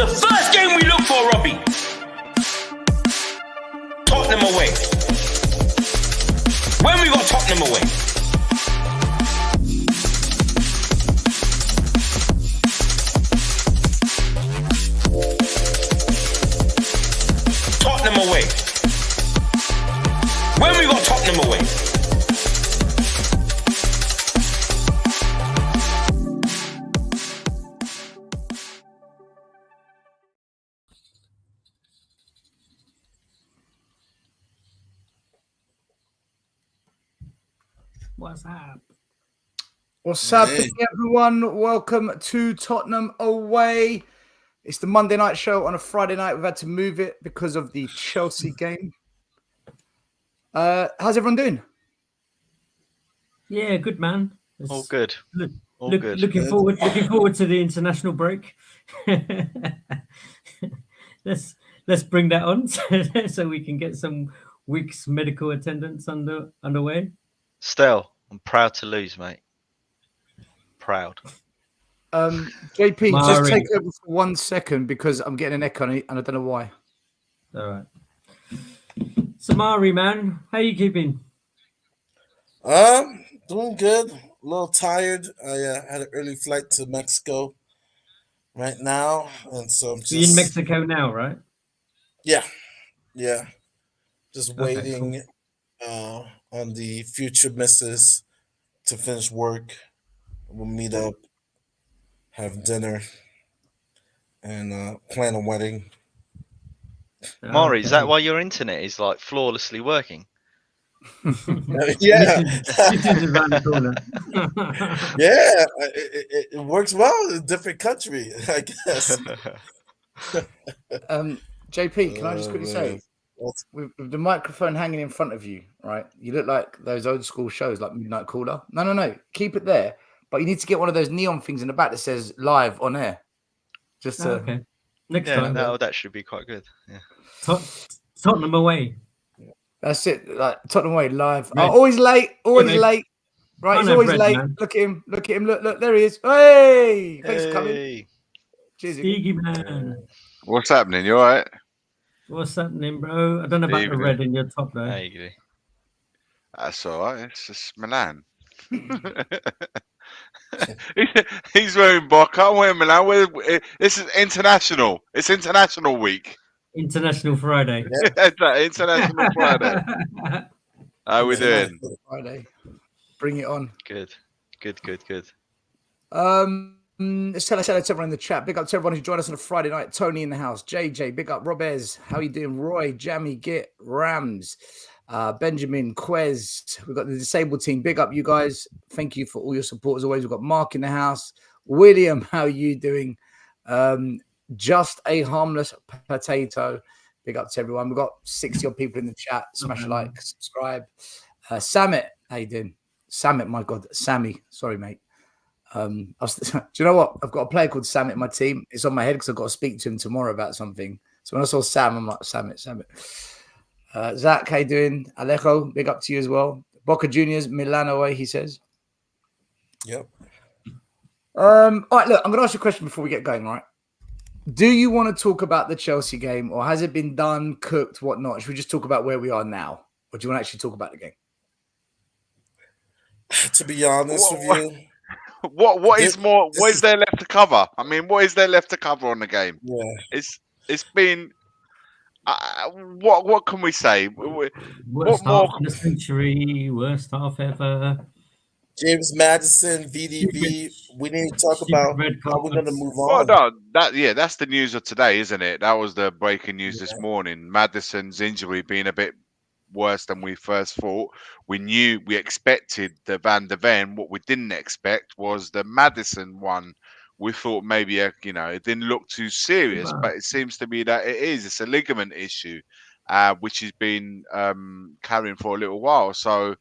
the first game we look for, Robbie? Tottenham away. When we got Tottenham away? Tottenham away. When we got Tottenham away? What's up? What's happening, everyone? Welcome to Tottenham Away. It's the Monday night show on a Friday night. We've had to move it because of the Chelsea game. How's everyone doing? Yeah, good, man. All good. All good. Looking forward to the international break. let's bring that on so we can get some week's medical attendance underway. Still, I'm proud to lose, mate. Proud. JP, Mari. just take over for 1 second because I'm getting an echo and I don't know why. All right. Samari, man, how you keeping? Doing good. A little tired. I had an early flight to Mexico right now, and so I'm just You're in Mexico now, right? Yeah. Just Okay, waiting on the future missus to finish work. We'll meet up, have dinner, and plan a wedding. Maury, is that why your internet is like flawlessly working? Yeah. This is around the corner. Yeah, it works well in a different country, I guess. JP, can I just quickly say, with the microphone hanging in front of you, right? You look like those old school shows like Midnight Caller. No. Keep it there. But you need to get one of those neon things in the back that says live on air. Just to... Okay. Next Yeah, time. that should be quite good. Yeah. Tottenham away. That's it. Like Tottenham Away live. Red. Oh, always late. Always Yeah, late. Right, I he's know always Red, late. man. Look at him. Look, there he is. Hey! Thanks for coming. Hey. Cheers. Steegy, man. What's happening? You all right? What's happening, bro? I don't know about the Evening. red in your top, though. There you go. That's all right. It's just Milan. He's wearing Boca. I'm wearing Milan. This is international. It's international week. International Friday. That's right, international Friday. How we doing? Friday. Bring it on. Good. Let's tell us hello to everyone in the chat. Big up to everyone who joined us on a Friday night. Tony in the house. JJ, big up. Robez, how you doing? Roy, Jammy, Git, Rams, Benjamin, Quez. We've got the disabled team. Big up, you guys. Thank you for all your support as always. We've got Mark in the house. William, how you doing? Just a harmless potato. Big up to everyone. We've got 60 odd people in the chat. Smash a like, subscribe. Samit, how you doing? Samit, my God, Sammy. Sorry, mate. Do you know what? I've got a player called Samit in my team. It's on my head because I've got to speak to him tomorrow about something. So when I saw Sam, I'm like, Samit. Zach, how you doing? Alejo, big up to you as well. Boca Juniors, Milan away, he says. Yep. All right, look, I'm going to ask you a question before we get going, right? Do you want to talk about the Chelsea game, or has it been done, cooked, whatnot? Should we just talk about where we are now? Or do you want to actually talk about the game? To be honest with you, What is there left to cover? I mean, what is there left to cover on the game? yeah. It's been what can we say? Worst more- half in the century, worst half ever. James Madison, VDB. We need to talk about red how we're going to carpets. move Well, on. no, that's the news of today, isn't it? That was the breaking news this morning. Madison's injury being a bit worse than we first thought. We expected the Van der Ven. What we didn't expect was the Madison one. We thought maybe it didn't look too serious, Wow. but it seems to be that it is. It's a ligament issue, which has been carrying for a little while. So,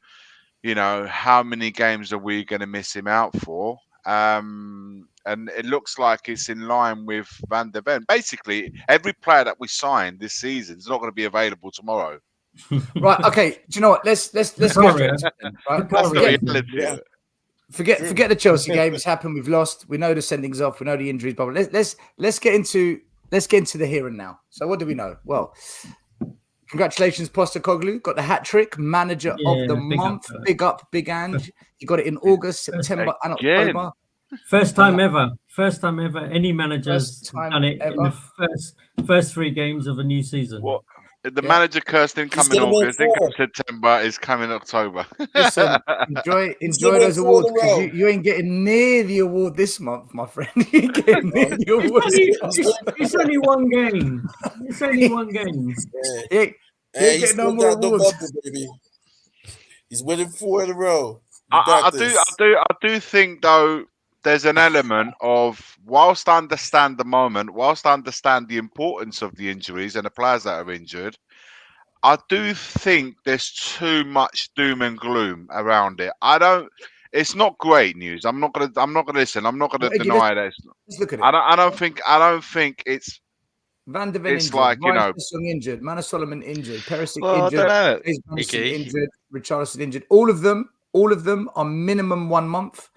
how many games are we going to miss him out for? And it looks like it's in line with Van der Ven. Basically, every player that we signed this season is not going to be available tomorrow. Right. Okay. Do you know what? Let's go straight into it, right? That's the Sorry. reality. Forget the Chelsea game. It's happened. We've lost. We know the sendings off. We know the injuries. But let's get into let's get into the here and now. So what do we know? Well, congratulations, Postecoglou. Got the hat trick, manager of the month. Big up, Big Ange. He got it in August, September, and October. First time ever. Any manager's done it in the first 3 games of a new season. What? The manager cursed in coming August, then come September, is coming October. Listen, enjoy those awards, because you ain't getting near the award this month, my friend. You ain't getting near the award. It's only one game. It's only one game. Hey, he's no more awards. November, baby. He's winning 4 in a row. I do think though, there's an element of, whilst I understand the moment, whilst I understand the importance of the injuries and the players that are injured, I do think there's too much doom and gloom around it. It's not great news. I'm not gonna listen. I'm not gonna deny that. Let's look at it. I don't think it's. Van de Ven it's injured, like, injured, Manor Solomon injured, Perisic injured, injured, Richarlison injured. All of them are minimum 1 month.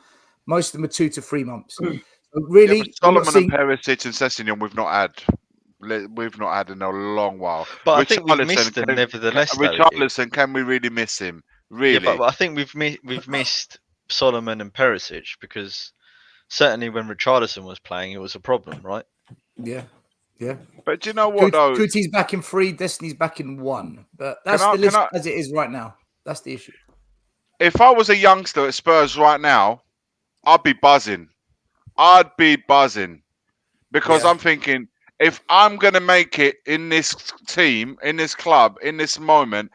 Most of them are 2 to 3 months. So really, Solomon and Perisic and Sessegnon we've not had in a long while. But I think we've missed him nevertheless. Richarlison, can we really miss him? Really? Yeah, but I think we've missed Solomon and Perisic, because certainly when Richarlison was playing, it was a problem, right? Yeah. But do you know what though? Kuti's back in 3, Destiny's back in 1. But that's the list as it is right now. That's the issue. If I was a youngster at Spurs right now, I'd be buzzing. Because I'm thinking, if I'm going to make it in this team, in this club, in this moment,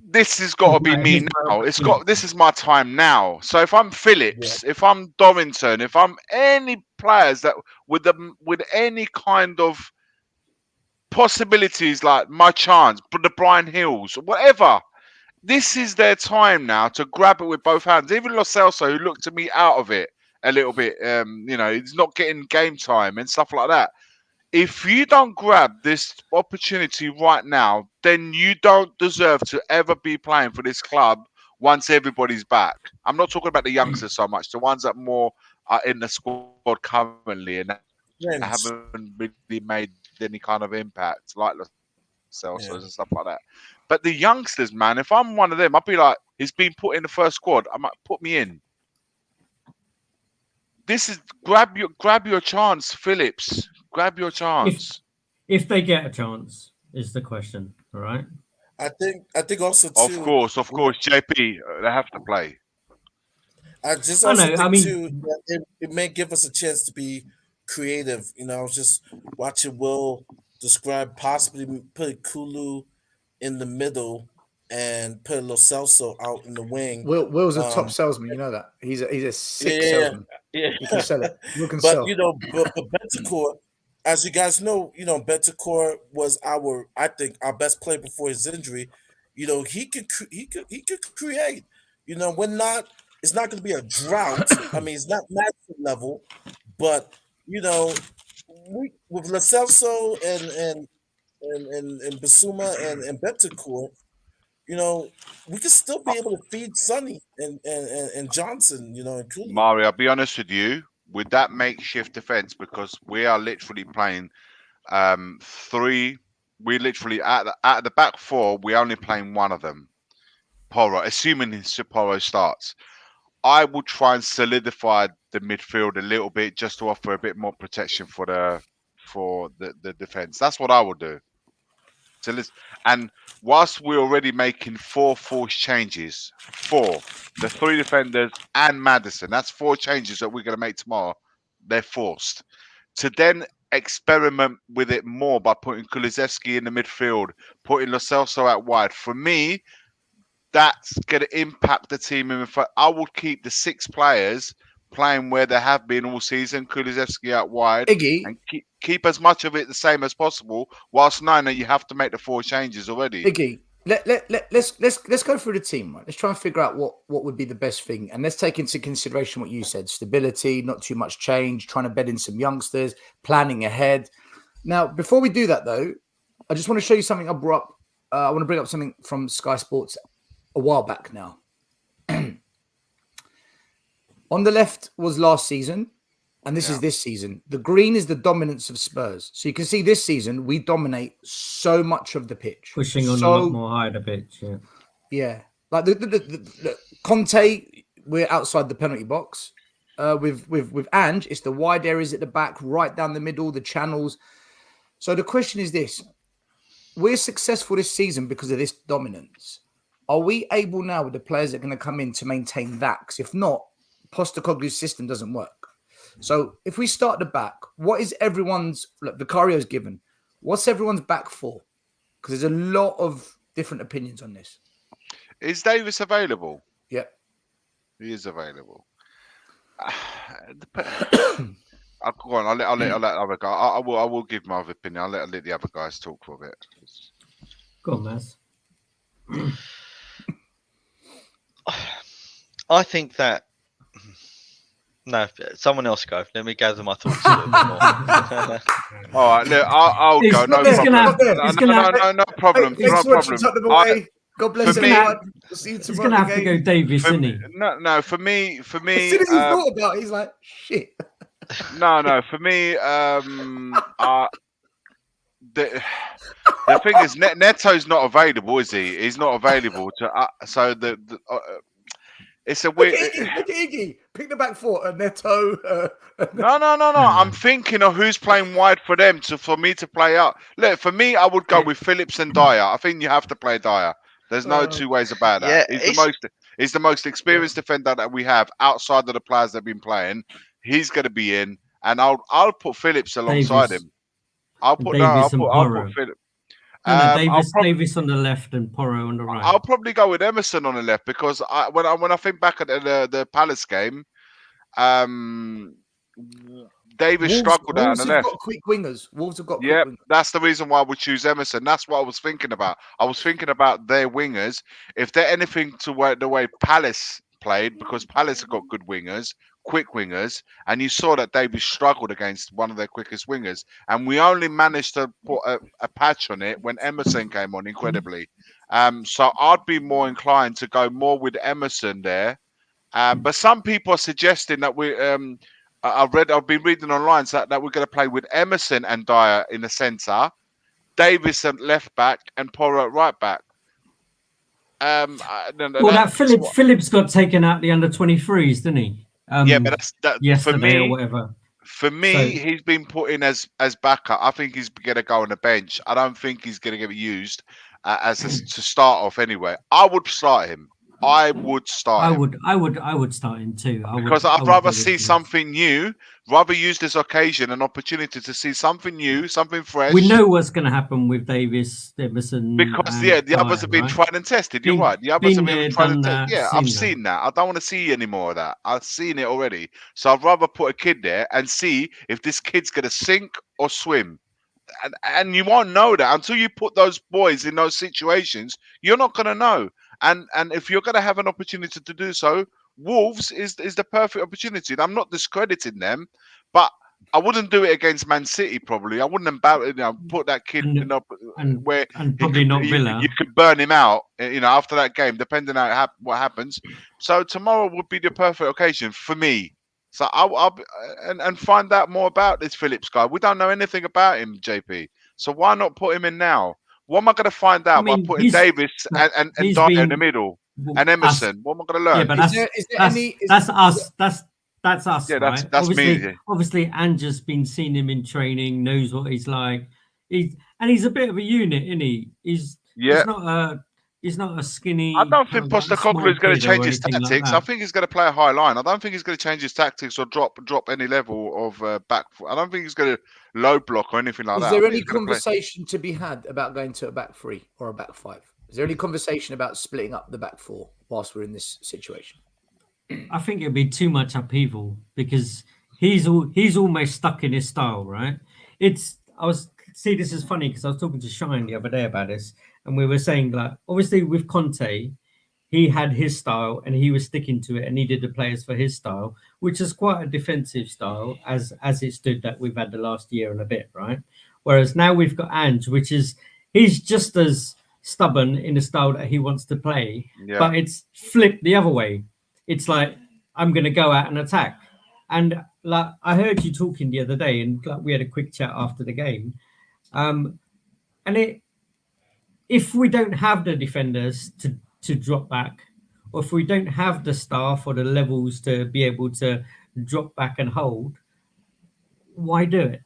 this has got to be me now. This is my time now. So if I'm Phillips, if I'm Dorrington, if I'm any players that with any kind of possibilities, like my chance, the Brian Hills, whatever, this is their time now to grab it with both hands. Even Lo Celso, who looked to me out of it a little bit, he's not getting game time and stuff like that. If you don't grab this opportunity right now, then you don't deserve to ever be playing for this club once everybody's back. I'm not talking about the youngsters so much, the ones that more are in the squad currently and haven't really made any kind of impact, like Lo Celso and stuff like that. But the youngsters, man, if I'm one of them, I'd be like, he's been put in the first squad. I might put me in. This is grab your chance, Phillips. Grab your chance. If they get a chance, is the question. All right. I think also too. Of course, JP, they have to play. I think too, it may give us a chance to be creative. I was just watching Will describe possibly putting Kulu in the middle and put Lo Celso out in the wing. Will's a top salesman, you know that. He's a sick salesman. Yeah. You can sell it. You can but sell. But Bentancur, as you guys know, Bentancur was our best player before his injury. He could create. It's not going to be a drought. I mean, it's not massive level, but with Lo Celso and Basuma and Bentancur, we could still be able to feed Sonny and Johnson, and Cooley. Mario, I'll be honest with you, with that makeshift defense, because we are literally playing 3. We literally at the back 4, we're only playing one of them. Porro, assuming Porro starts. I would try and solidify the midfield a little bit just to offer a bit more protection for the defense. That's what I would do. And whilst we're already making 4 forced changes, the 3 defenders and Maddison, that's 4 changes that we're going to make tomorrow. They're forced. To then experiment with it more by putting Kulusevski in the midfield, putting Lo Celso out wide. For me, that's going to impact the team. I will keep the 6 players playing where they have been all season, Kulusevski out wide, and keep as much of it the same as possible, whilst knowing that you have to make the 4 changes already. Iggy, let's go through the team, right? Let's try and figure out what would be the best thing, and let's take into consideration what you said: stability, not too much change, trying to bed in some youngsters, planning ahead. Now, before we do that, though, I just want to show you something I brought up. I want to bring up something from Sky Sports a while back now. On the left was last season. and this is this season. The green is the dominance of Spurs. So you can see this season we dominate so much of the pitch, Pushing on a lot more higher the pitch. Yeah. Yeah, like the Conte, we're outside the penalty box. With Ange, it's the wide areas at the back, right down the middle, the channels. So the question is this: we're successful this season because of this dominance. Are we able now with the players that are going to come in to maintain that? Because if not, Postecoglou's system doesn't work. So if we start the back, what is everyone's? Look, Vicario's given. What's everyone's back for? Because there's a lot of different opinions on this. Is Davis available? Yeah, he is available. I'll go on. I'll let other guys. I will give my opinion. I'll let the other guys talk for a bit. Go on, Maz. I think that. No, someone else go. Let me gather my thoughts a little bit more. All right, look, I'll go. No problem. No problem. God bless everyone. We'll see you tomorrow. He's going to have to go Davis, isn't he? No, for me. As soon as he thought about it, he's like, shit. No, for me, the thing is, Neto's not available, is he? He's not available to. So it's a weird. Look at Iggy. Pick the back four. Neto. No. I'm thinking of who's playing wide for them for me to play out. Look, for me, I would go with Phillips and Dyer. I think you have to play Dyer. There's no two ways about that. Yeah, he's the most experienced defender that we have outside of the players that have been playing. He's going to be in, and I'll put Phillips alongside him. I'll put Phillips. Davis on the left and Porro on the right. I'll probably go with Emerson on the left because when I think back at the Palace game, Davis struggled out on the left. Wolves have got quick wingers. Wolves have got quick wingers. That's the reason why I would choose Emerson. That's what I was thinking about. I was thinking about their wingers. If they're anything to work the way Palace played, because Palace have got good wingers, quick wingers, and you saw that Davis struggled against one of their quickest wingers, and we only managed to put a patch on it when Emerson came on incredibly. So I'd be more inclined to go more with Emerson there. But some people are suggesting that I've been reading online that we're going to play with Emerson and Dyer in the centre, Davis at left back, and Porro at right back. Phillips got taken out the under-23s, didn't he? But that's yesterday or whatever. For me, he's been put in as backup. I think he's going to go on the bench. I don't think he's going to get used to start off anyway. I would start him. I would start him. I would start him too. I'd rather see something new, rather use this occasion, an opportunity to see something new, something fresh. We know what's going to happen with Davis, Emerson. Because the others have been tried and tested. You're right. The others have been tried and tested. Yeah, I've seen that. I don't want to see any more of that. I've seen it already. So I'd rather put a kid there and see if this kid's going to sink or swim. And you won't know that until you put those boys in those situations. You're not going to know. And if you're going to have an opportunity to do so, Wolves is the perfect opportunity. And I'm not discrediting them, but I wouldn't do it against Man City. Probably I wouldn't put that kid where probably not Villa. You could burn him out. After that game, depending on what happens. So tomorrow would be the perfect occasion for me. So I'll find out more about this Phillips guy. We don't know anything about him, JP. So why not put him in now? What am I going to find out by putting Davis and Dyer in the middle and Emerson? What am I going to learn? Yeah, but that's us. Yeah, right? that's me. Obviously, Ange's been seen him in training, knows what he's like. He's a bit of a unit, isn't he? He's not a skinny. I don't think Postecoglou is going to change his tactics. I think he's going to play a high line. I don't think he's going to change his tactics or drop any level of back. I don't think he's going to low block or anything like that. Is there any conversation to be had about going to a back three or a back five? Is there any conversation about splitting up the back four whilst we're in this situation? I think it'd be too much upheaval because he's almost stuck in his style, right? This is funny because I was talking to Shine the other day about this, and we were saying like obviously with Conte, he had his style and he was sticking to it and needed the players for his style, which is quite a defensive style as it stood that we've had the last year and a bit, right? Whereas now we've got Ange, he's just as stubborn in the style that he wants to play, but it's flipped the other way. It's like, I'm going to go out and attack. And like I heard you talking the other day, and like, we had a quick chat after the game. And if we don't have the defenders to drop back, or if we don't have the staff or the levels to be able to drop back and hold, why do it?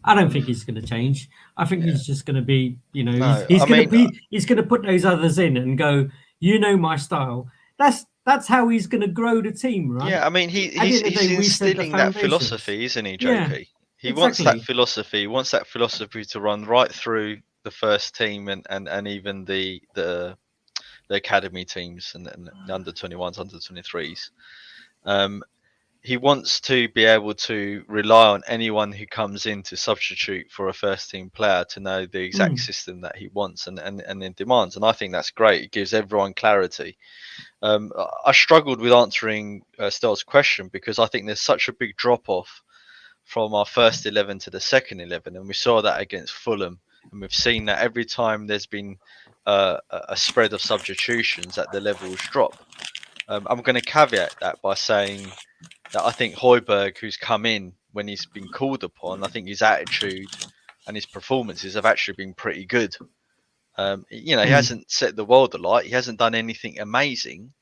I don't think he's going to change. I think he's just going to be, No, he's I going to mean, be, he's going to put those others in and go, my style. That's how he's going to grow the team, right? yeah, I mean, At the he's end of the day, we set the instilling that foundations. philosophy, isn't he, Yeah, JP? He wants that exactly. philosophy. He wants that philosophy to run right through the first team and even the academy teams and the under 21s, under 23s. He wants to be able to rely on anyone who comes in to substitute for a first team player to know the exact system that he wants and then demands. And I think that's great. It gives everyone clarity. I struggled with answering Stel's question because I think there's such a big drop off from our first 11 to the second 11. And we saw that against Fulham. And we've seen that every time there's been a spread of substitutions that the levels drop. I'm going to caveat that by saying that I think Højbjerg, who's come in when he's been called upon, I think his attitude and his performances have actually been pretty good. He hasn't set the world alight. He hasn't done anything amazing,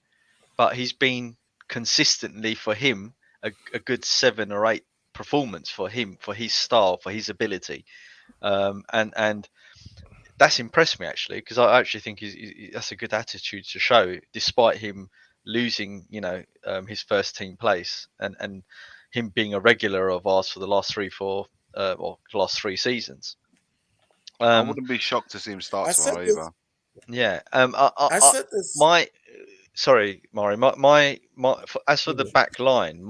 but he's been consistently for him a good 7 or 8 performance for him, for his style, for his ability, and that's impressed me actually because I actually think that's a good attitude to show, despite him losing, his first team place and him being a regular of ours for the last 3 seasons. I wouldn't be shocked to see him start I said tomorrow this. either. Yeah. I said this. Sorry, Mari. As for the back line,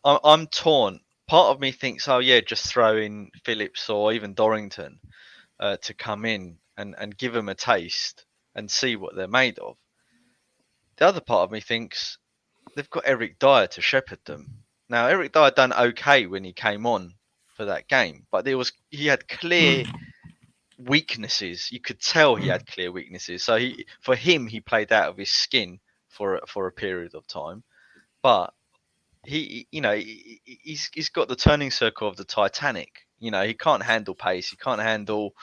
I'm torn. Part of me thinks, oh yeah, just throw in Phillips or even Dorrington to come in and give them a taste and see what they're made of. The other part of me thinks they've got Eric Dyer to shepherd them. Now, Eric Dyer done okay when he came on for that game, but he had clear weaknesses. You could tell he had clear weaknesses. So he played out of his skin for a period of time, but he's got the turning circle of the Titanic. He can't handle pace. He can't handle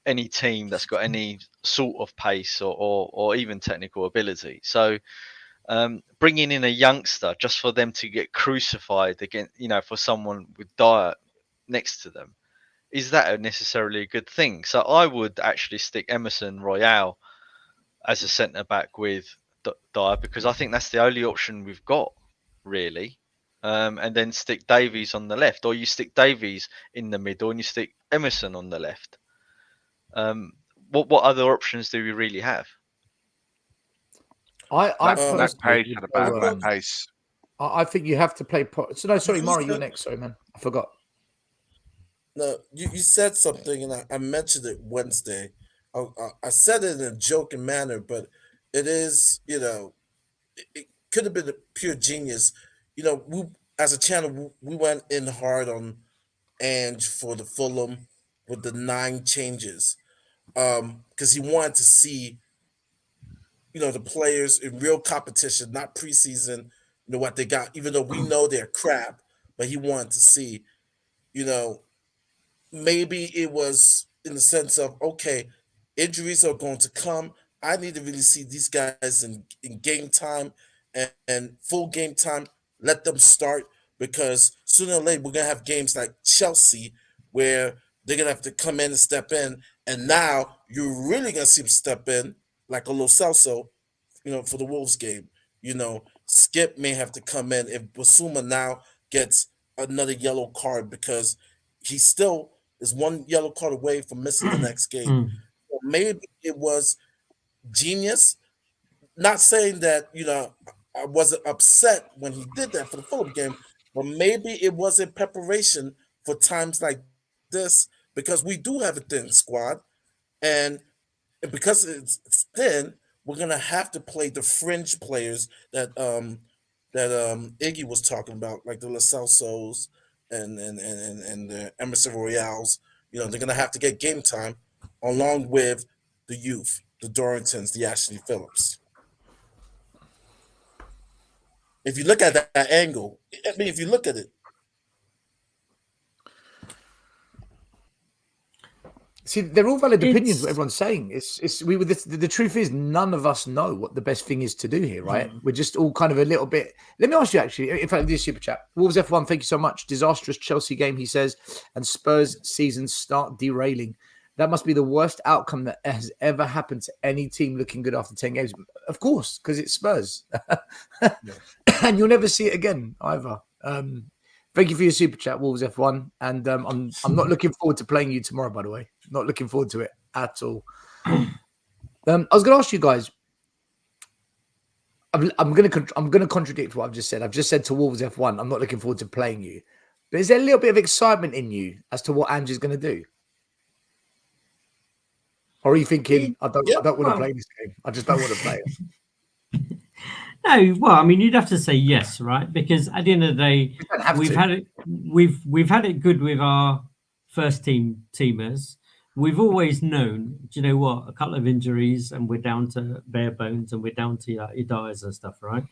any team that's got any sort of pace or even technical ability. So bringing in a youngster just for them to get crucified again, for someone with Dyer next to them, is that necessarily a good thing? So I would actually stick Emerson Royale as a centre back with Dyer because I think that's the only option we've got, really. And then stick Davies on the left, or you stick Davies in the middle and you stick Emerson on the left. What other options do we really have? I Lack personally pace would and a go, bad back pace. I think you have to play. So no, sorry, You Mari, you're said- next. Sorry, man, I forgot. No, you said something, and I mentioned it Wednesday. I said it in a joking manner, but it is, it could have been a pure genius. We as a channel, we went in hard on Ange for the Fulham with the 9 changes, because he wanted to see, the players in real competition, not preseason. What they got, even though we know they're crap, but he wanted to see, you know, maybe it was in the sense of, okay, injuries are going to come. I need to really see these guys in game time and full game time. Let them start, because sooner or later we're gonna have games like Chelsea where they're gonna have to come in and step in, and now you're really gonna see them step in like a Lo Celso, for the Wolves game. Skip may have to come in if Basuma now gets another yellow card, because he still is one yellow card away from missing the next game. Or maybe it was genius. Not saying that, I wasn't upset when he did that for the Fulham game, but maybe it was in preparation for times like this, because we do have a thin squad, and because it's thin, we're gonna have to play the fringe players that Iggy was talking about, like the Lacelsos and the Emerson Royales. They're gonna have to get game time along with the youth, the Dorringtons, the Ashley Phillips. if you look at that angle, I mean, if you look at it, See, they're all valid opinions. It's- What everyone's saying, the truth is, none of us know what the best thing is to do here, right? We're just all kind of a little bit. Let me ask you, actually. In fact, this super chat, Wolves F1. Thank you so much. Disastrous Chelsea game, he says, and Spurs season start derailing. That must be the worst outcome that has ever happened to any team looking good after 10 games. Of course, because it's Spurs, and you'll never see it again either. Thank you for your super chat, Wolves F1, and I'm not looking forward to playing you tomorrow. By the way, not looking forward to it at all. I was going to ask you guys. I'm going to contradict what I've just said. I've just said to Wolves F1, I'm not looking forward to playing you. But is there a little bit of excitement in you as to what Andrew's going to do? Or are you thinking, I don't want to play this game. I just don't want to play it. No, well, I mean, you'd have to say yes, right? Because at the end of the day, we've had it good with our first teamers. We've always known, do you know what? A couple of injuries, and we're down to bare bones, and we're down to your dyers and stuff, right?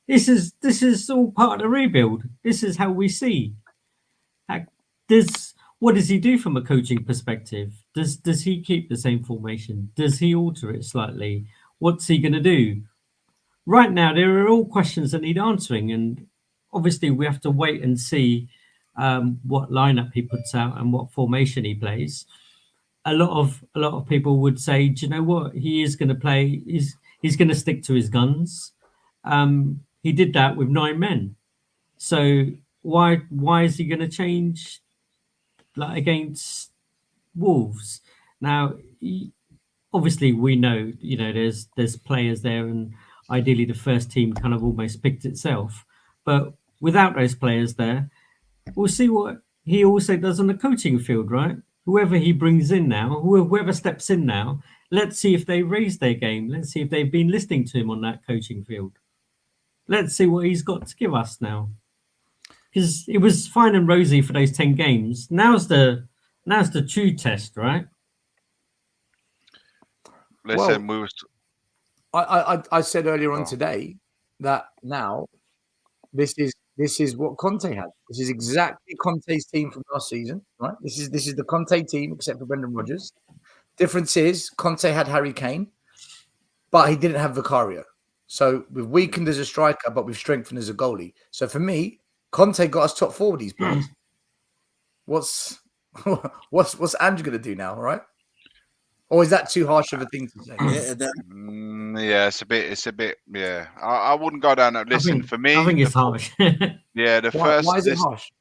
This is all part of the rebuild. This is how we see. What does he do from a coaching perspective? Does he keep the same formation? Does he alter it slightly? What's he going to do? Right now, there are all questions that need answering, and obviously we have to wait and see what lineup he puts out and what formation he plays. A lot of people would say, do you know what? He is going to play. He's going to stick to his guns. He did that with 9 men. So why is he going to change like against Wolves? Now, obviously we know, there's players there, and ideally the first team kind of almost picked itself. But without those players there, we'll see what he also does on the coaching field, right? Whoever he brings in now, whoever steps in now, let's see if they raise their game. Let's see if they've been listening to him on that coaching field. Let's see what he's got to give us now. Because it was fine and rosy for those 10 games. Now's the true test, right? Listen, I said earlier on today that now this is what Conte had. This is exactly Conte's team from last season, right? This is the Conte team except for Brendan Rodgers. Difference is Conte had Harry Kane, but he didn't have Vicario. So we've weakened as a striker, but we've strengthened as a goalie. So for me, Conte got us top 4 with these players. What's Andrew going to do now, right? Or is that too harsh of a thing to say? Yeah, it's a bit. Yeah, I wouldn't go down that. Listen, for me, I think it's harsh. Yeah, why is it harsh?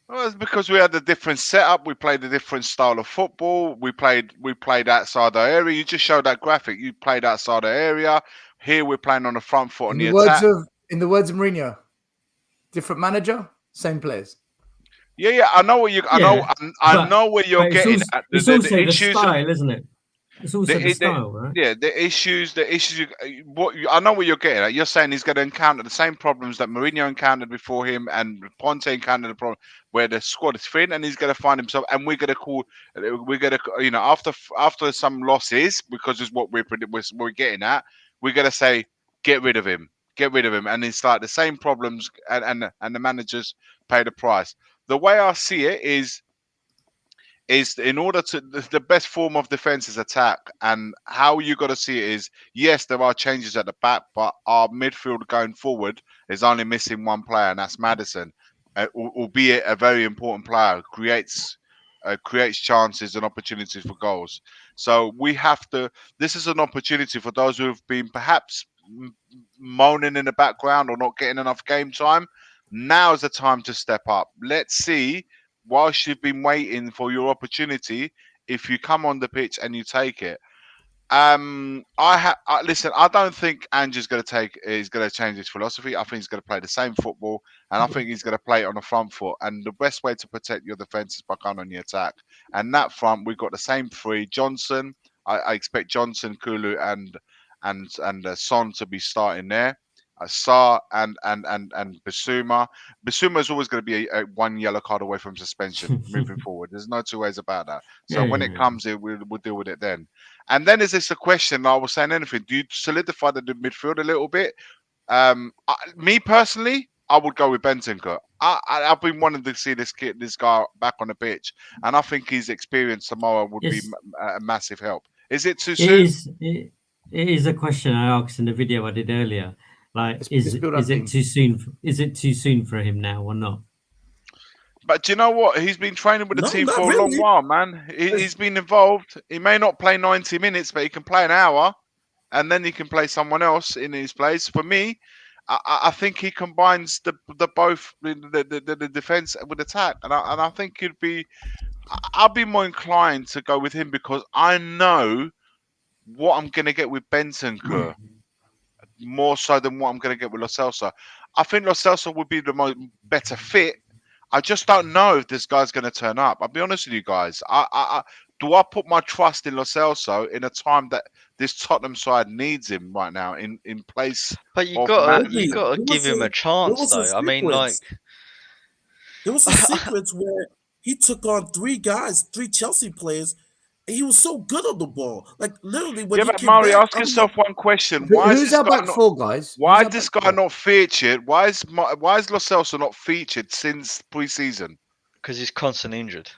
Well, it's because we had a different setup. We played a different style of football. We played outside our area. You just showed that graphic. You played outside our area. Here we're playing on the front foot on the attack. In the words of Mourinho, different manager, same players. Yeah, I know what you. I know where you're getting at. It's also the style, isn't it? It's also the style, right? Yeah, the issues. I know what you're getting at. You're saying he's going to encounter the same problems that Mourinho encountered before him, and Ponte encountered the problem where the squad is thin, and he's going to find himself. And we're going to after some losses, because it's what we're getting at. We're going to say, get rid of him, and it's like the same problems, and the managers pay the price. The way I see it is in order to the best form of defense is attack, and how you got to see it is, yes, there are changes at the back, but our midfield going forward is only missing one player, and that's Maddison, albeit a very important player, creates chances and opportunities for goals. So we have to. This is an opportunity for those who have been perhaps moaning in the background or not getting enough game time. Now is the time to step up. Let's see, whilst you've been waiting for your opportunity, if you come on the pitch and you take it. Listen, I don't think Andrew's going to change his philosophy. I think he's going to play the same football, and I think he's going to play it on the front foot. And the best way to protect your defence is by going on the attack. And that front, we've got the same 3. Johnson, I expect Johnson, Kulu, and Son to be starting there. Sarr and Bissouma. Bissouma is always going to be a 1 yellow card away from suspension moving forward. There's no 2 ways about that. So when it comes, we'll deal with it then. And then is this a question? I was saying anything. Do you solidify the midfield a little bit? Me personally, I would go with Bentancur. I've been wanting to see this guy back on the pitch, and I think his experience tomorrow would be Yes. a massive help. Is it too It soon? is. It is a question I asked in the video I did earlier. Like, Let's build our is it team. too soon? Is it too soon for him now or not? But do you know what? He's been training with the No, team not for a long really. while, man. He's been involved. He may not play 90 minutes, but he can play an hour, and then he can play someone else in his place. For me, I think he combines the both the defense with attack, and I think he'd be. I'll be more inclined to go with him because I know what I'm going to get with Bentancur more so than what I'm going to get with Lo Celso. I think Lo Celso would be the better fit. I just don't know if this guy's going to turn up. I'll be honest with you guys. Do I put my trust in Lo Celso in a time that this Tottenham side needs him right now in place? But you of got Man- to give him a chance, though. I mean, like, There was a sequence where he took on three Chelsea players, and he was so good on the ball. Like literally, when Yeah, he but came Mari, back, ask yourself one question: Who's our back four, guys? Why Who's is this our guy back four? not featured? Why is Lo Celso not featured since pre-season? because he's constantly injured.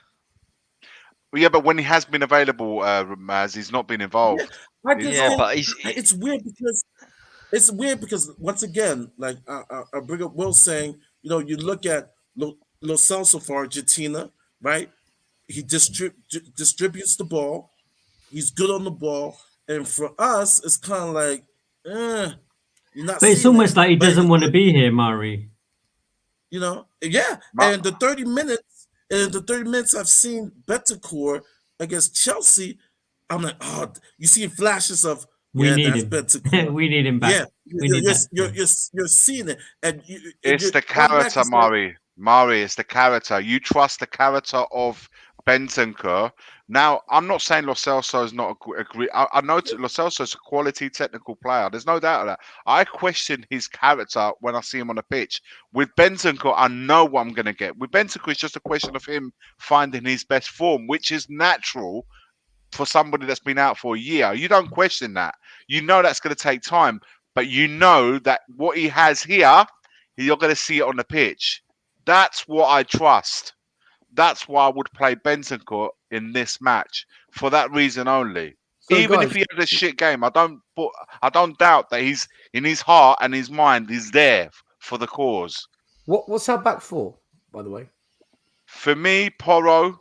Well, yeah, but when he has been available, Maz, he's not been involved. I just Yeah, don't- but it's weird because once again, like I bring up Will saying, you look at Lo Celso for Argentina, right? He distributes the ball. He's good on the ball, and for us, it's kind of like, you're not. But it's seeing almost it. like he But doesn't want to be here, Mari. Yeah. And the 30 minutes I've seen Bentancur against Chelsea, I'm like, oh, you see flashes of We need that's him. Bentancur. We need him back. Yeah, We need that. you're seeing it, and It's the character, Mari. Mari, it's the character. You trust the character of Bentancur. Now, I'm not saying Lo Celso is not agree. I know Lo Celso is a quality technical player. There's no doubt of that. I question his character when I see him on the pitch. With Bentancur, I know what I'm going to get. With Bentancur, it's just a question of him finding his best form, which is natural for somebody that's been out for a year. You don't question that. You know that's going to take time, but you know that what he has here, you're going to see it on the pitch. That's what I trust. That's why I would play Bentancur in this match for that reason only. So Even guys, if he has a shit game, I don't doubt that he's in his heart and his mind. He's there for the cause. what's our back four, by the way? For me, Porro.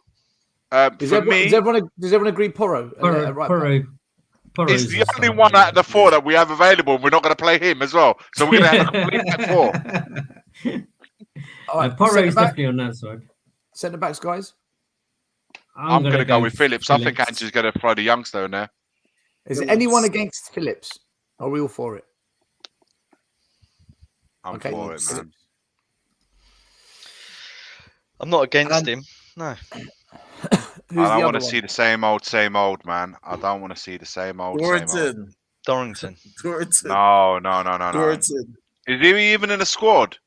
Does everyone agree Porro? Porro's He's the only one out of the four that we have available, and we're not going to play him as well. So we're going to have a complete back four. All right, Porro's definitely on that side. Centre backs, guys. I'm going to go with Phillips. I think Ange's going to throw the youngster in there. Is there anyone against Phillips? Are we all for it? I'm for it, man. I'm not against him. No. Who's I the don't want other to see one? the same old, man. I don't want to see the same old. Dorrington. Dorrington. No. Dorrington. Is he even in the squad?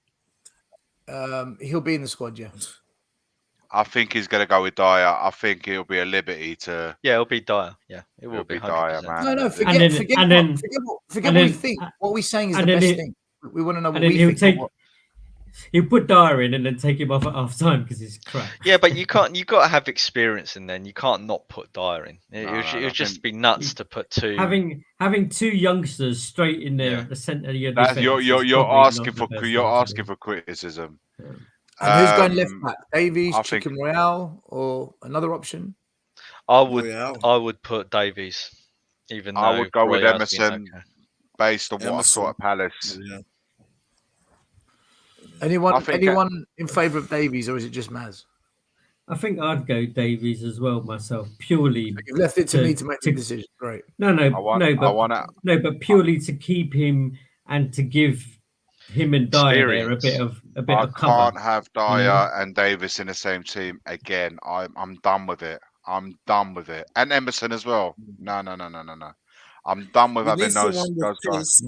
He'll be in the squad, yeah. I think he's going to go with Dyer. I think it'll be a liberty to. Yeah, it'll be Dyer. Yeah, it will It'll be be Dyer, 100%. man. No, forget and what then- we think. What we're saying is the and then best it- thing. We want to know what And then we he'll think. take. not what- He'll put Dyer in and then take him off at half time because he's crap. Yeah, but you can't. You got to have experience in. Then you can't not put Dyer in. It would just be nuts to put two. Having two youngsters straight in there at the centre of your That's, defence. you're asking for criticism. And who's going left back? Davies, I think- Chicken Royale, or another option? I would put Davies. Even though I would go with Roy has been Emerson okay. based on what I Emerson. saw at Palace. Yeah. Anyone in favour of Davies, or is it just Maz? I think I'd go Davies as well myself, purely. You've left it to me to make the decision. Great. But purely to keep him and to give him and Dyer there a bit of I cover. can't have Dyer and Davis in the same team again. I'm done with it. I'm done with it. And Emerson as well. No. I'm done with We having need those someone with guys. pace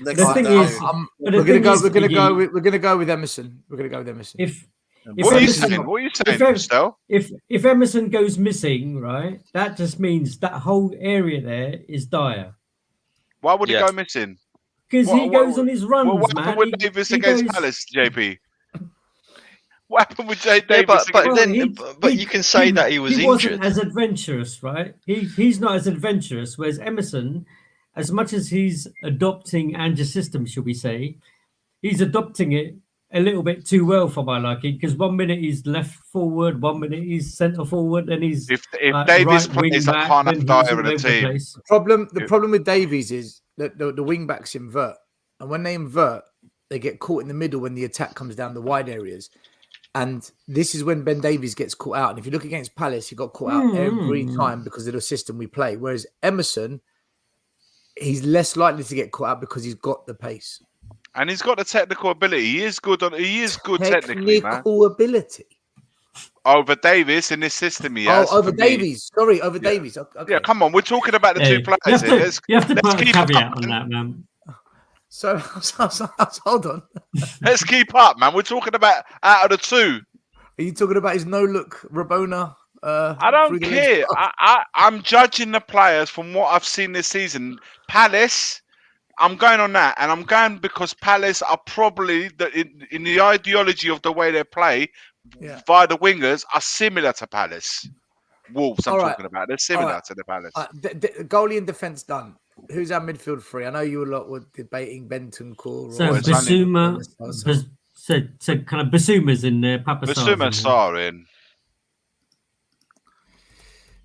next The to thing Dyer. is, We're gonna go with Emerson. We're gonna go with Emerson. What are you saying, Stel? If Emerson goes missing, right, that just means that whole area there is Dyer. Why would he go missing? Because he goes on his runs, what man. happened with Davis he against goes, Palace, JP? What happened with Davis? Yeah, but against... then you can say that he was wasn't injured. as adventurous, right? He's not as adventurous. Whereas Emerson, as much as he's adopting Ange's system, should we say, he's adopting it a little bit too well for my liking. Because 1 minute he's left forward, 1 minute he's centre forward, and he's If like, Davis right wing plays, I back, can't then have he's Dyer all in the over the team. place. The problem with Davies is that the wing backs invert, and when they invert, they get caught in the middle when the attack comes down the wide areas. And this is when Ben Davies gets caught out. And if you look against Palace, he got caught out every time because of the system we play. Whereas Emerson, he's less likely to get caught out because he's got the pace. And he's got the technical ability. He is good technically, man. Technical ability. Over Davis in this system, he has. Over Davies. Sorry, over Davies. Okay. Yeah, come on. We're talking about the two You players have here. to, you have to put a keep caveat up, on that, man. So hold on. Let's keep up, man. We're talking about out of the two. Are you talking about his no-look Rabona? I don't care. I'm judging the players from what I've seen this season. Palace, I'm going on that, and I'm going because Palace are probably in the ideology of the way they play via the wingers are similar to Palace. Wolves, I'm talking about. They're similar to the Palace. Goalie and defense done. Who's our midfield three? I know you a lot were debating Bentancur. So Basuma, so kind of Basuma's in there. Basuma's starring.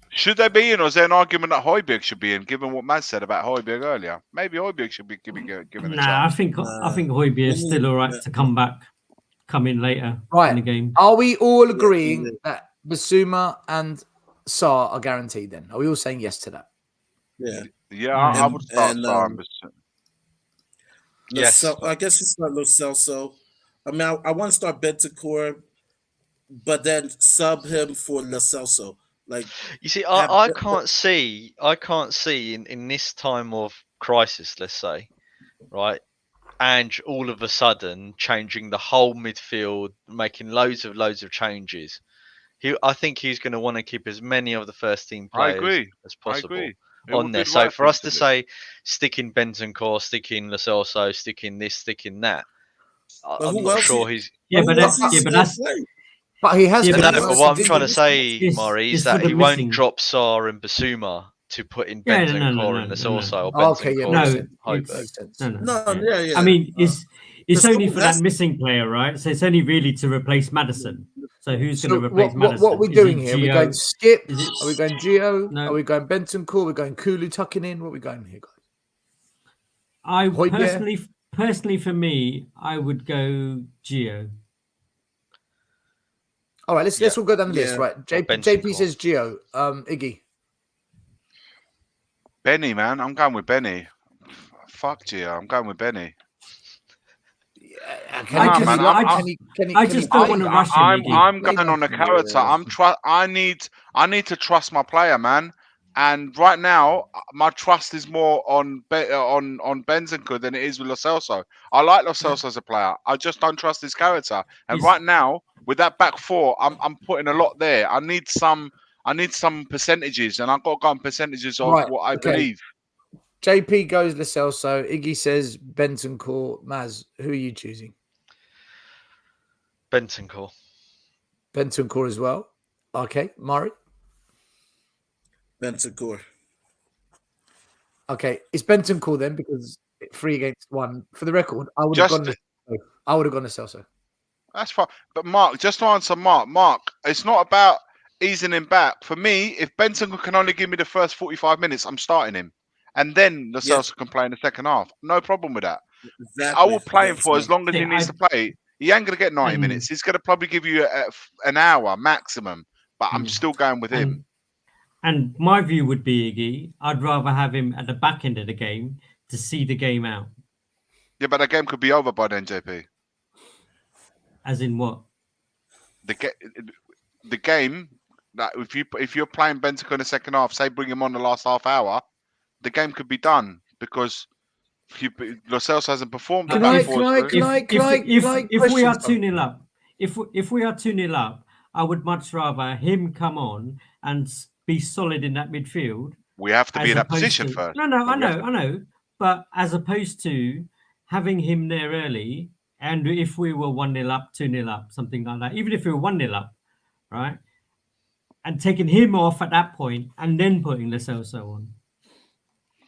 Should they be in, or is there an argument that Højbjerg should be in, given what Maz said about Højbjerg earlier? Maybe Højbjerg should be given a chance. I think Højbjerg is still all right to come in later in the game. Are we all agreeing that Basuma and Sarr are guaranteed then? Are we all saying yes to that? Yeah, I would start Sarr and Basuma. Yes. So I guess you start Lo Celso. I mean, I want to start Bentancur, but then sub him for Lo Celso. Like, you see, I can't see in this time of crisis, let's say, right, and all of a sudden changing the whole midfield, making loads of changes. I think he's going to want to keep as many of the first team players as possible on there. So for us to say stick in Bentancur, stick in Lo Celso, stick in this, stick in that, I'm not sure he's. But that's. But he has. But what I'm trying to say, Maury, is that he won't drop Sarr and Basuma to put in Bentancur and Lo Celso or Bentancur. No. I mean, it's only for that missing player, right? So it's only really to replace Madison. So who's going to replace Madison? What are we doing here? Are we going Skip? Are we going Gio? No. Are we going Bentancur? Are we going Kulu tucking in? What are we going here, guys? Personally, for me, I would go Gio. All right, let's all go down the list, right? JP says Gio. Iggy. Benny, man. I'm going with Benny. Fuck Gio. I'm going with Benny. I just don't want to rush him. I'm going on the character. I need to trust my player, man. And right now, my trust is more on Bentancur than it is with Lo Celso. I like Lo Celso as a player. I just don't trust his character. And right now, with that back four, I'm putting a lot there. I need some percentages, and I've got to go on percentages of what I believe. JP goes Lo Celso. Iggy says Bentancur. Maz, who are you choosing? Bentancur. Bentancur as well. Okay, Murray. Bentancur. Okay, it's Bentancur then because 3 against 1. For the record, I would have gone to Celso. That's fine. But Mark, just to answer Mark, it's not about easing him back. For me, if Bentancur can only give me the first 45 minutes, I'm starting him. And then Lo Celso can play in the second half. No problem with that. Exactly. I will play him for as long as he needs to play. He ain't going to get 90 minutes. He's going to probably give you an hour maximum. But I'm still going with him. And my view would be, Iggy, I'd rather have him at the back end of the game to see the game out. Yeah, but the game could be over by then, JP. As in what? The game, that if you're playing Bentancur in the second half, say bring him on the last half hour, the game could be done because Lo Celso hasn't performed. If we are 2-0 up, if we are 2-0 up, I would much rather him come on and be solid in that midfield. We have to be in that position first. No, I know. But as opposed to having him there early, and if we were 1-0 up, 2-0 up, something like that, even if we were 1-0 up, right, and taking him off at that point and then putting Lo Celso on,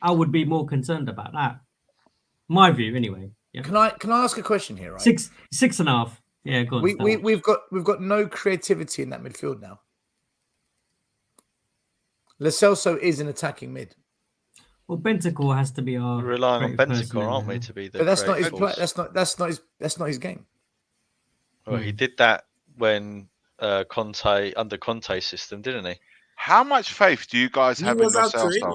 I would be more concerned about that. My view, anyway. Yeah. Can I ask a question here? Right, 6.5. Yeah, go on. we've got no creativity in that midfield now. Lo Celso is an attacking mid. Well, Bentancur has to be our. We're relying on creative person Bentancur, in aren't there. we, to be the But that's not his creative play. force? That's not his game. Well, he did that when under Conte's system, didn't he? How much faith do you guys He have in was our Lo Celso? creator.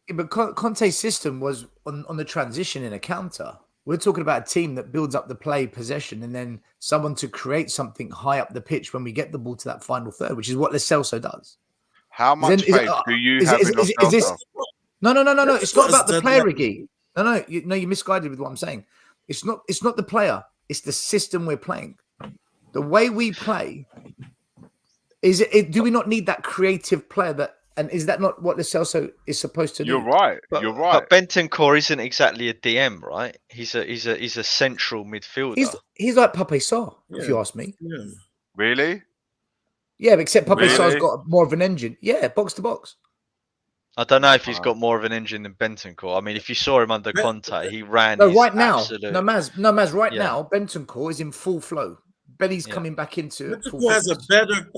Yeah, but Conte's system was on the transition in a counter. We're talking about a team that builds up the play, possession, and then someone to create something high up the pitch when we get the ball to that final third, which is what Lo Celso does. How much faith do you have in Lo Celso? No. It's not about the That's player, not- Ricky. No. You're misguided with what I'm saying. It's not the player. It's the system we're playing. The way we play. Do we not need that creative player that? And is that not what Lo Celso is supposed to do? You're right. But, You're right. But Bentancur isn't exactly a DM, right? He's a central midfielder. He's like Pape Sarr, if Yeah. you ask me. Yeah. Really? Yeah, except Pape Sarr's Really? got more of an engine. Yeah, box to box. I don't know if he's got more of an engine than Bentancur. I mean, if you saw him under Conte, he ran. No, his right now. absolute... No, Maz. Right Yeah. now, Bentancur is in full flow. Benny's Yeah. coming back into. full Bentancur has a fitness. better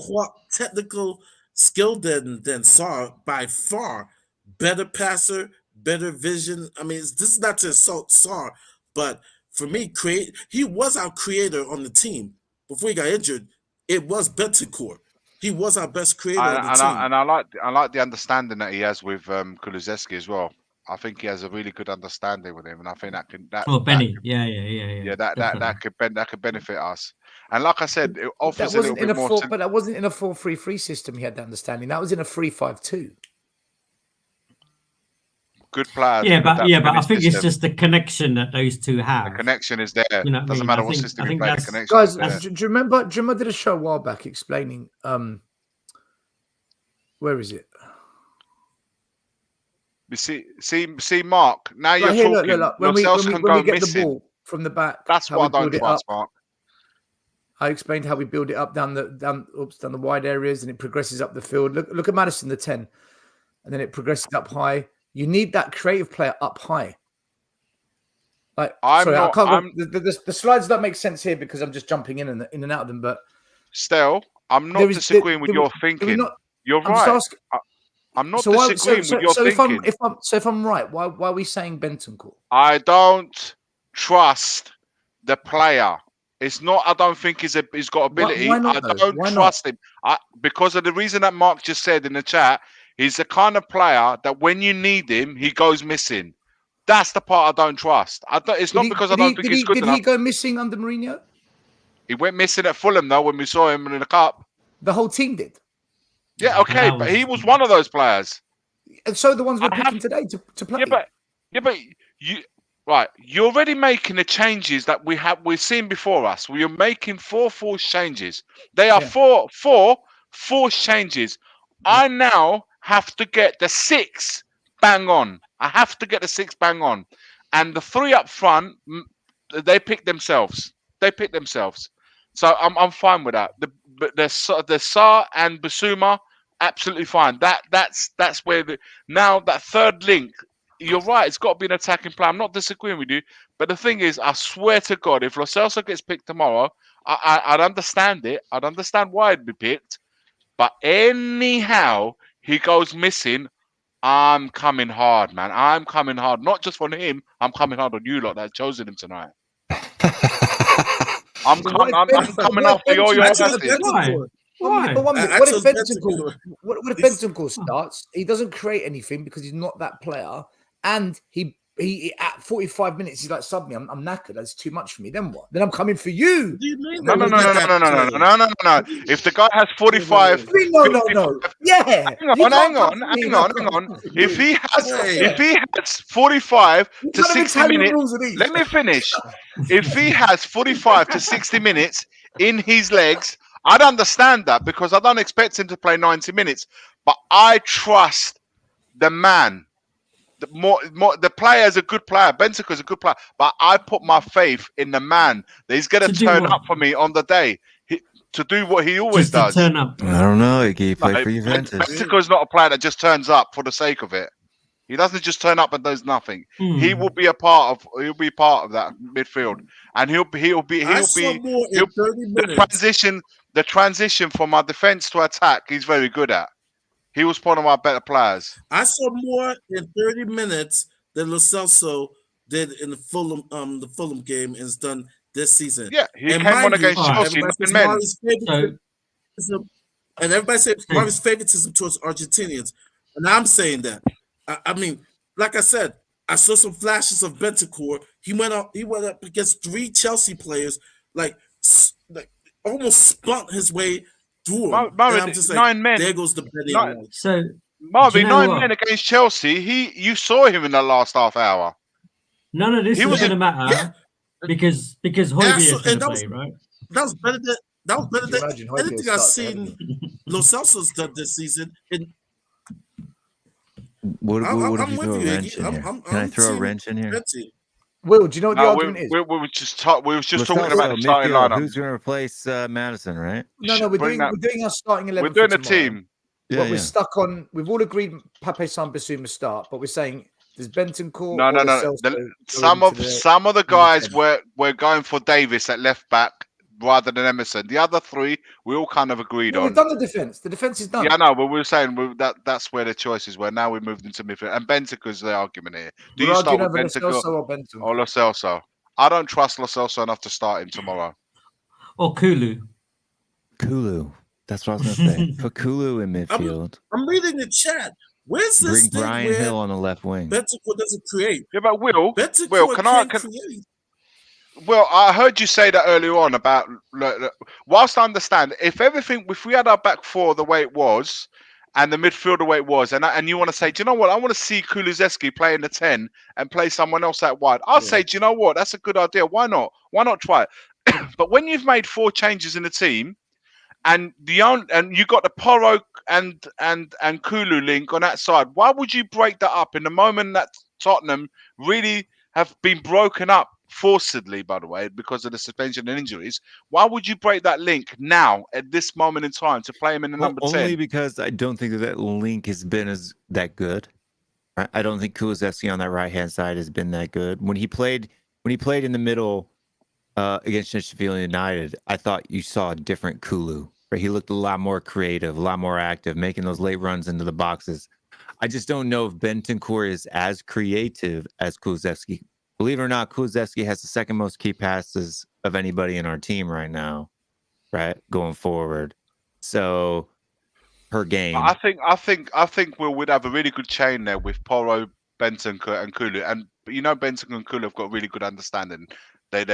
technical skill than Sarr by far. Better passer, better vision. I mean, this is not to insult Sarr, but for me, he was our creator on the team before he got injured. It was Bentancur. He was our best creator on the team. I like the understanding that he has with Kulusevski as well. I think he has a really good understanding with him, and I think Benny. that could benefit us. And like I said, it offers a little bit more. But that wasn't in a 4-3-3 system. He had that understanding. That was in a 3-5-2. Good players. Yeah, but I think it's just the connection that those two have. The connection is there. You know what I Doesn't mean? matter I what think- system I you think play. The that's- connection Guys, is there. do you remember? I did a show a while back explaining. Where is it? You see, Mark. Now you're Right here, talking. look. Lo Celso can When go we get missing. the ball from the back, That's how what we I don't build it trust, up. Mark. I explained how we build it up down the wide areas, and it progresses up the field. Look at Madison, the 10, and then it progresses up high. You need that creative player up high. Like, I can't go. The slides don't make sense here because I'm just jumping in and out of them. But Still, I'm not disagreeing with your thinking. You're right. I'm not disagreeing with your thinking. If I'm right, why are we saying Bentancur? I don't trust the player. It's not. I don't think he's got ability. Why not, I though? don't Why trust him. Because of the reason that Mark just said in the chat. He's the kind of player that when you need him, he goes missing. That's the part I don't trust. It's not because I don't think he's good enough. Did he go missing under Mourinho? He went missing at Fulham though when we saw him in the cup. The whole team did. Yeah, okay, but he was one of those players. And so the ones we're picking today to play. You're already making the changes that we've seen before us. We are making 4 forced changes. They are four forced changes. I now have to get the 6 bang on. I have to get the 6 bang on. And the 3 up front, they pick themselves. So I'm fine with that. The Sarr and Basuma, absolutely fine. That's where now that third link. You're right. It's got to be an attacking player. I'm not disagreeing with you, but the thing is, I swear to God, if Lo Celso gets picked tomorrow, I'd understand it. I'd understand why it'd be picked. But anyhow, he goes missing. I'm coming hard, man. I'm coming hard. Not just on him. I'm coming hard on you lot that chosen him tonight. I'm coming after your Why? But what if Bentancur starts? He doesn't create anything because he's not that player, and he at 45 minutes he's like, sub me. I'm knackered. That's too much for me. Then what? Then I'm coming for you. What do you mean? No. If the guy has 45, no. Yeah. Hang on. If he has 45 to 60 minutes, let me finish. If he has 45 to 60 minutes in his legs, I'd understand that because I don't expect him to play 90 minutes. But I trust the man. the player's a good player. Bentancur's a good player, but I put my faith in the man that he's going to do turn what? up for me on the day to do what he always Just to does. turn up. I don't know. He played Like, for Juventus. Bentancur's not a player that just turns up for the sake of it. He doesn't just turn up and does nothing. He will be part of that midfield, and he'll be I saw more in 30 minutes. the transition from our defense to attack. He's very good at. He was one of our better players. I saw more in 30 minutes than Lo Celso did in the Fulham game and has done this season. Yeah, he and came on mind you, against Chelsea. everybody says Men. Mari's favoritism, and everybody says Mari's favoritism towards Argentinians, and I'm saying that. I mean, like I said, I saw some flashes of Bentancur. He went up against 3 Chelsea players, like almost spun his way through them. And I'm just like, 9 men. There goes the betting. So, Marvin, you know 9 men against Chelsea. You saw him in the last half hour. none of this is going to matter yeah. because Højbjerg is going to play, right? That was better than Imagine Højbjerg anything I've starts seen Lo Celso's done this season. And What I'm if you throw a with you, wrench Iggy. in here? I'm Can I throw a seeing wrench in here? Betsy. Will, do you know what the No, argument is? we were just talking about the starting midfield. lineup. Who's going to replace Madison, right? No, we're doing our starting 11. We're doing for a tomorrow. team. Yeah, But yeah. we're stuck on. We've all agreed Pape San Basuma start, but we're saying does Bentancur No. or Lo Celso go Some into of the guys 10? were going for Davis at left back rather than Emerson. The other 3 we all kind of agreed No, on. we've done the defense. The defense is done. Yeah, no, but we were saying that's where the choices were. Now we moved into midfield, and Bentancur's the argument here. Do We're you start arguing with over Lo Bentancur Celso or Bentancur. or Lo Celso? I don't trust Lo Celso enough to start him tomorrow. Or Kulu. Kulu. That's what I was going to say. Put Kulu in midfield. I'm reading the chat. Where's this Bring thing Brian where Hill on the left wing. Bentancur doesn't create? Yeah, but Will, Bentancur can create. Well, I heard you say that earlier on about. Whilst I understand, if we had our back 4 the way it was, and the midfield the way it was, and you want to say, do you know what? I want to see Kulusevski play in the 10 and play someone else out wide. I'll say, do you know what? That's a good idea. Why not? Why not try it? But when you've made 4 changes in the team, and you got the Porro and Kulu link on that side, why would you break that up in the moment that Tottenham really have been broken up forcibly, by the way, because of the suspension and injuries? Why would you break that link now at this moment in time to play him in the number 10? Only because I don't think that link has been that good. I don't think Kulusevski on that right hand side has been that good. When he played in the middle against Sheffield United, I thought you saw a different Kulu. Right? He looked a lot more creative, a lot more active, making those late runs into the boxes. I just don't know if Bentancur is as creative as Kulusevski. Believe it or not, Kulusevski has the second most key passes of anybody in our team right now, right? Going forward. So per game. I think we'd have a really good chain there with Porro, Bentancur, and Kulu. And Bentancur and Kulu have got really good understanding. They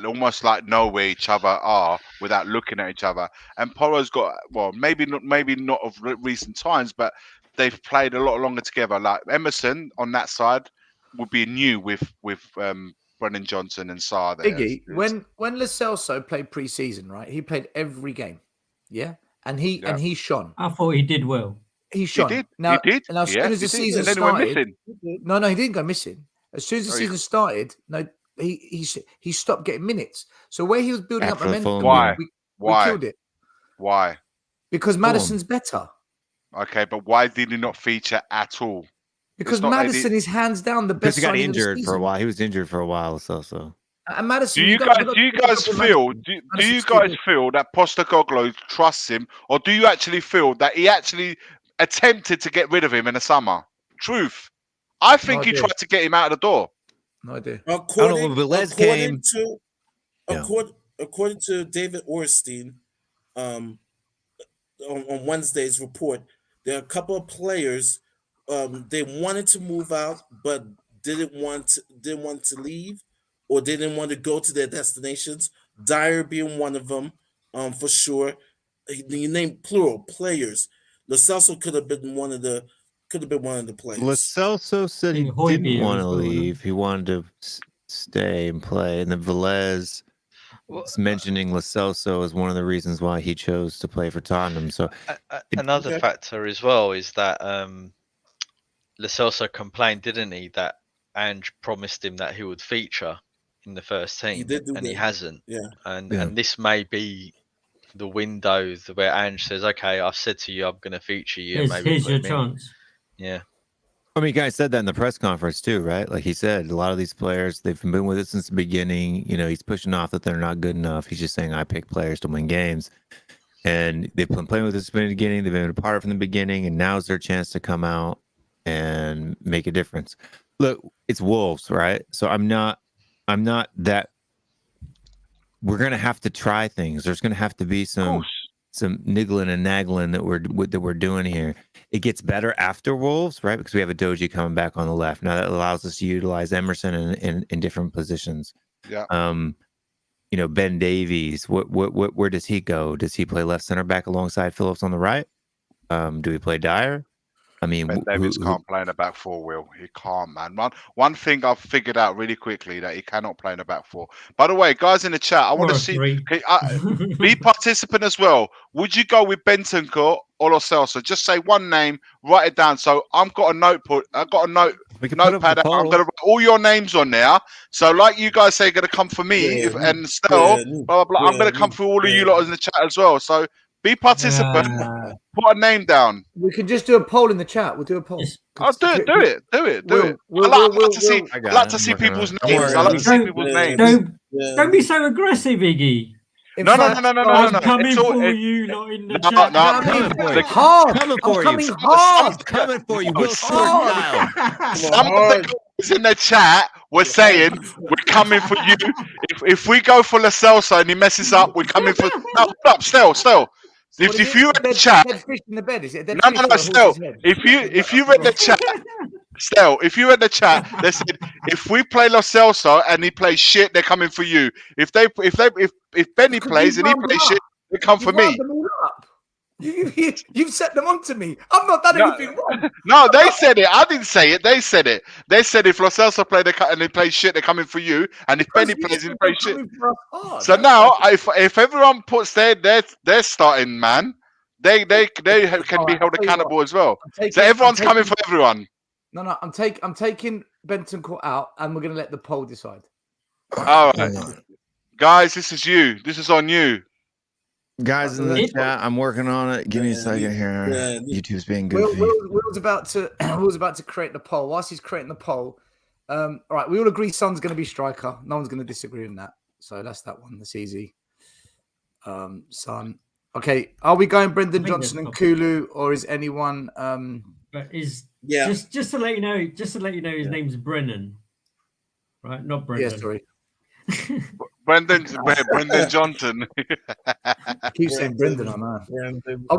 almost like know where each other are without looking at each other. And Porro's got, well, maybe not of recent times, but they've played a lot longer together. Like Emerson on that side would be new with Brennan Johnson and Sarr there. Iggy, when Lo Celso played pre-season, right? He played every game, yeah, and he shone. I thought he did well. He shone. He did. Now, he did. And as soon as the season and then he went started, missing. no, he didn't go missing. As soon as the season started, no, he stopped getting minutes. So where he was building After up the momentum, Fulham we killed it. Why? Because Madison's better. Okay, but why did he not feature at all? Because Madison is hands down the best. Because he got injured for a while. He was injured for a while, so. And Madison, do you guys feel that Postecoglou trusts him, or do you actually feel that he actually attempted to get rid of him in the summer? Truth, I think he tried to get him out of the door. No idea. According to David Ornstein, on Wednesday's report, there are a couple of players they wanted to move out but didn't want to leave, or they didn't want to go to their destinations. Dyer being one of them, for sure. You named plural players. Lo Celso could have been one of the players. Lo Celso said he didn't want to leave. He wanted to stay and play. And then Velez was mentioning Lo Celso as one of the reasons why he chose to play for Tottenham. So another factor as well is that Lo Celso complained, didn't he, that Ange promised him that he would feature in the first team, He did do and he that. hasn't. Yeah. And this may be the window where Ange says, "Okay, I've said to you, I'm going to feature you, and maybe Here's put your him in." chance. Yeah. I mean, guys said that in the press conference too, right? Like he said, a lot of these players, they've been with it since the beginning. You know, he's pushing off that they're not good enough. He's just saying, I pick players to win games. And they've been playing with this from the beginning. They've been a part from the beginning. And now's their chance to come out and make a difference. Look, it's Wolves, right? So I'm not that. We're going to have to try things. There's going to have to be some niggling and naggling that we're doing here. It gets better after Wolves, right? Because we have a Doji coming back on the left. Now that allows us to utilize Emerson in different positions. Yeah. You know, Ben Davies, where does he go? Does he play left center back alongside Phillips on the right? Do we play Dyer? I mean, Ben Davies can't play in the back four, Will. He can't, man. One thing I've figured out really quickly that he cannot play in the back four. By the way, guys in the chat, I want to see. Be participant as well. Would you go with Bentancur or Lo Celso? Just say one name, write it down. So I've got a notepad. Notepad. I'm going to write all your names on there. So, like you guys say, going to come for me and Stel, blah blah blah. I'm going to come through all of you lot in the chat as well. So be participant. Put a name down. We can just do a poll in the chat. We'll do a poll. I'll do it. I'd like to see people's names. I like to see people's names. Don't be so aggressive, Iggy. No. I'm coming for you, not in the chat. Coming for you. Will Short style. Some of the guys in the chat were saying we're coming for you. If we go for Lo Celso and he messes up, we're coming for. No, stop. If you read the chat, dead fish in the bed. Is it a dead no, Stel. If you read the chat, Stel, if you read the chat, they said if we play Lo Celso and he plays shit, they're coming for you. If Benny plays and he plays shit, they come for me. You've set them on to me. I've not done anything wrong. No, they said it. I didn't say it. They said it. They said if Lo Celso play and they play shit, they're coming for you. And if Benny plays and he plays shit. So now, if everyone puts their starting man, they can be held accountable as well. So everyone's coming for everyone. No. I'm taking Bentancur out, and we're going to let the poll decide. All right, guys, this is you. This is on you. Guys in the chat, I'm working on it. Give me a second here. YouTube's being good. Will's about to create the poll. Whilst he's creating the poll, all right, we all agree Son's going to be striker. No one's going to disagree on that. So that's that one. That's easy. Son. Okay, are we going Brendan Johnson and Kulu, or is anyone? Just to let you know, his name's Brennan, right? Not Brendan. Yeah, sorry. Brendan Johnson. I keep saying Brendan, I know. Are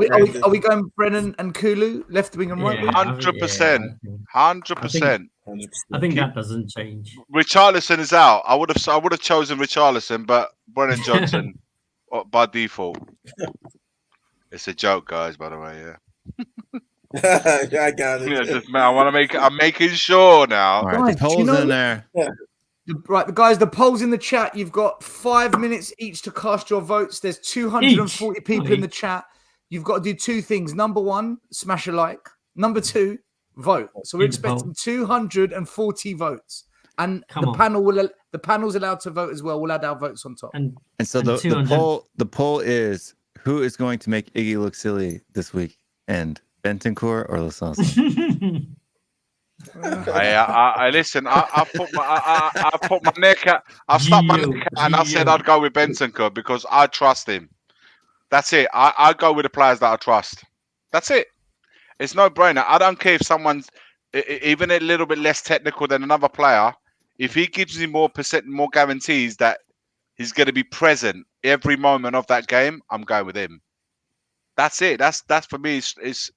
we going Brennan and Kulu, left wing and right wing? 100%. 100%. I think that doesn't change. Richarlison is out. I would have chosen Richarlison, but Brennan Johnson by default. It's a joke, guys. By the way, I got it. Yeah, just, man, I want to make. I'm making sure now. All right, the poll's in there. Yeah. Right, guys, the polls in the chat. You've got 5 minutes each to cast your votes. There's 240 people in the chat. You've got to do two things. Number one, smash a like. Number two, vote. So we're expecting 240 votes, and the panel's allowed to vote as well. We'll add our votes on top. And so the poll is who is going to make Iggy look silly this week? And Bentancur or Lo Celso? I listen. I put my neck out. I stuck my neck out and I said I'd go with Bentancur because I trust him. That's it. I go with the players that I trust. That's it. It's no brainer. I don't care if someone's even a little bit less technical than another player. If he gives me more guarantees that he's going to be present every moment of that game, I'm going with him. That's it. That's for me. It's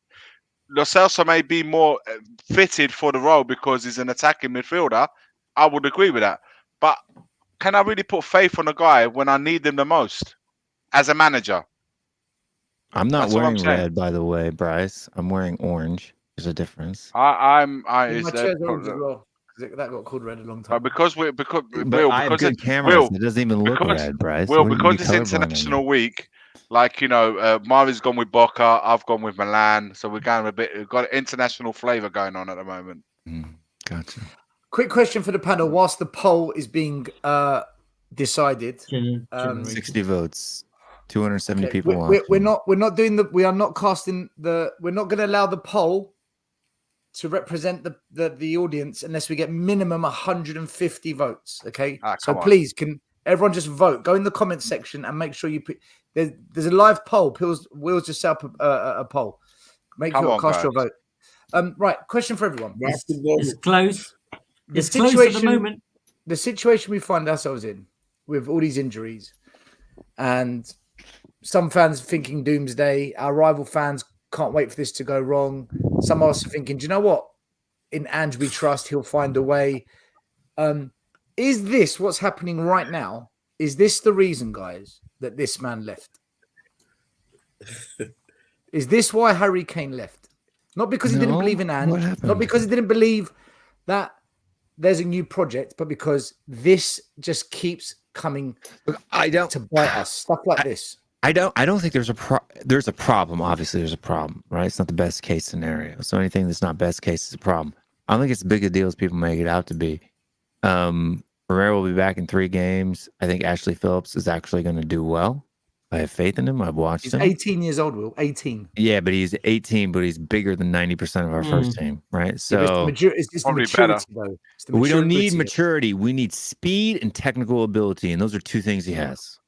Lo Celso may be more fitted for the role because he's an attacking midfielder. I would agree with that. But can I really put faith on a guy when I need him the most as a manager? I'm not wearing red, by the way, Bryce. I'm wearing orange. There's a difference. My chair's orange as well. That got called red a long time. Because I have good cameras. It doesn't even look red, Bryce. Well, because it's International Week, Like, Mari's gone with Boca, I've gone with Milan, so we've got international flavour going on at the moment. Gotcha. Quick question for the panel: whilst the poll is being decided, Generated. 60 votes, 270 okay, people we're watching. we are not casting we're not going to allow the poll to represent the audience unless we get minimum 150 votes. Okay, so Come on. please, can everyone just vote? Go in the comments section and make sure you put. There's a live poll. Will's just set up a poll. Cast your vote. Right, question for everyone. It's close. The It's close at the situation, moment. the situation we find ourselves in with all these injuries, and some fans thinking doomsday. Our rival fans can't wait for this to go wrong. Some of us are thinking, do you know what? In Ange we trust, he'll find a way. Is this what's happening right now? Is this the reason, guys, that this man left? Is this why Harry Kane left? Not because he didn't believe in Ange, not because he didn't believe that there's a new project, but because this just keeps coming to bite us. Stuff like this. I don't think there's a problem. Obviously, there's a problem, right? It's not the best case scenario. So anything that's not best case is a problem. I don't think it's as big a deal as people make it out to be. Romero will be back in 3 games. I think Ashley Phillips is actually going to do well. I have faith in him. I've watched him. He's 18 years old, Will. 18. Yeah, but he's 18, but he's bigger than 90% of our first team, right? So it's the maturity, though. We don't need maturity. We need speed and technical ability, and those are 2 things he has.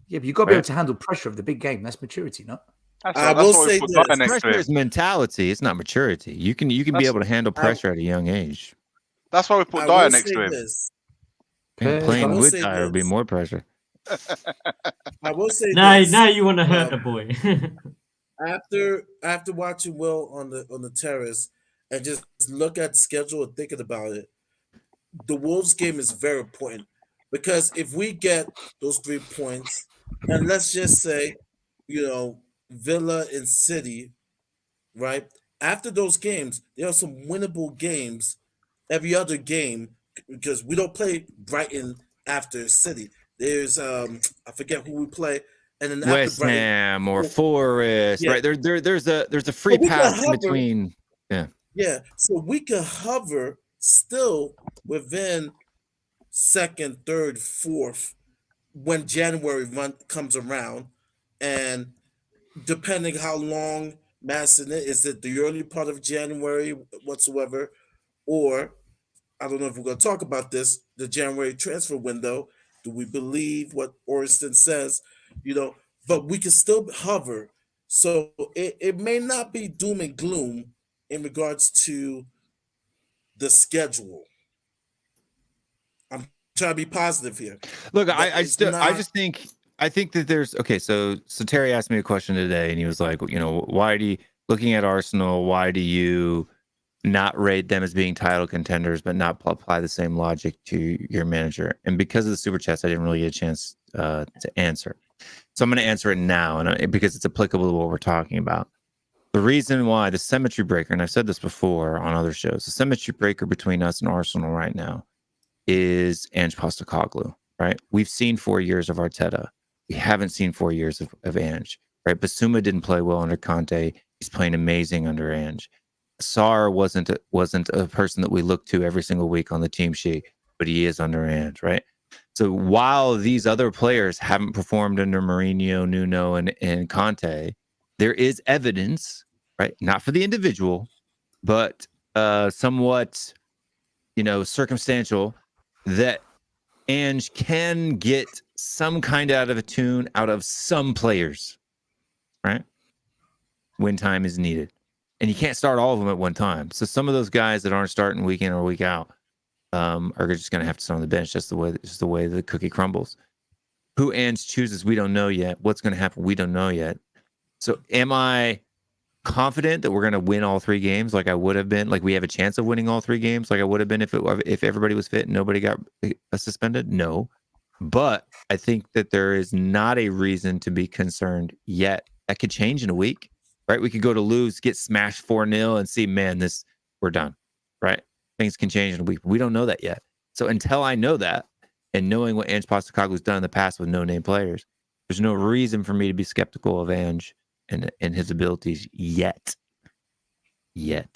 Yeah, but you've got to be able to handle pressure of the big game. That's maturity, no? I will say this. Pressure is mentality. It's not maturity. You can be able to handle pressure at a young age. That's why we put Dyer next to him. Playing with Dyer would be more pressure. I will say now you want to hurt the boy. after watching Will on the terrace and just look at the schedule and thinking about it, the Wolves game is very important because if we get those 3 points, and let's just say, Villa and City, right? After those games, there are some winnable games every other game because we don't play Brighton after City. There's I forget who we play, and then West after Brighton, Ham or Forest, right? There's a free pass in between. Yeah. So we can hover still within 2nd, 3rd, 4th when January comes around, and depending how long Madison is it the early part of January whatsoever, or I don't know if we're going to talk about this, the January transfer window. Do we believe what Orson says? But we can still hover. So it may not be doom and gloom in regards to the schedule. I'm trying to be positive here. Look, I think that there's so Terry asked me a question today and he was like, looking at Arsenal, why do you not rate them as being title contenders, but not apply the same logic to your manager? And because of the super chats, I didn't really get a chance to answer. So I'm going to answer it now, and because it's applicable to what we're talking about. The reason why the symmetry breaker, and I've said this before on other shows, the symmetry breaker between us and Arsenal right now is Ange Postecoglou, right? We've seen 4 years of Arteta. We haven't seen 4 years of Ange, right? Basuma didn't play well under Conte. He's playing amazing under Ange. Sarr wasn't a person that we look to every single week on the team sheet, but he is under Ange, right? So while these other players haven't performed under Mourinho, Nuno, and Conte, there is evidence, right? Not for the individual, but somewhat, circumstantial, that Ange can get some kind out of a tune out of some players, right? When time is needed. And you can't start all of them at one time. So some of those guys that aren't starting week in or week out are just going to have to sit on the bench. Just the way the cookie crumbles. Who Ange chooses, we don't know yet. What's going to happen, we don't know yet. So am I confident that we're going to win all 3 games like I would have been? Like we have a chance of winning all 3 games like I would have been if everybody was fit and nobody got suspended? No. But I think that there is not a reason to be concerned yet. That could change in a week. Right, we could go to lose, get smashed 4-0, and see, man, we're done. Right, things can change in a week. We don't know that yet. So until I know that, and knowing what Ange Postecoglou's done in the past with no-name players, There's no reason for me to be skeptical of Ange and his abilities yet. And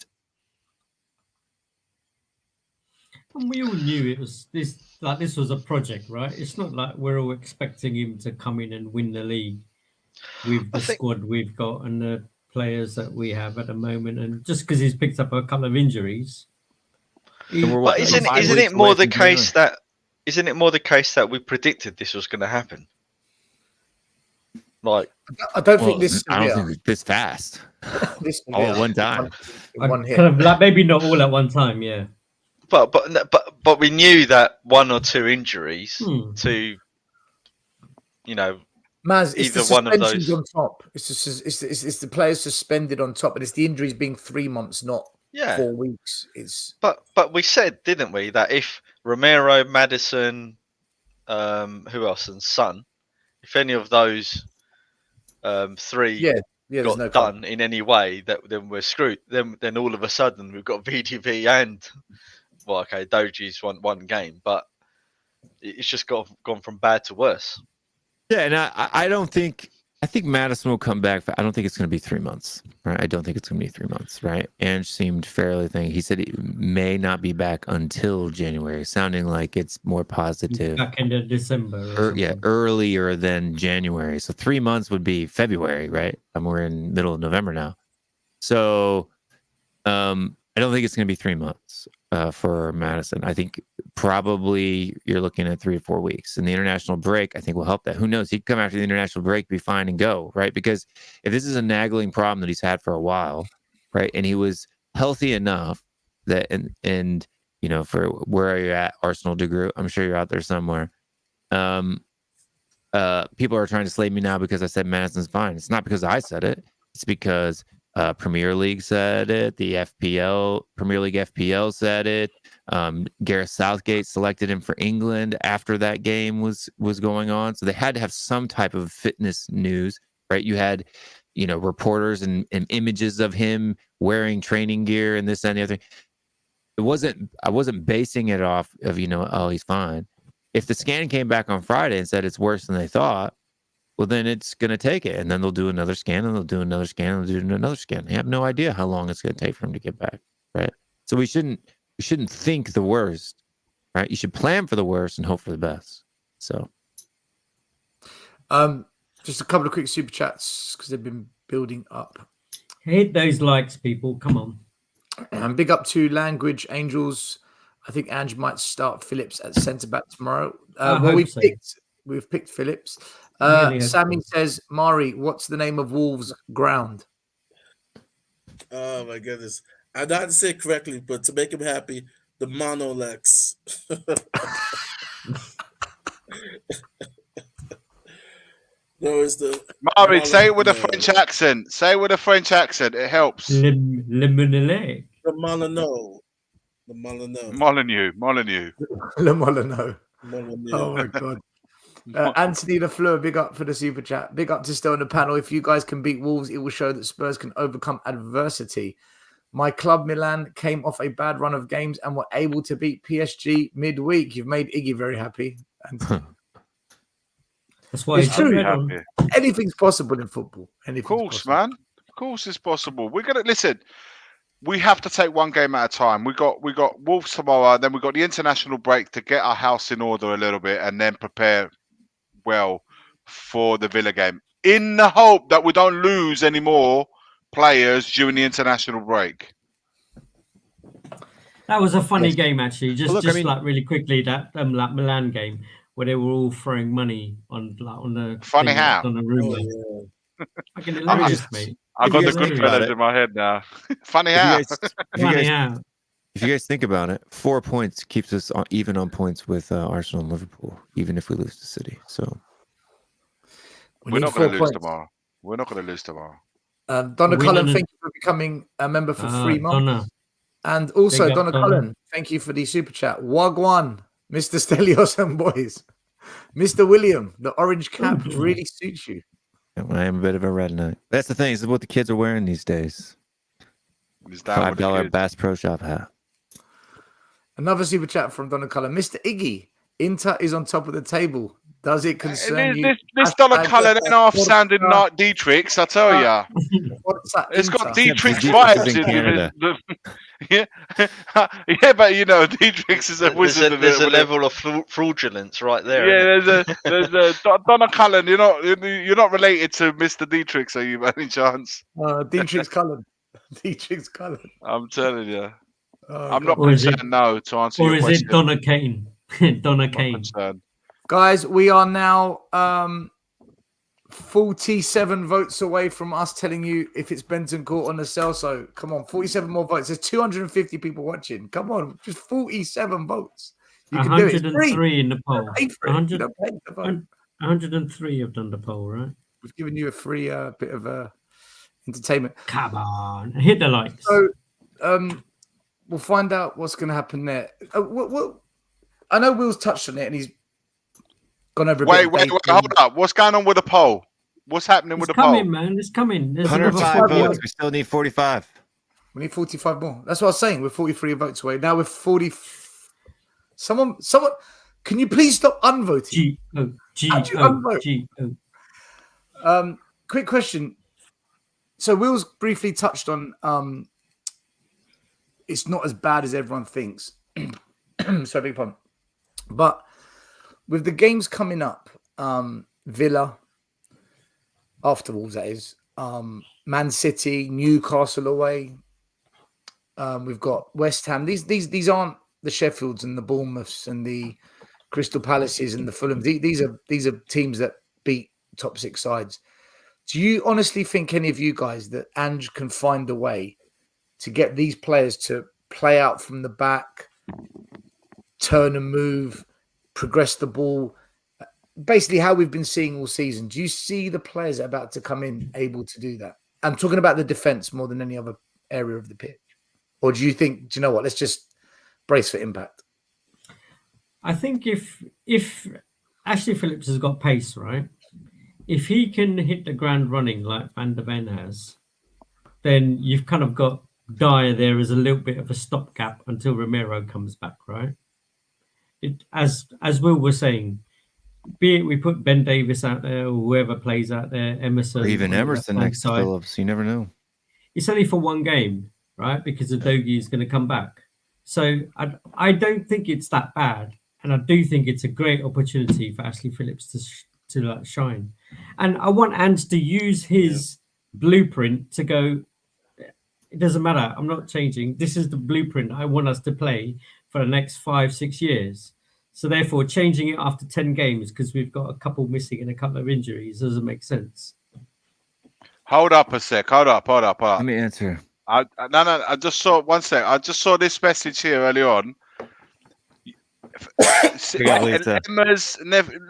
we all knew it was this. Like this was a project, right? It's not like we're all expecting him to come in and win the league with the squad we've got and the players that we have at the moment. And just because he's picked up a couple of injuries, But isn't it more the case that we predicted this was going to happen? Like, I don't think this. I don't think it's this fast. This All at one time. in one hit. kind of like maybe not all at one time, yeah. But we knew that one or two injuries to, Maz, it's either the one of suspensions those. on top. It's the players suspended on top, and it's the injuries being 3 months, not 4 weeks. But we said, didn't we, that if Romero, Maddison, who else, and Son, if any of those three got done in any way, then we're screwed. Then all of a sudden we've got VDV and Doji's one game, but it's just gone from bad to worse. Yeah, and I don't think. I think Maddison will come back. I don't think it's going to be 3 months, right? I don't think it's going to be 3 months, right? Ange seemed fairly he said he may not be back until January, sounding like it's more positive. Back end of December. Earlier than January. So 3 months would be February, right? And we're in middle of November now. So I don't think it's going to be 3 months for Maddison. I think probably you're looking at 3 or 4 weeks. And the international break, I think, will help that. Who knows? He could come after the international break, be fine and go, right? Because if this is a nagging problem that he's had for a while, right, and he was healthy enough that, and for where are you at, Arsenal DeGroot? I'm sure you're out there somewhere. People are trying to slay me now because I said Maddison's fine. It's not because I said it. It's because Premier League said it. The Premier League FPL said it. Gareth Southgate selected him for England after that game was going on. So they had to have some type of fitness news, right? You had, reporters and images of him wearing training gear and this and the other thing. I wasn't basing it off of, oh, he's fine. If the scan came back on Friday and said it's worse than they thought, well, then it's going to take it. And then they'll do another scan, and they'll do another scan, and they'll do another scan. They have no idea how long it's going to take for him to get back, right? So we shouldn't think the worst, right? You should plan for the worst and hope for the best. So, just a couple of quick super chats because they've been building up. Hit those likes, people. Come on. And big up to Language Angels. I think Ange might start Phillips at centre back tomorrow. We've picked Phillips. Sammy says, Mari, what's the name of Wolves' ground? Oh my goodness. I know how to say it correctly, but to make him happy, the Monolex. No, it's the Mari, say it with a French accent. Say it with a French accent. It helps. Le Monolec. The Molyneux. The Molyneux. Molyneux. Le Molyneux. Molyneux. Oh my God. Anthony Lafleur, big up for the super chat. Big up to stay on the panel. If you guys can beat Wolves, it will show that Spurs can overcome adversity. My club Milan came off a bad run of games and were able to beat PSG midweek. You've made Iggy very happy. That's why it's true. Happy. Anything's possible in football. Of course, man. Of course, it's possible. We're gonna listen. We have to take one game at a time. We got Wolves tomorrow, then we got the international break to get our house in order a little bit, and then prepare well for the Villa game, in the hope that we don't lose any more players during the international break. That was a funny game, actually. Just like really quickly, that like Milan game where they were all throwing money on the funny how on the rumor. Oh, yeah. Fucking hilarious, mate. I got the good fellas in my head now. Funny how. If you guys think about it, 4 points keeps us even on points with Arsenal and Liverpool, even if we lose to City. So we're not going to lose tomorrow. Donna Cullen, thank you for becoming a member for 3 months. Donna. And also, Donna Cullen, thank you for the super chat. Wagwan, Mr. Stelios and boys. Mr. William, the orange cap really suits you. I am a bit of a red knight. That's the thing. This is what the kids are wearing these days. $5 Bass Pro Shop hat. Another super chat from Donna Cullen. Mr. Iggy, Inter is on top of the table. Does it concern you? This Donna Hashtag Cullen ain't half sounding Forza. like Dietrich's, I tell ya. Forza It's got Inter. Dietrich's Dietrich is vibes in in Canada. yeah, yeah, but you know, Dietrich's is a wizard. There's a level of fraudulence right there. Yeah, Isn't it? there's a Donna Cullen. You're not related to Mr. Dietrich's, are you, by any chance? Dietrich's Cullen. Dietrich's Cullen. I'm telling you, Oh, I'm not God. Or is concerned. No, to answer Or your is question, it Donna Kane? Donna I'm not Kane. concerned. Guys, we are now 47 votes away from us telling you if it's Benton Court on the sell. So come on, 47 more votes. There's 250 people watching. Come on, just 47 votes. You can do it. It's free. 103 in the poll. Pay for it. You don't pay to vote. 103 have done the poll, right? We've given you a free bit of entertainment. Come on, hit the likes. So we'll find out what's going to happen there. I know Will's touched on it and he's gone over a bit. Wait, hold up. What's going on with the poll? What's happening with It's the coming, poll? man. It's coming. There's another 105 4 votes. We still need 45. We need 45 more. That's what I was saying. We're 43 votes away. Now we're 40. Someone, can you please stop unvoting? G-O. Quick question. So Will's briefly touched on it's not as bad as everyone thinks. Sorry, beg your pardon. But with the games coming up, Villa, after Wolves, that is, Man City, Newcastle away. We've got West Ham. These aren't the Sheffields and the Bournemouths and the Crystal Palaces and the Fulham. These are teams that beat top 6 sides. Do you honestly think, any of you guys, that Ange can find a way to get these players to play out from the back, turn and move, progress the ball, basically how we've been seeing all season? Do you see the players that are about to come in able to do that? I'm talking about the defense more than any other area of the pitch. Or do you think, do you know what, let's just brace for impact? I think if Ashley Phillips has got pace, right? If he can hit the ground running like Van der Ven has, then you've kind of got Dyer there as a little bit of a stopgap until Romero comes back, right? As Will was saying, be it we put Ben Davis out there or whoever plays out there, Emerson, Or even Emerson next to side, Phillips. You never know. it's only for one game, right? Because Udogie is going to come back. So I don't think it's that bad. And I do think it's a great opportunity for Ashley Phillips to shine. And I want Ange to use his blueprint to go, it doesn't matter, I'm not changing. This is the blueprint I want us to play for the next 5-6 years. So therefore, changing it after 10 games because we've got a couple missing and a couple of injuries doesn't make sense. Hold up a sec. Hold up. Let me answer. I just saw one sec. I just saw this message here early on.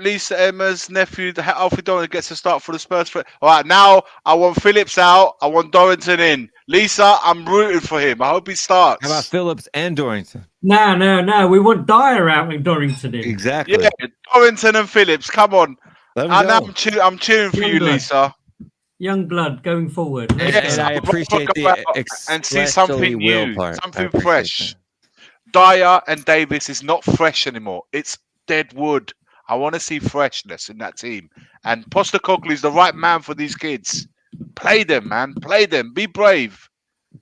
Lisa Emma's nephew, Alfie Dorrington, gets to start for the Spurs. All right, now I want Phillips out. I want Dorrington in. Lisa, I'm rooting for him. I hope he starts. How about Phillips and Dorrington? No. We want Dyer out and Dorrington in. Exactly. Yeah, Dorrington and Phillips. Come on. I'm cheering for you, blood. Lisa. Young blood going forward. Yes, And I appreciate the and see something will new, part. something fresh. Dyer and Davis is not fresh anymore. It's dead wood. I want to see freshness in that team. And Postecoglou is the right man for these kids. Play them, man. Play them. Be brave.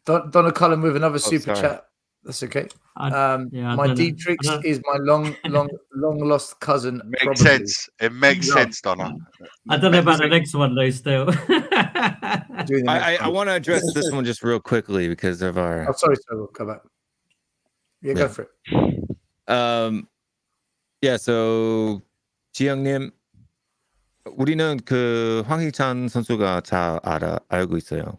Donna Cullen with another super sorry. chat. That's okay. Yeah, my Dietrich is my long lost cousin. Makes probably. sense. It makes sense, Donna. I don't know about the next one though. Still, Doing the next I one. want to address this one just real quickly because of our. Oh, sorry, we'll come back. Yeah, go for it. Yeah, so 지영님, 우리는 그 황희찬 선수가 잘 알고 있어요.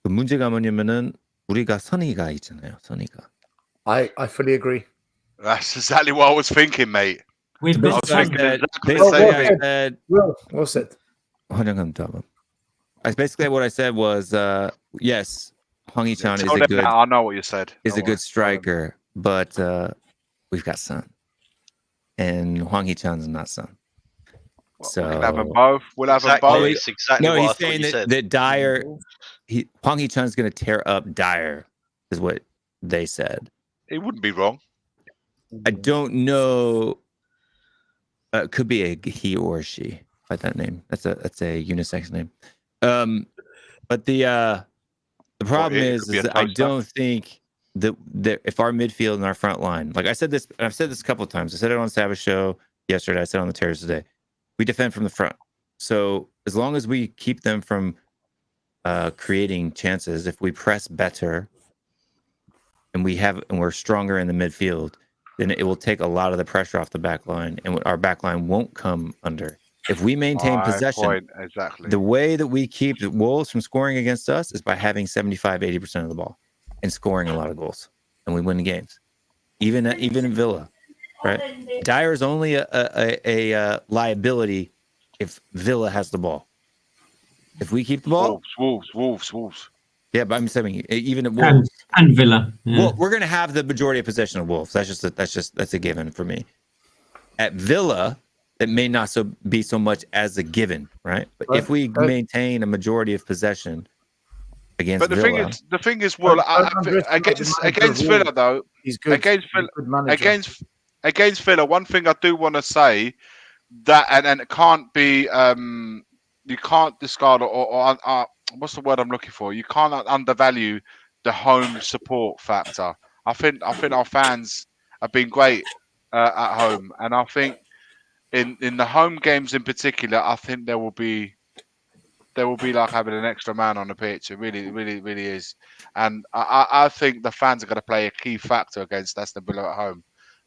그 문제가 뭐냐면은 우리가 선의가 있잖아요. 선의가. I fully agree. That's exactly what I was thinking, mate. we've Basically, got I some. said, Well said. Basically, what I said was, yes, Hwang Hee-chan is a good. I know what you said. Is a good striker, but we've got Son, and Hwang Hee-chan's not Son. So we'll have them both. We'll have them Exactly. both. It's exactly no, what I he's thought saying you said. that Dyer, Hwang Hee-chan's going to tear up Dyer, is what they said. It wouldn't be wrong. I don't know. Could be a he or a she by that name. That's a unisex name. But the problem it is could be a that I toaster. don't think that if our midfield and our front line, like I said this, and I've said this a couple of times. I said it on Savage Show yesterday. I said it on the Terrace today. We defend from the front. So as long as we keep them from creating chances, if we press better and we're stronger in the midfield, then it will take a lot of the pressure off the back line, and our back line won't come under. If we maintain possession, exactly. the way that we keep the Wolves from scoring against us is by having 75-80% of the ball and scoring a lot of goals, and we win the games. Even in Villa, right? Dyer is only a liability if Villa has the ball. If we keep the ball, Wolves. yeah, but I'm saying even at Wolves and Villa. Yeah. well, we're going to have the majority of possession of Wolves. That's a given for me. At Villa, it may not be so much as a given, right? But if we maintain a majority of possession against But the Villa, thing is, well, against Villa though, he's good. Against He's a good manager. Against Villa, one thing I do want to say that and it can't be you can't discard or what's the word I'm looking for? You can't undervalue the home support factor. I think our fans have been great at home, and I think in the home games in particular, I think there will be like having an extra man on the pitch. It really is, and I think the fans are going to play a key factor against Aston Villa at home.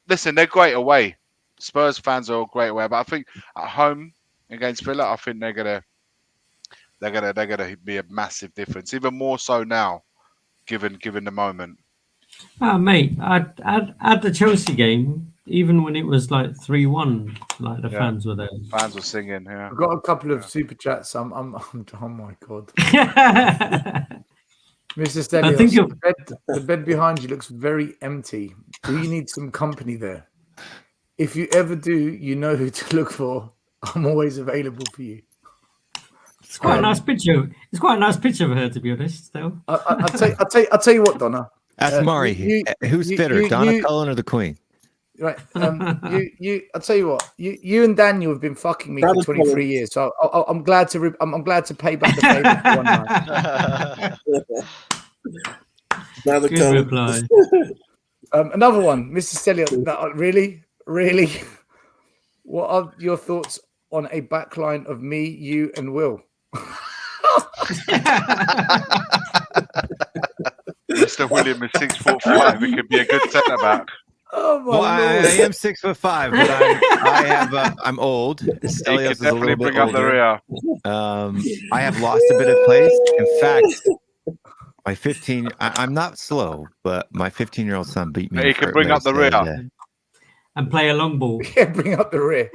Listen, they're great away. Spurs fans are great away, but I think at home against Villa, I think they're gonna be a massive difference, even more so now, given the moment. Oh, mate, at the Chelsea game, even when it was like 3-1, like the fans were there. Fans were singing. Yeah, I've got a couple of super chats. I'm oh my god, Mr. Stelios, I think the bed behind you looks very empty. Do you need some company there? If you ever do, you know who to look for. I'm always available for you. It's quite a nice picture. It's quite a nice picture of her, to be honest. Though. I'll tell you what, Donna. ask Mari, who's fitter, Donna Cullen or the Queen? Right. I'll tell you what. You and Daniel have been fucking me for 23 years, so I'm glad to I'm glad to pay back the favor for one night. Good reply. Another one, Mr. Stelios. Really. What are your thoughts on a backline of me, you, and Will? Mr. William is 6'5". It could be a good centre back. Oh my Well, I lord! am 6'5", but I'm old. He could Stelios is a definitely little bit bring up the older. rear. I have lost a bit of pace. In fact, my 15. I'm not slow, but my 15-year-old son beat me. He can bring up the rear. And play a long ball. Yeah, bring up the rear.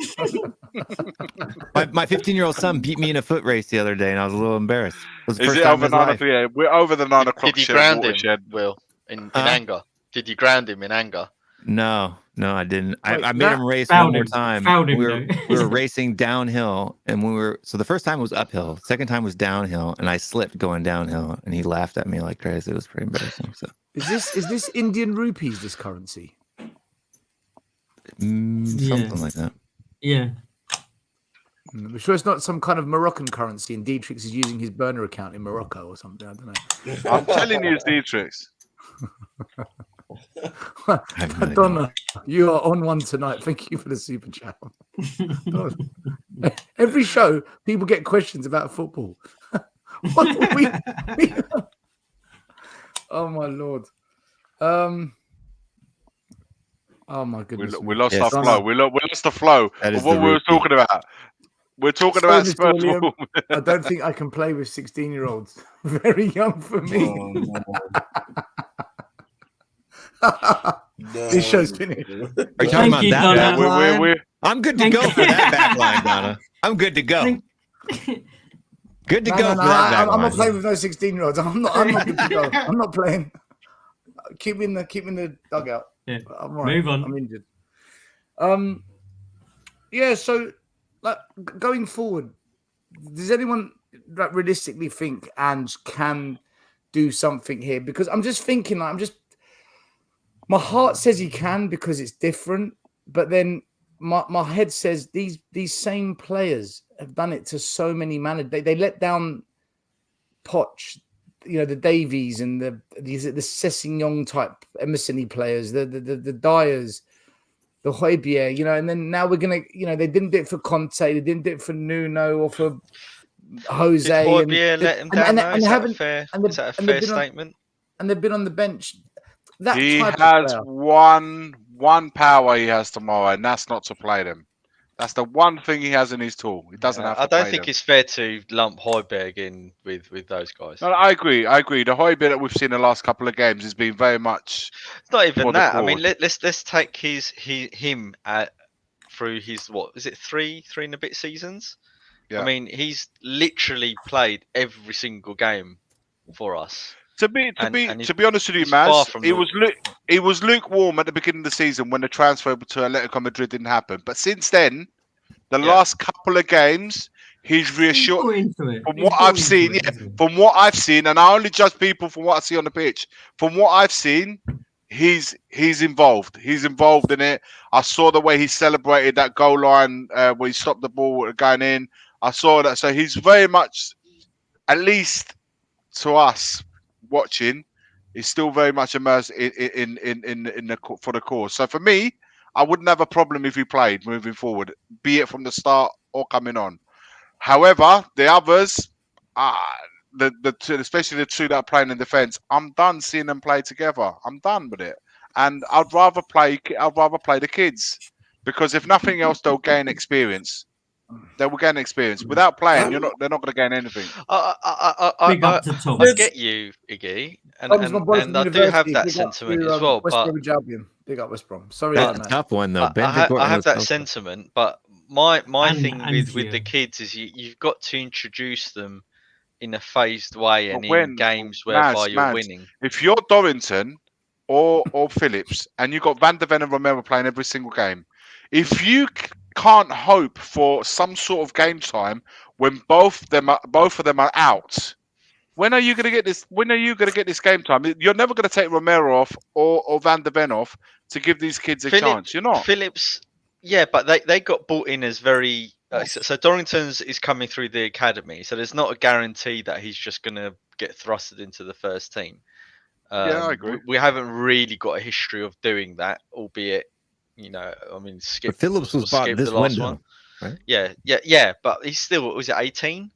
My 15-year-old son beat me in a foot race the other day, and I was a little embarrassed. It was the Is first it time over in his 9 life. o'clock? Yeah, we're over the 9 o'clock. Did you ground him, watershed. Will, in anger? Did you ground him in anger? No, I didn't. Wait, I made him race found one more him. time. Found him, we though. were racing downhill, and so the first time was uphill. Second time was downhill, and I slipped going downhill, and he laughed at me like crazy. It was pretty embarrassing. So Is this Indian rupees? This currency? something like that. Yeah. I'm sure it's not some kind of Moroccan currency, and Dietrich is using his burner account in Morocco or something. I don't know. I'm telling you, it's Dietrich's. I have no idea. Donna, you are on one tonight. Thank you for the super chat. Every show, people get questions about football. Oh my lord. Oh my goodness. We lost Yes. our flow. We lost the flow That is of what the we were rupee. talking about. We're talking So, about Mr. Spurs. William, I don't think I can play with 16-year-olds. Very young for me. This show's finished. Are you talking Thank about you, that Donna. back Yeah, line? we're I'm good to go for that back line, Donna. I'm good to go. Good to go for that back I'm not line. playing with no 16-year-olds. I'm not good to go. I'm not playing. Keep me in the dugout. Yeah. I'm all right. Move on. I'm injured. Yeah, so like going forward, does anyone like realistically think Ange can do something here? Because I'm just thinking, like, my heart says he can because it's different, but then my head says these same players have done it to so many managers. They let down Poch, the Davies and the Sessignon type Emerson-y players, the Dyers, the Højbjerg, and then now we're gonna, they didn't do it for Conte, they didn't do it for Nuno or for Jose. Did Højbjerg let him down? And Is they that a haven't. fair? And Is that a they've fair been on- statement? and they've been on the bench. That He type has of player. one power he has tomorrow, and that's not to play them. That's the one thing he has in his tool. He doesn't have to I don't play think them. it's fair to lump Højbjerg in with those guys. No, I agree. The Højbjerg that we've seen the last couple of games has been very much. It's not even for the that. I mean, cause. let's take him through his what is it three and a bit seasons. Yeah. I mean, he's literally played every single game for us. To be honest with you, he's far Maz, from he was lukewarm at the beginning of the season when the transfer to Atletico Madrid didn't happen. But since then, the last couple of games, he's reassured. From what I've seen, and I only judge people from what I see on the pitch. From what I've seen, he's involved. He's involved in it. I saw the way he celebrated that goal line where he stopped the ball going in. I saw that. So he's very much, at least to us watching, is still very much immersed in the for the cause. So for me, I wouldn't have a problem if he played moving forward, be it from the start or coming on. However, the others, the two, especially the two that are playing in defence, I'm done seeing them play together. I'm done with it, and I'd rather play the kids, because if nothing else, they'll gain experience. They will gain experience. Without playing, they're not going to gain anything. I get you, Iggy, and I do have that sentiment as well. West But Bromwich Albion. Big up West Brom. Sorry, That's man. a tough one though. I have that sentiment, but my thing with Anzio. the kids is you've got to introduce them in a phased way and But in games whereby you're Maz, winning. If you're Dorrington or Phillips and you've got Van der Ven and Romero playing every single game, if you can't hope for some sort of game time when both of them are out, when are you going to get this? When are you going to get this game time? You're never going to take Romero off or Van der Ven off to give these kids a chance. You're not. Phillips, yeah, but they got brought in as very. So Dorrington's is coming through the academy, so there's not a guarantee that he's just going to get thrusted into the first team. Yeah, I agree. We haven't really got a history of doing that, albeit, I mean, Phillips was bought this window, right? Yeah, but he's still, was it 18?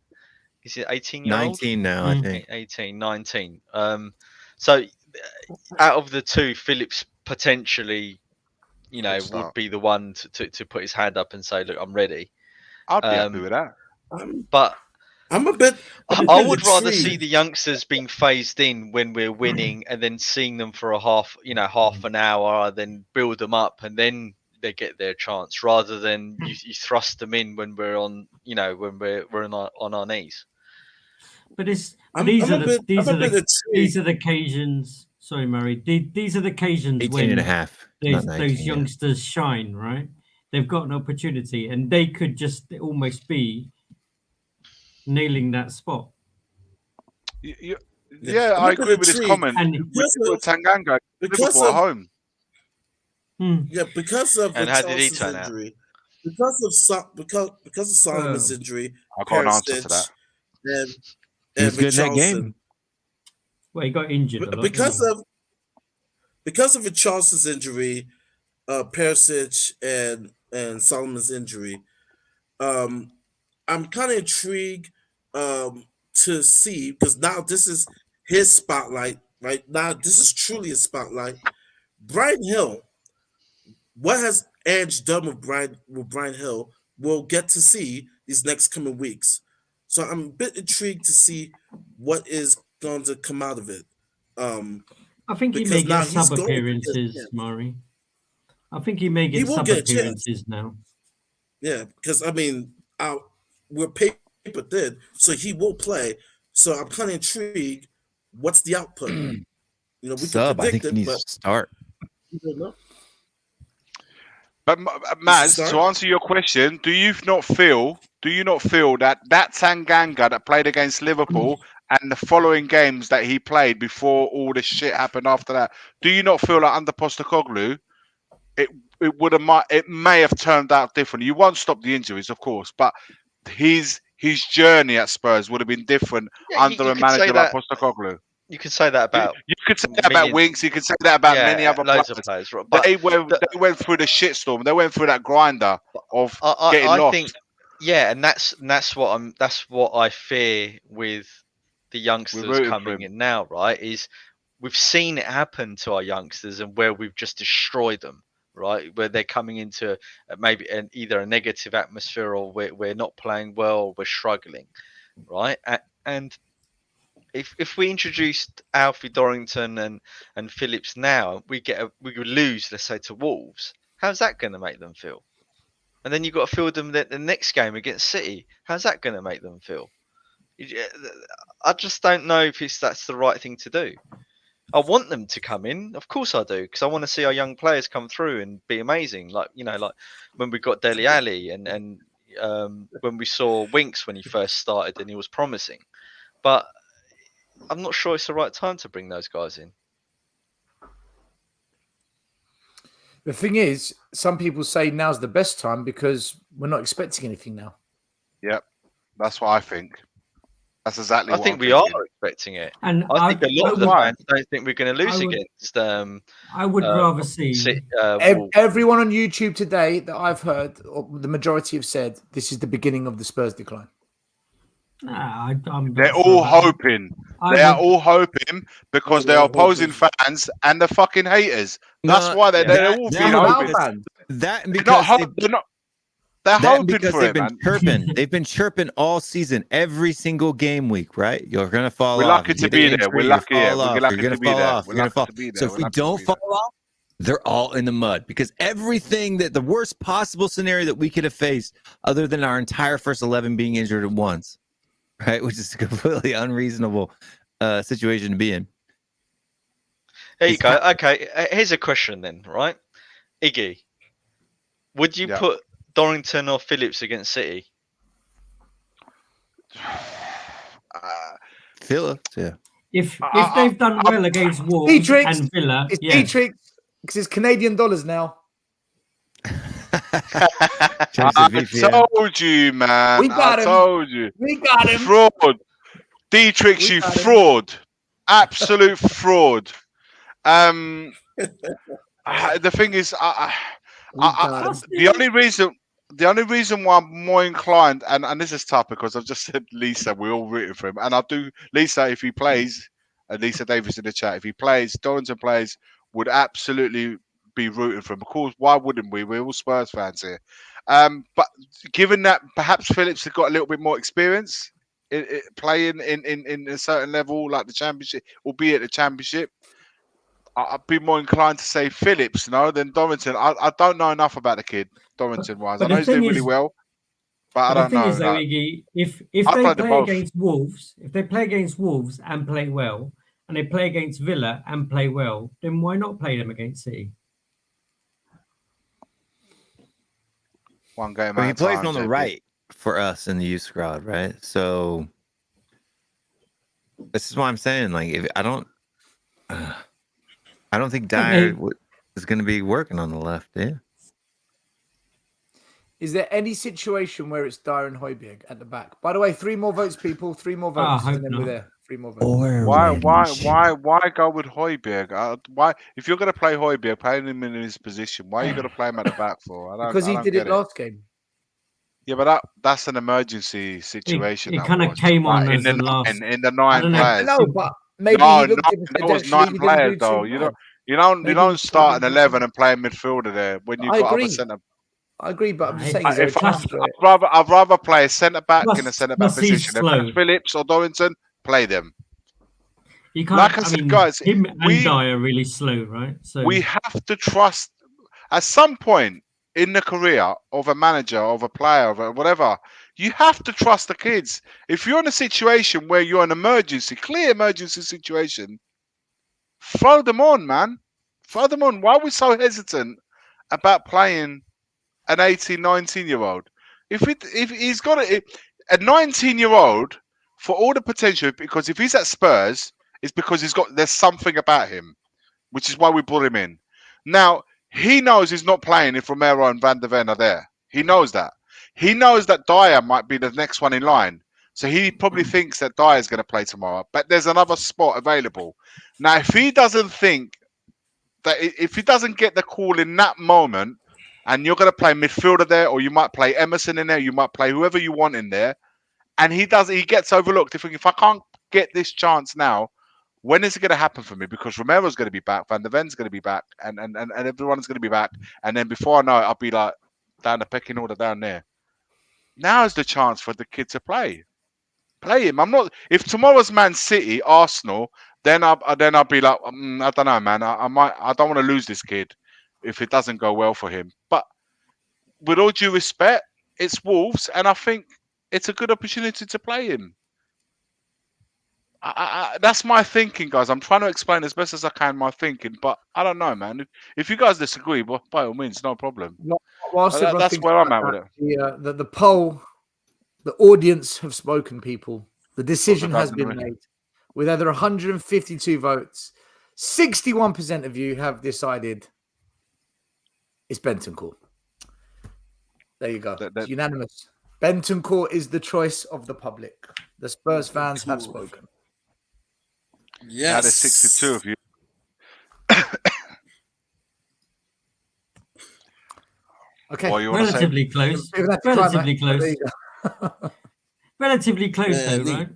Is it 18-year-old? 19 now, I think. 18, 19. So out of the two, Phillips potentially, would be the one to put his hand up and say, look, I'm ready. I'd be happy with that. But I'm a bit. I would rather see the youngsters being phased in when we're winning, and then seeing them for a half an hour, then build them up, and then they get their chance, rather than you thrust them in when we're on, when we're on our knees. But these are the occasions. Sorry, Murray. These are the occasions 18 when and a half. those youngsters shine, right? They've got an opportunity, and they could just almost be nailing that spot. Yeah, I agree with this comment. With Tanganga, Liverpool at home. Yeah, because of and how did he turn injury, because of Solomon's injury, I got an answer to that. And he was good in that game. Well, he got injured a lot, because of Richarlison's injury, Perisic and Solomon's injury. I'm kind of intrigued to see, because now this is his spotlight. Right now, this is truly a spotlight. Brian Hill. What has Edge done with Brian Hill? We'll get to see these next coming weeks. So I'm a bit intrigued to see what is going to come out of it. I think he may get sub appearances, Murray. I think he may get sub appearances now. Yeah, because I mean, we're paper thin, so he will play. So I'm kind of intrigued. What's the output? We sub. can predict I think he needs to start. But Maz, to answer your question, do you not feel that Tanganga that played against Liverpool and the following games that he played before all this shit happened after that, do you not feel like under Postecoglou, it may have turned out differently. You won't stop the injuries, of course, but his journey at Spurs would have been different Yeah, under you a could say manager like that. Postecoglou. You could say that about You could say that about millions. Winks. You could say that about many Yeah, other loads of players. players. Right? But They went through the shitstorm. They went through that grinder of getting I lost. think, yeah, and that's what I fear with the youngsters rooting for coming him. in now. Right? Is we've seen it happen to our youngsters, and where we've just destroyed them. Right? Where they're coming into maybe either a negative atmosphere, or we're not playing well, or we're struggling. Right? And if we introduced Alfie Dorrington and Phillips now, we would lose, let's say, to Wolves. How's that going to make them feel? And then you've got to field them the next game against City. How's that going to make them feel? I just don't know if that's the right thing to do. I want them to come in, of course I do, because I want to see our young players come through and be amazing. Like like when we got Dele Alli and when we saw Winks when he first started and he was promising. But I'm not sure it's the right time to bring those guys in. The thing is, some people say now's the best time because we're not expecting anything now. Yep, that's what I think. That's exactly. I what think I'm we thinking. are expecting it. And I think a lot of the fans don't think we're going to lose I would- against. I would rather see. Wolves. Everyone on YouTube today that I've heard, or the majority have said, this is the beginning of the Spurs decline. Nah, I'm They're not all sure about that. hoping. They are all hoping because they're opposing fans and the fucking haters. That's why they're all Some being of our hoping. fans. That and They're because they're hoping because for they've it, been man. chirping. They've been chirping all season, every single game week, right? You're gonna fall We're off. lucky You to get be an there. We're injury, you lucky. fall Yeah. off. We're lucky You're gonna to be fall there. off. We're You're gonna lucky fall. to be there. So if We're we lucky to don't be fall there. off, they're all in the mud because everything that the worst possible scenario that we could have faced, other than our entire first 11 being injured at once, right, which is a completely unreasonable situation to be in. There you go. Okay, here's a question then, right? Iggy, would you put Dorrington or Phillips against City? Phillips, yeah. If they've done well against Wolves Dietrich, and Villa, it's yes. Dietrich because it's Canadian dollars now. I told you, man. We got I him. told you. We got him. Fraud. Dietrich, you got him. fraud. Absolute fraud. The thing is, the only reason why I'm more inclined, and this is tough because I've just said Lisa, we're all rooting for him, and I do. Lisa, if he plays, and Lisa Davis in the chat, if he plays, Dorrington plays, would absolutely be rooting for him. Of course, why wouldn't we? We're all Spurs fans here. But given that perhaps Phillips has got a little bit more experience playing in a certain level, like the Championship, albeit the Championship, I'd be more inclined to say Phillips, than Dorrington. I don't know enough about the kid, Dorrington-wise. I know he's doing really well, but I don't know. The thing is, though, Iggy, if they play against Wolves, and play well, and they play against Villa and play well, then why not play them against City? One game. Well, he plays on the right for us in the youth squad, right? So this is why I'm saying, like, if I don't think Dyer is going to be working on the left. Yeah. Is there any situation where it's Dyer and Højbjerg at the back? By the way, 3 more votes, people. 3 more votes, and then we're there. 3 more votes. Why go with Højbjerg? Why, if you're going to play Højbjerg, play him in his position. Why are you going to play him at the back for? Because he did it last game. Yeah, but that's an emergency situation. It kind of came on in the nine players. No, but maybe that was 9 players though. You don't start an 11 and play a midfielder there when you've got other centre. I agree, but I'm just saying. I'd rather play a centre back in a centre back position. If Phillips or Dorrington, play them. You can't. Like I said, guys, him and Dyer are really slow, right? So we have to trust. At some point in the career of a manager, of a player, of whatever, you have to trust the kids. If you're in a situation where you're an clear emergency situation, throw them on, man. Throw them on. Why are we so hesitant about playing an 18, 19-year-old? If he's got a 19-year-old for all the potential, because if he's at Spurs, it's because there's something about him, which is why we brought him in. Now, He knows he's not playing if Romero and Van der Ven are there. He knows that. He knows that Dyer might be the next one in line. So he probably thinks that Dyer is going to play tomorrow. But there's another spot available. Now, if he doesn't think that, if he doesn't get the call in that moment, and you're going to play midfielder there, or you might play Emerson in there, you might play whoever you want in there, and he gets overlooked. If I can't get this chance now, when is it going to happen for me? Because Romero's going to be back, Van der Ven's going to be back, and everyone's going to be back. And then before I know it, I'll be like down the pecking order down there. Now is the chance for the kid to play. Play him. I'm not. If tomorrow's Man City, Arsenal, then I'll be like, I don't know, man. I don't want to lose this kid if it doesn't go well for him. But with all due respect, it's Wolves, and I think it's a good opportunity to play him. That's my thinking, guys. I'm trying to explain as best as I can my thinking, but I don't know, man. If you guys disagree, well, by all means, no problem. That's where I'm at with it. The poll, the audience have spoken, people. The decision has been made. With over 152 votes, 61% of you have decided it's Bentancur. There you go. It's unanimous. Bentancur is the choice of the public. The Spurs fans have spoken. Yes. Now there's 62 of you. Okay. Relatively close. Relatively close. Relatively close, though, right?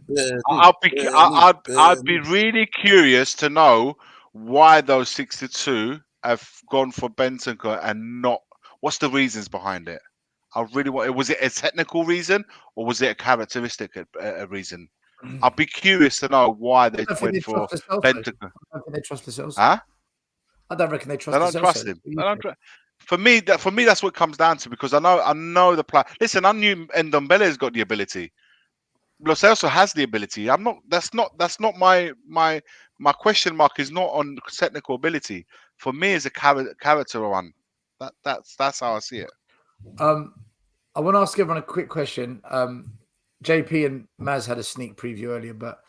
I'd be really curious to know why those 62 have gone for Bentancur and not. What's the reasons behind it? I really want. Was it a technical reason or was it a characteristic reason? I'll be curious to know why they went for Bentancur. I don't think they trust themselves. Huh? I don't reckon they trust. They don't trust him. For me, that's what it comes down to, because I know the player. Listen, I knew Ndombele's got the ability. Lo Celso has the ability. That's not my question mark is not on technical ability. For me, it's a character one. That's how I see it. I want to ask everyone a quick question. JP and Maz had a sneak preview earlier, but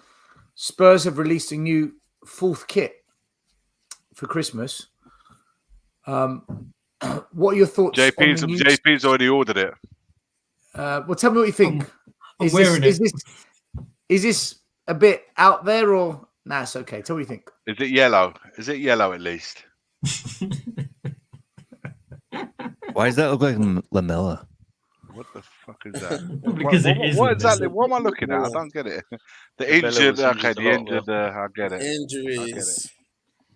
Spurs have released a new fourth kit for Christmas. What are your thoughts? JP's already ordered it. Well, tell me what you think. Is this a bit out there or nah? It's okay. Tell me what you think. Is it yellow? Is it yellow at least? Why does that look like Lamella? What the fuck is that? Because what exactly? What am I looking at? I don't get it. The injured. Okay, the injured. I get it. Injuries.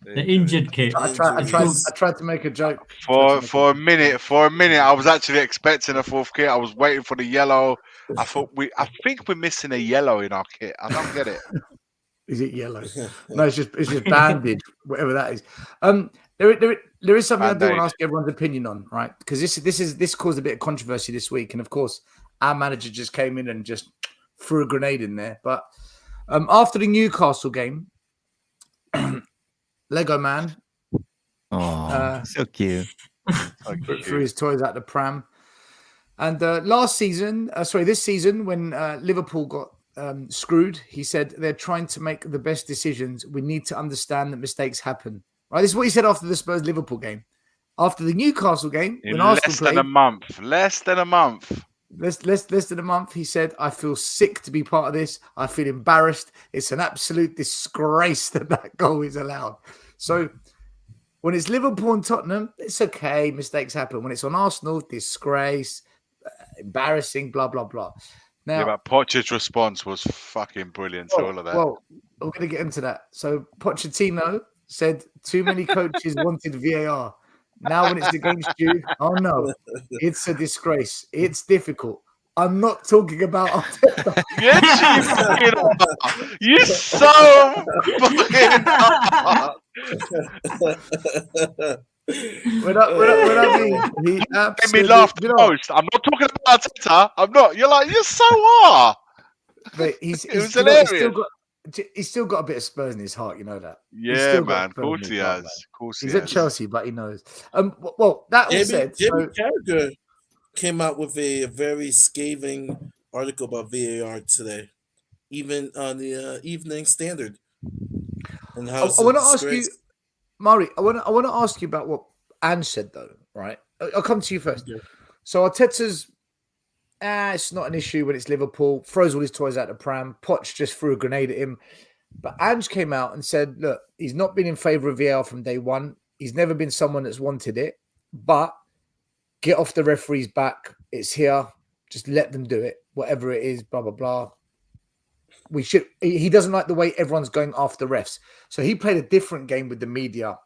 The injured kit. I tried to make a joke. For a minute, I was actually expecting a fourth kit. I was waiting for the yellow. I think we're missing a yellow in our kit. I don't get it. Is it yellow? No, it's just bandage, whatever that is. There is something I do want to ask everyone's opinion on, right? Because this caused a bit of controversy this week, and of course, our manager just came in and just threw a grenade in there. But after the Newcastle game, Lego Man, so cute, threw his toys out the pram. And this season, when Liverpool got screwed, he said they're trying to make the best decisions. We need to understand that mistakes happen. Right, this is what he said after the Spurs Liverpool game. After the Newcastle game, when Arsenal played, less than a month, he said, "I feel sick to be part of this. I feel embarrassed. It's an absolute disgrace that goal is allowed." So when it's Liverpool and Tottenham, it's okay. Mistakes happen. When it's on Arsenal, disgrace, embarrassing, blah blah blah. Now, but Poch's response was fucking brilliant to all of that. Well, we're going to get into that. So Pochettino said too many coaches wanted VAR. Now when it's against you, oh no, it's a disgrace. It's difficult. I'm not talking about Arteta. Yes, you so fucking When I mean, he made me laugh the most. I'm not talking about Arteta. I'm not. You're so are. But he's hilarious. He's still got a bit of Spurs in his heart, you know that. Yeah, man. Of course he has. He's at Chelsea, but he knows. Well, that all said, Jamie Carragher came out with a very scathing article about VAR today, even on the Evening Standard. And how I want to ask you, Mari. I want to ask you about what Ange said though, right? I'll come to you first. Yeah. So Arteta's, it's not an issue when it's Liverpool. Throws all his toys out the pram. Poch just threw a grenade at him. But Ange came out and said, look, he's not been in favour of VAR from day one. He's never been someone that's wanted it. But get off the referee's back. It's here. Just let them do it. Whatever it is, blah, blah, blah. He doesn't like the way everyone's going after refs. So he played a different game with the media.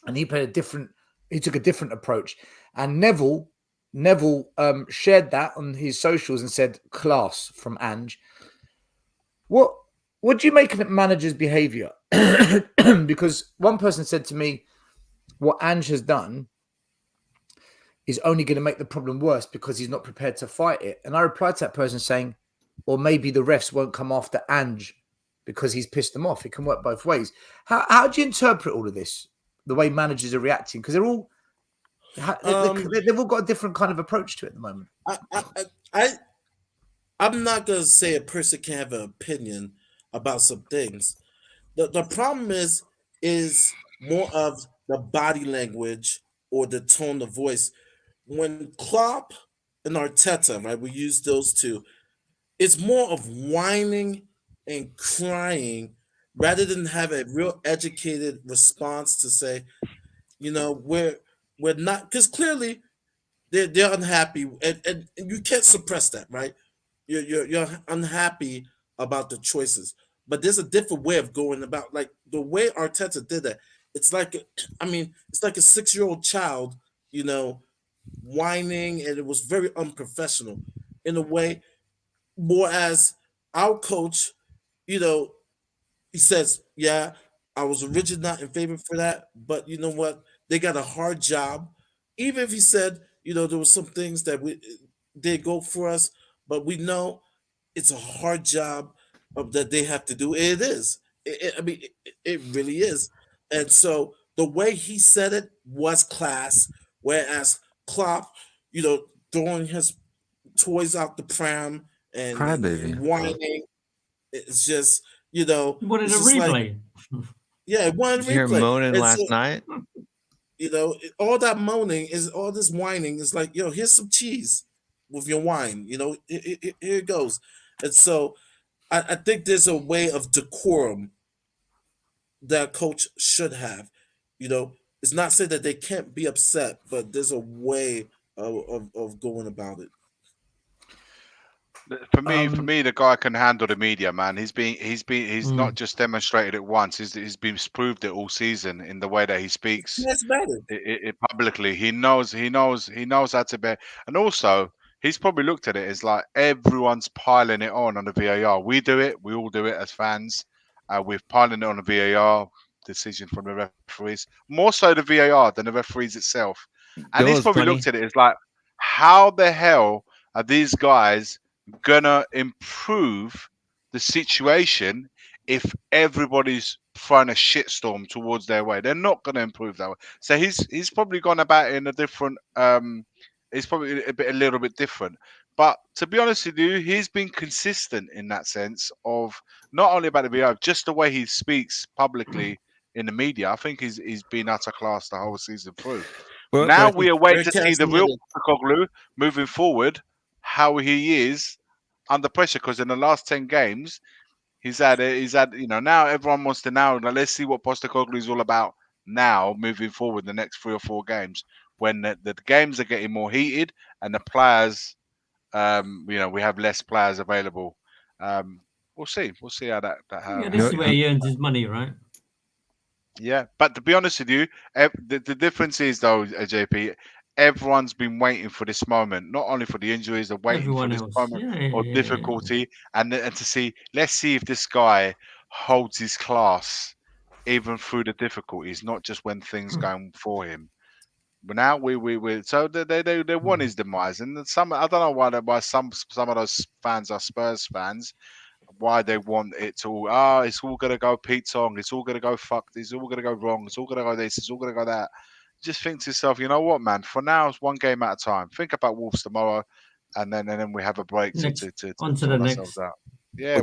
And he took a different approach. And Neville shared that on his socials and said, class from Ange. What do you make of manager's behavior? Because one person said to me, what Ange has done is only going to make the problem worse because he's not prepared to fight it. And I replied to that person saying, or maybe the refs won't come after Ange because he's pissed them off. It can work both ways. How do you interpret all of this? The way managers are reacting? Because they've all got a different kind of approach to it at the moment. I'm not going to say a person can have an opinion about some things. The problem is more of the body language or the tone of voice. When Klopp and Arteta, right, we use those two, it's more of whining and crying rather than have a real educated response to say, we're not, because clearly they're unhappy, and you can't suppress that, right? You're unhappy about the choices, but there's a different way of going about, like the way Arteta did that. It's like, it's like a 6-year-old child, whining, and it was very unprofessional in a way. More as our coach, he says, yeah, I was originally not in favor for that, but you know what? They got a hard job. Even if he said, there were some things that they go for us, but we know it's a hard job that they have to do. It is. It really is. And so the way he said it was class, whereas Klopp, throwing his toys out the pram and whining, it's just, You wanted it's a just replay. one Did you hear replay. moaning And last so, night? all that moaning is all this whining is like, here's some cheese with your wine. Here it goes. And so I think there's a way of decorum that a coach should have. It's not saying that they can't be upset, but there's a way of going about it. For me, the guy can handle the media, man. He's not just demonstrated it once. He's been proved it all season in the way that he speaks. That's better. It publicly. He knows how to be. And also, he's probably looked at it as like everyone's piling it on the VAR. We do it. We all do it as fans. We're piling it on the VAR decision from the referees. More so the VAR than the referees itself. And he's probably looked at it as like, how the hell are these guys gonna improve the situation if everybody's throwing a shitstorm towards their way? They're not gonna improve that way. So he's probably gone about it in a different it's probably a little bit different. But to be honest with you, he's been consistent in that sense of not only about the VAR, just the way he speaks publicly in the media. I think he's been utter class the whole season through. Well, now we await to see the real charismatic. Postecoglou moving forward, how he is under pressure, because in the last 10 games he's had now everyone wants to now let's see what Postecoglou is all about now moving forward the next 3 or 4 games when the games are getting more heated and the players we have less players available. We'll see how that Yeah, this is where he earns his money, right? Yeah, but to be honest with you, the difference is though, JP, everyone's been waiting for this moment. Not only for the injuries, they're waiting Everyone for this else. moment of difficulty, and to see. Let's see if this guy holds his class even through the difficulties, not just when things going for him. But now we so they want his demise, and some I don't know why some of those fans are Spurs fans. Why they want it to it's all gonna go Pete Tong, it's all gonna go fuck, it's all gonna go wrong, it's all gonna go this, it's all gonna go that. Just think to yourself, you know what, man? For now, it's one game at a time. Think about Wolves tomorrow, and then we have a break to on to sort the ourselves next. out. Yeah,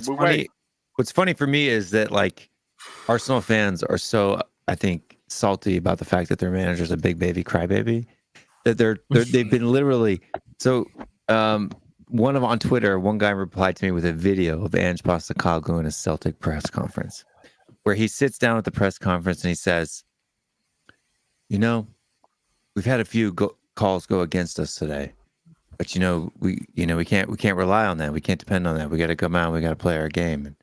What's funny for me is that like Arsenal fans are so, I think, salty about the fact that their manager's a big baby crybaby. That they've been literally so. On Twitter, one guy replied to me with a video of Ange Postecoglou in a Celtic press conference, where he sits down at the press conference and he says, we've had a few calls go against us today, but we can't rely on that. We can't depend on that. We got to come out. We got to play our game.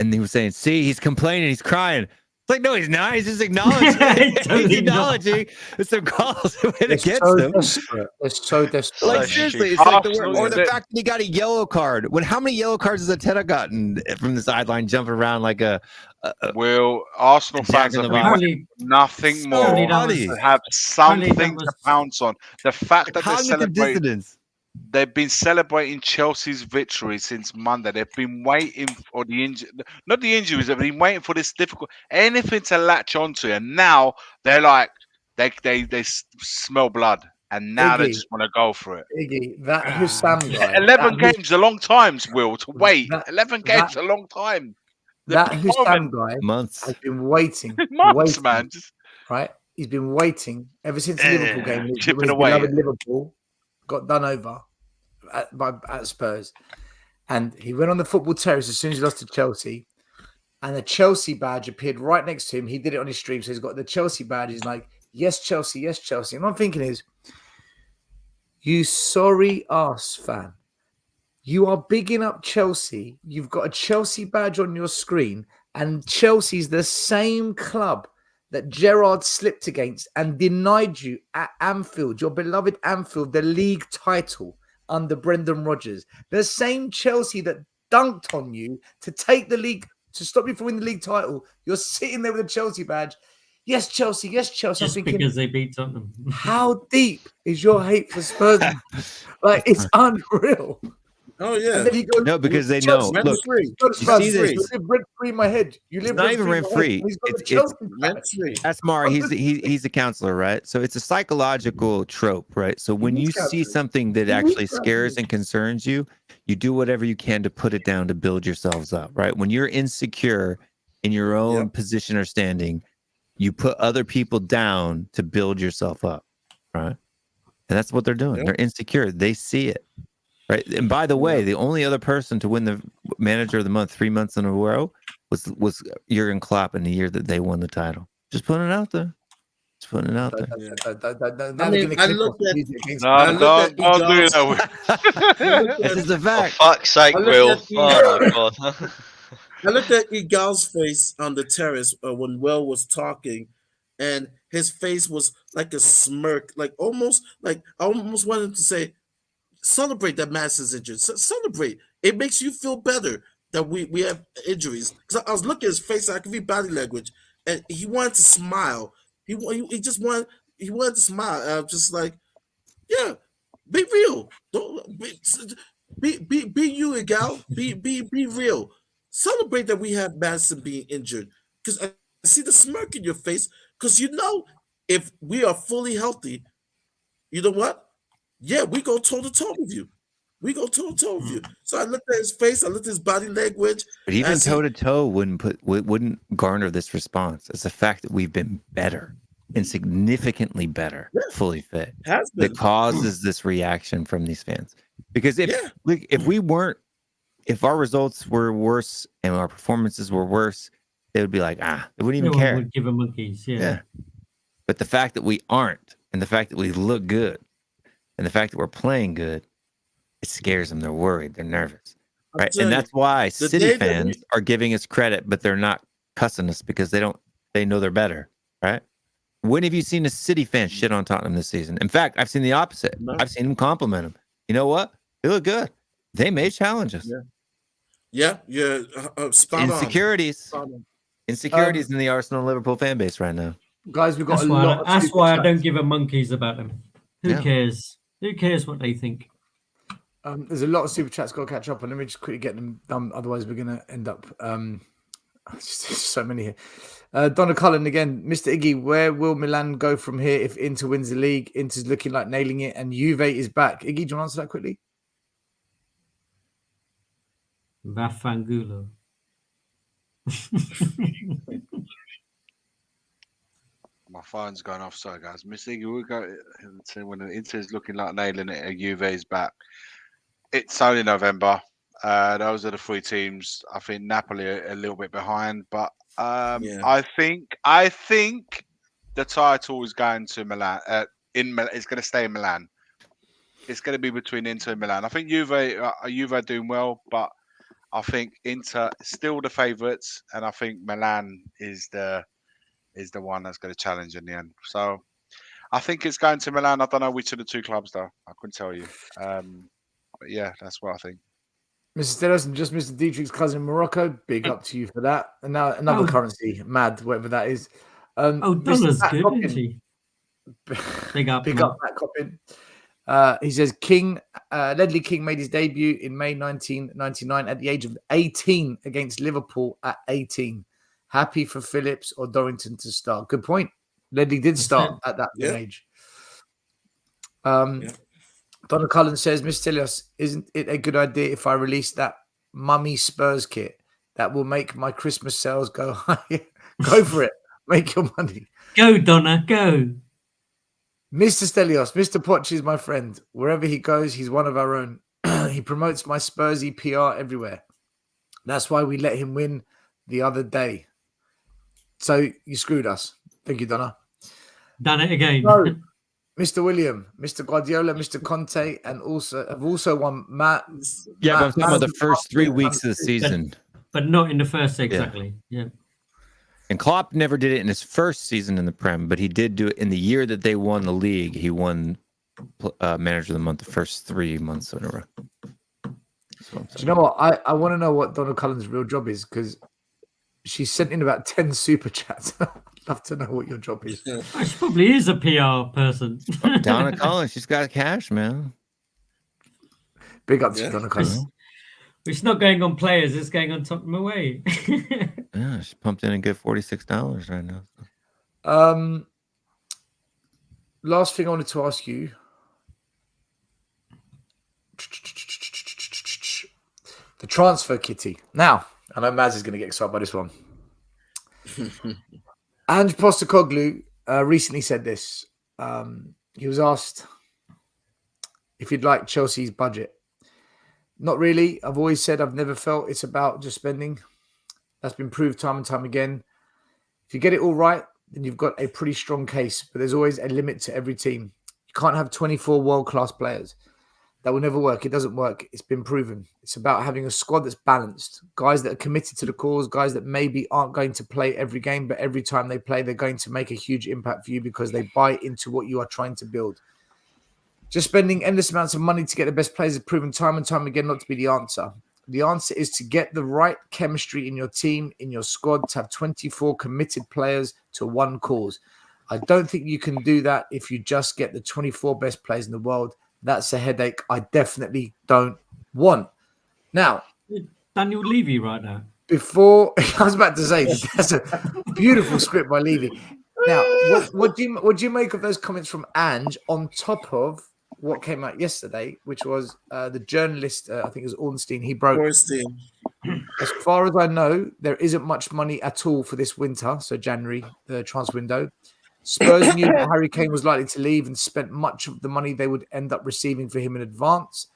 And he was saying, see, he's complaining, he's crying. It's like, no, he's not. He's just acknowledging. Totally He's acknowledging some calls went against him. Desperate. They're so desperate. Like, So seriously, stupid. it's like Arsenal, or the fact that he got a yellow card. How many yellow cards has Ateta gotten from the sideline, jumping around like a Will Arsenal Jack fans in have the been Box? waiting for nothing So more funny. to have Apparently that something to was- pounce on. The fact that cognitive dissonance. they've been celebrating Chelsea's victory since Monday. They've been waiting for the injury, not the injuries. They've been waiting for this difficult anything to latch onto, and now they're like they smell blood, and now they Iggy. just want to go for it. Iggy, that Hussam guy. 11 that games, a long time, Will, to wait. that- 11 games, a long time. That The Hussam moment- guy Months. has been waiting. months, waiting, man. Just Right? He's been waiting ever since the Liverpool game. His, chipping his away. beloved Liverpool got done over at Spurs. And he went on the football terrace as soon as he lost to Chelsea. And the Chelsea badge appeared right next to him. He did it on his stream. So he's got the Chelsea badge. He's like, yes, Chelsea, yes, Chelsea. And what I'm thinking is, you sorry ass fan. You are bigging up Chelsea. You've got a Chelsea badge on your screen. And Chelsea's the same club that Gerrard slipped against and denied you at Anfield, your beloved Anfield, the league title under Brendan Rodgers. The same Chelsea that dunked on you to take the league, to stop you from winning the league title. You're sitting there with a Chelsea badge. Yes, Chelsea. Yes, Chelsea. Just I'm thinking, because they beat Tottenham. how deep is your hate for Spurs? Like, it's unreal. Oh yeah. And then he goes, No, because they know. Chelsea, Look, free. Spurs, you see Spurs, this? you live rent free in my head. You live not even in my head. rent-free. And he's got the It's Chelsea badge. Rent free. That's Mara. He's a counselor, right? So it's a psychological trope, right? So when you see something that actually scares and concerns you, you do whatever you can to put it down to build yourselves up, right? When you're insecure in your own position or standing, you put other people down to build yourself up, right? And that's what they're doing. Yep. They're insecure. They see it, right? And by the way, the only other person to win the Manager of the Month 3 months in a row was Jurgen Klopp in the year that they won the title. Just putting it out there. Just putting it out there. I mean, I looked at- No, look don't at do Eagles. that. This is a For fact. fuck's sake, I looked Will. at the- Oh my god. I looked at Igal's face on the terrace when Will was talking, and his face was like a smirk, like I almost wanted to say, celebrate that Madison's injured. Celebrate. It makes you feel better that we have injuries. Because I was looking at his face, I could read body language, and he wanted to smile. He just wanted to smile. Just like, yeah, be real. Don't be you, Igal. Be real. Celebrate that we have Madison being injured. Because I see the smirk in your face. Because if we are fully healthy, you know what? Yeah, we go toe to toe with you. We go toe to toe with you. So I looked at his face, I looked at his body language. But even as he- toe to toe wouldn't garner this response. It's the fact that we've been better and significantly better, Yeah. fully fit, has been. that causes this reaction from these fans. Because if our results were worse and our performances were worse, they would be like, they wouldn't even No one care. would give a monkeys. Yeah. But the fact that we aren't, and the fact that we look good, and the fact that we're playing good, it scares them. They're worried. They're nervous. I'll Right. tell And you, that's why the City day that fans are giving us credit, but they're not cussing us because they know they're better. Right. When have you seen a City fan shit on Tottenham this season? In fact, I've seen the opposite. No. I've seen them compliment them. You know what? They look good. They may challenge us. Yeah, you're spot on. Insecurities. Spot on. Insecurities in the Arsenal and Liverpool fan base right now. Guys, we've got That's a why, lot of that's super why I chats. don't give a monkeys about them. Who Yeah. cares? Who cares what they think? There's a lot of super chats got to catch up on. Let me just quickly get them done. Otherwise, we're going to end up. Just so many here. Donna Cullen again. Mr. Iggy, where will Milan go from here if Inter wins the league? Inter's looking like nailing it, and Juve is back. Iggy, do you want to answer that quickly? Vaffangulo. My phone's going off. Sorry, guys. Miss Iggy, we'll go to when the Inter's looking like nailing it. Juve's back. It's only November. Those are the three teams. I think Napoli are a little bit behind, but Yeah. I think the title is going to Milan. It's going to stay in Milan. It's going to be between Inter and Milan. I think Juve are doing well, but I think Inter is still the favourites, and I think Milan is the one that's going to challenge in the end. So I think it's going to Milan. I don't know which of the two clubs though. I couldn't tell you. But yeah, that's what I think. Mr. Steros and just Mr. Dietrich's cousin in Morocco. Big up to you for that. And now another currency, mad, whatever that is. Dollar's good, isn't he? Big up, Matt Coppin. He says Ledley King made his debut in May 1999 at the age of 18 against Liverpool at 18. Happy for Phillips or Dorrington to start. Good point. Ledley did start at that age. Donna Cullen says, Mr. Telios, isn't it a good idea if I release that Mummy Spurs kit? That will make my Christmas sales go higher. Go for it. Make your money. Go, Donna, go. Mr. Stelios, Mr. Poch is my friend. Wherever he goes, he's one of our own. He promotes my Spursy PR everywhere. That's why we let him win the other day. So you screwed us. Thank you, Donna. Done it again. So, Mr. William, Mr. Guardiola, Mr. Conte, and have also won Matt. Yeah, but I'm talking about the first 3 weeks of the season. But not in the first exactly. Yeah. And Klopp never did it in his first season in the Prem, but he did do it in the year that they won the league. He won Manager of the Month the first 3 months in a row. Do you know what? I want to know what Donna Cullen's real job is because she sent in about 10 super chats. I'd love to know what your job is. She probably is a PR person. Donna Cullen, she's got cash, man. Big up to Donna Cullen. It's not going on players, it's going on Tottenham away. Yeah, she pumped in a good $46 right now. Last thing I wanted to ask you. The transfer kitty. Now, I know Maz is going to get excited by this one. Ange Postecoglou recently said this. He was asked if he'd like Chelsea's budget. Not really. I've always said I've never felt it's about just spending. That's been proved time and time again. If you get it all right, then you've got a pretty strong case. But there's always a limit to every team. You can't have 24 world-class players. That will never work. It doesn't work. It's been proven. It's about having a squad that's balanced. Guys that are committed to the cause. Guys that maybe aren't going to play every game, but every time they play, they're going to make a huge impact for you because they buy into what you are trying to build. Just spending endless amounts of money to get the best players is proven time and time again not to be the answer. The answer is to get the right chemistry in your team, in your squad, to have 24 committed players to one cause. I don't think you can do that if you just get the 24 best players in the world. That's a headache I definitely don't want. Now, Daniel Levy right now. Before I was about to say that's a beautiful script by Levy. Now, what do you make of those comments from Ange on top of what came out yesterday, which was the journalist, I think it was Ornstein, he broke. Ornstein. As far as I know, there isn't much money at all for this winter, so January, the transfer window. Spurs knew that Harry Kane was likely to leave and spent much of the money they would end up receiving for him in advance.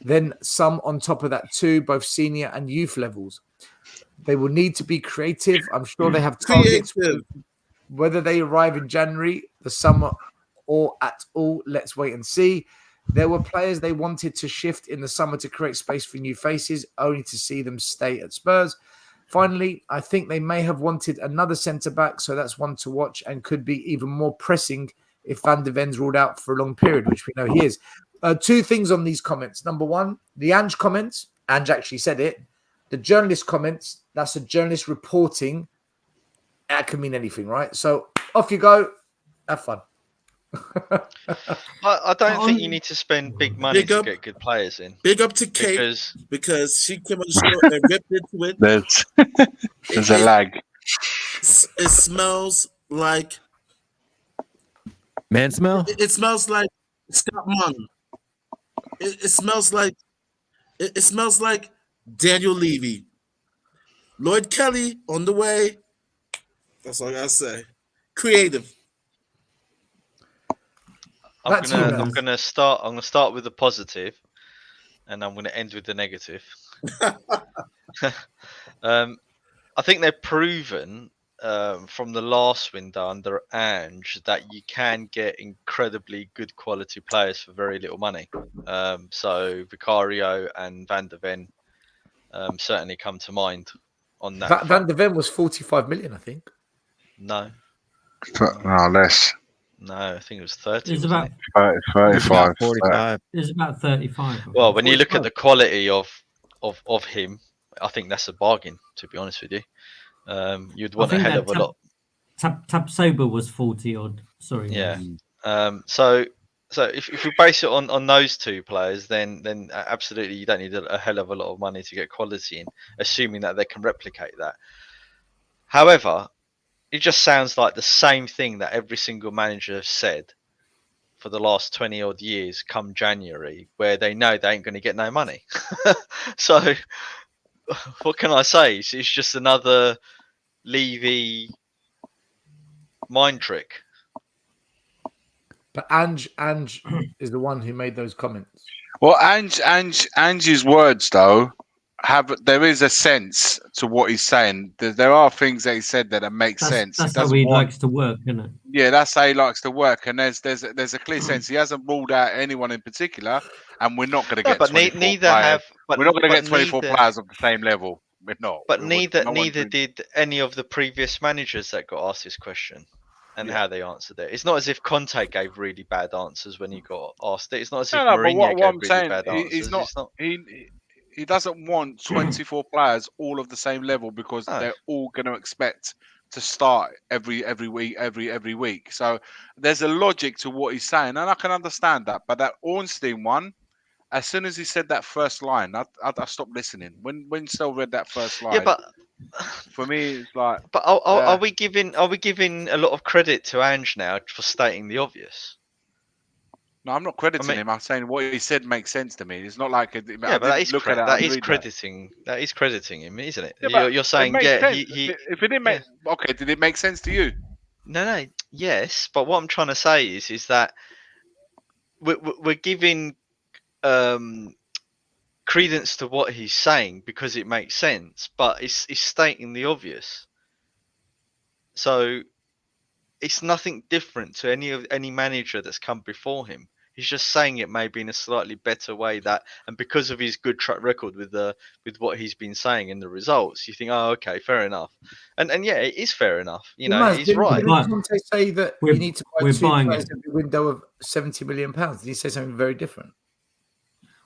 Then some on top of that too, both senior and youth levels. They will need to be creative. I'm sure they have targets. Whether they arrive in January, the summer, or at all, let's wait and see. There were players they wanted to shift in the summer to create space for new faces, only to see them stay at Spurs. Finally, I think they may have wanted another centre-back, so that's one to watch and could be even more pressing if Van de Ven's ruled out for a long period, which we know he is. 2 things on these comments. Number one, the Ange comments. Ange actually said it. The journalist comments, that's a journalist reporting. That can mean anything, right? So off you go. Have fun. I don't think you need to spend big money to get good players in. Big up to Kate because she came on the show and ripped into it. There's a lag. It smells like man smell. It smells like Scott Munn. It smells like it smells like Daniel Levy. Lloyd Kelly on the way. That's all I gotta say. Creative. Back to you, gonna- Maz. I'm gonna start with the positive, and I'm gonna end with the negative. I think they've proven from the last window under Ange that you can get incredibly good quality players for very little money. So Vicario and Van der Ven certainly come to mind on that. Van der Ven was 45 million, I think. No, No, less. no, I think it was 30. It's wasn't about it? 30, It's about 35. 45. it's about 35. I Well, think. when you look at 45. the quality of him, I think that's a bargain. To be honest with you, you'd want a think hell that of a lot. Tab Sober was 40 odd. Sorry. Yeah. Maz. So if we base it on those two players, then absolutely you don't need a hell of a lot of money to get quality in, assuming that they can replicate that. However, it just sounds like the same thing that every single manager has said for the last 20 odd years come January, where they know they ain't going to get no money. So what can I say? It's just another Levy mind trick. But Ange is the one who made those comments. Well, Ange's words though there is a sense to what he's saying. There are things that he said that make sense. That's He how doesn't he want, likes to work, isn't it? yeah, that's how he likes to work, and there's a clear sense he hasn't ruled out anyone in particular, and we're not going to No, get but 24 neither players. have. But We're not going to but get 24 neither- players of the same level. We're not. But We would- neither no one neither thinks- did any of the previous managers that got asked this question and Yeah. how they answered it. It's not as if Conte gave really bad answers when he got asked it. It's not as if No, but Mourinho what gave I'm really saying, bad answers. he's not. It's not. He doesn't want 24 players all of the same level because No. they're all going to expect to start every week. So there's a logic to what he's saying, and I can understand that. But that Ornstein one, as soon as he said that first line, I stopped listening. When Stel read that first line, Yeah, but for me it's like, are we giving a lot of credit to Ange now for stating the obvious? no, I'm not crediting I mean- him. I'm saying what he said makes sense to me. It's not like Yeah, but that is look at it. that and is read crediting him, isn't it? Yeah, but You're it saying makes yeah, sense. he If it didn't make okay, did it make sense to you? no, yes, but what I'm trying to say is that we're giving credence to what he's saying because it makes sense, but it's stating the obvious. So it's nothing different to any manager that's come before him. He's just saying it maybe in a slightly better way and because of his good track record with what he's been saying in the results, you think, oh, okay, fair enough. And yeah, it is fair enough. You know, Maz, he's didn't right. Conte say that you We're- need to buy we're 2 buying players it. every window of £70 million? Did he say something very different?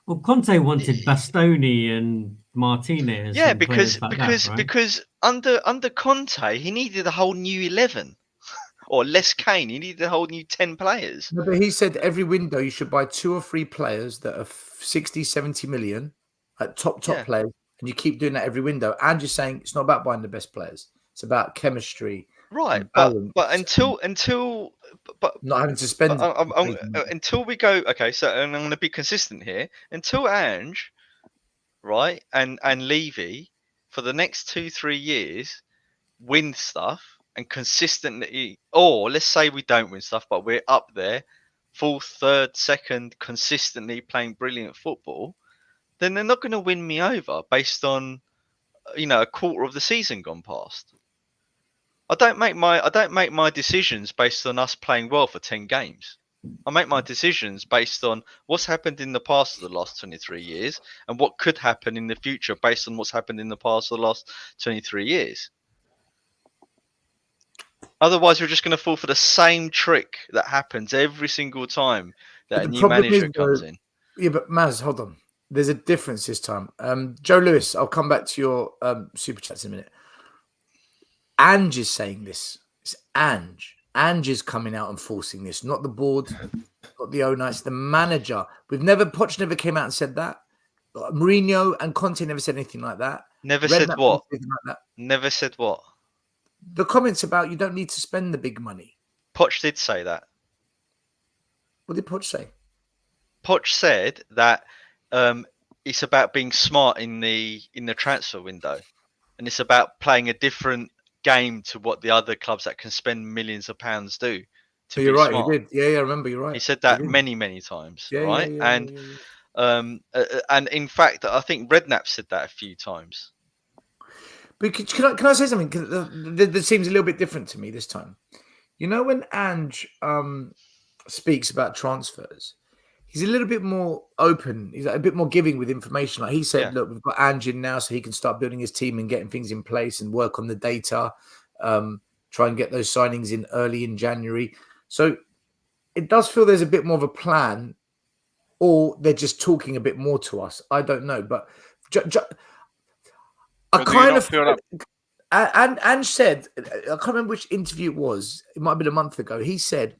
Well, Conte wanted Bastoni and Martinez. Yeah, and because players like that, right? because under Conte, he needed a whole new 11. Or Les Kane, he needed a whole new 10 players. No, but he said every window you should buy 2 or 3 players that are 60, 70 million at top Yeah. players, and you keep doing that every window. And you're saying it's not about buying the best players; it's about chemistry, Right, and but balance, not having to spend. until we go, okay, so and I'm going to be consistent here. Until Ange, right, and Levy for the next 2-3 years win stuff and consistently, or let's say we don't win stuff, but we're up there, 4th, 3rd, 2nd, consistently playing brilliant football, then they're not going to win me over based on a quarter of the season gone past. I don't make my decisions based on us playing well for 10 games. I make my decisions based on what's happened in the past of the last 23 years and what could happen in the future based on what's happened in the past of the last 23 years. Otherwise, we're just going to fall for the same trick that happens every single time that But a the new problem manager is, comes though, in. Yeah, but Maz, hold on. There's a difference this time. Joe Lewis, I'll come back to your super chats in a minute. Ange is saying this. It's Ange. Ange is coming out and forcing this, not the board, not the owner. It's the manager. Poch never came out and said that. Mourinho and Conte never said anything like that. Never Redknapp said what? never said anything like that. Never said what? The comments about you don't need to spend the big money. Poch did say that. What did Poch say? Poch said that it's about being smart in the transfer window, and it's about playing a different game to what the other clubs that can spend millions of pounds do to You're be right. smart. He did. Yeah, I remember. You're right. He said He that did. many times, Yeah, right? yeah. And in fact, I think Redknapp said that a few times. But can I say something? 'Cause that seems a little bit different to me this time. You know, when Ange speaks about transfers, he's a little bit more open. He's a bit more giving with information. Like he said, Yeah. look, we've got Ange in now, so he can start building his team and getting things in place and work on the data. Try and get those signings in early in January. So it does feel there's a bit more of a plan, or they're just talking a bit more to us. I don't know, but I But do you kind not of feel that? and said, I can't remember which interview it was. It might have been a month ago. He said,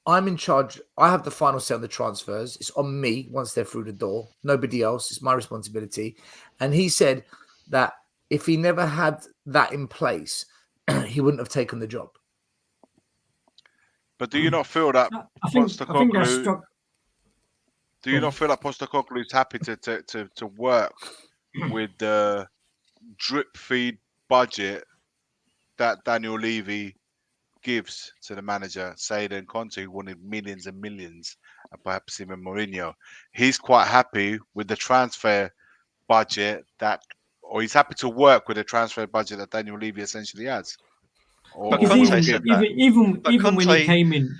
I'm in charge. I have the final say on the transfers. It's on me once they're through the door. Nobody else. It's my responsibility. And he said that if he never had that in place, he wouldn't have taken the job. But do you not feel that I think that Postecoglou? struck. Do you not feel that Postecoglou is happy to work with the drip feed budget that Daniel Levy gives to the manager, Sade and Conte, who wanted millions and millions, and perhaps even Mourinho? He's quite happy with the transfer budget or he's happy to work with the transfer budget that Daniel Levy essentially has. But Because Conte said that. But even when he Conte- came in,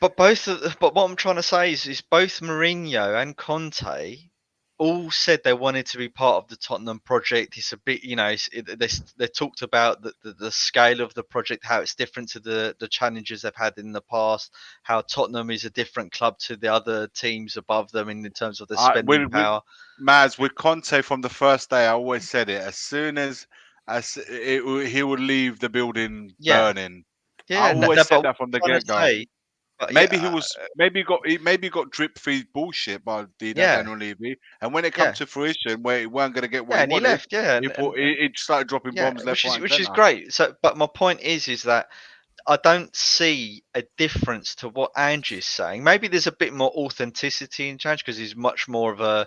But but what I'm trying to say is both Mourinho and Conte all said they wanted to be part of the Tottenham project. It's a bit, they talked about the scale of the project, how it's different to the challenges they've had in the past, how Tottenham is a different club to the other teams above them in terms of the spending power. Maz, with Conte from the first day, I always said it. As soon as he would leave the building burning. Yeah, I always said that from the get-go. Maybe he got drip feed bullshit by Daniel Levy, and when it comes to fruition, where he weren't going to get what he and he wanted, left. he started dropping bombs left, right, and which is centre. great. So, but my point is that I don't see a difference to what Ange is saying. Maybe there's a bit more authenticity in Ange because he's much more of a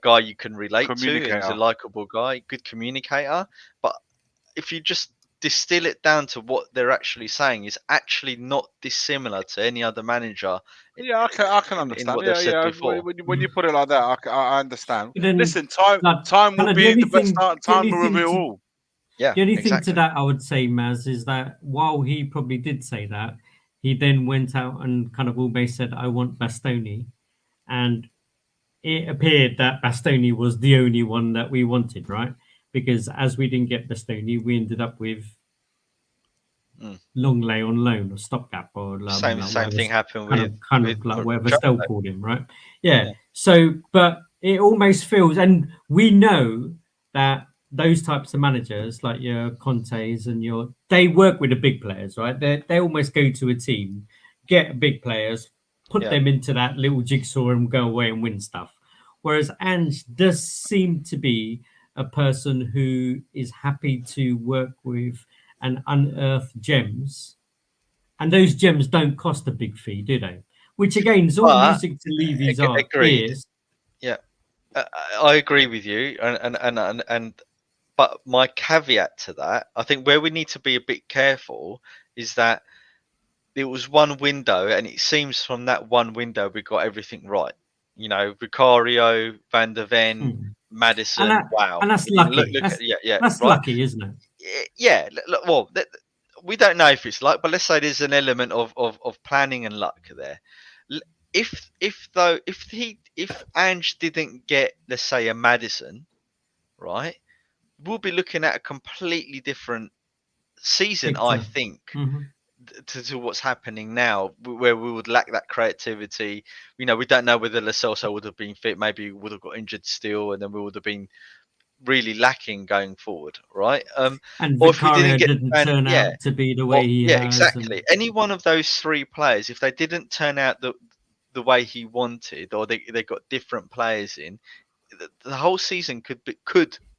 guy you can relate to, and he's a likable guy, good communicator. But if you just distill it down to what they're actually saying, is actually not dissimilar to any other manager. Yeah, I can understand. What they've said before. When you put it like that, I understand. Then, listen, time will be the best time will reveal all. Yeah, the only thing to that I would say, Maz, is that while he probably did say that, he then went out and kind of almost said, I want Bastoni. And it appeared that Bastoni was the only one that we wanted, right? Because as we didn't get Bastoni, we ended up with Longley on loan or stopgap or same thing happened with whatever Stell called him, right? Yeah. So, but it almost feels, and we know that those types of managers, like your Contes and they work with the big players, right? They almost go to a team, get big players, put them into that little jigsaw and go away and win stuff. Whereas Ange does seem to be a person who is happy to work with and unearth gems, and those gems don't cost a big fee, do they? Which again is all music to Levy's ears. Yeah, I agree with you, and but my caveat to that, I think where we need to be a bit careful is that it was one window, and it seems from that one window we got everything right. Vicario, Van der Ven, Madison. Wow, and that's lucky. That's lucky, isn't it? Yeah. Well, we don't know if it's luck, but let's say there's an element of planning and luck there. If Ange didn't get, let's say, a Madison, right, we'll be looking at a completely different season, I think, to what's happening now, where we would lack that creativity. We don't know whether Lo Celso would have been fit. Maybe he would have got injured still, and then we would have been really lacking going forward, right? And or Vicario didn't turn out to be the way he has. Exactly. Any one of those three players, if they didn't turn out the way he wanted, or they got different players in, the whole season could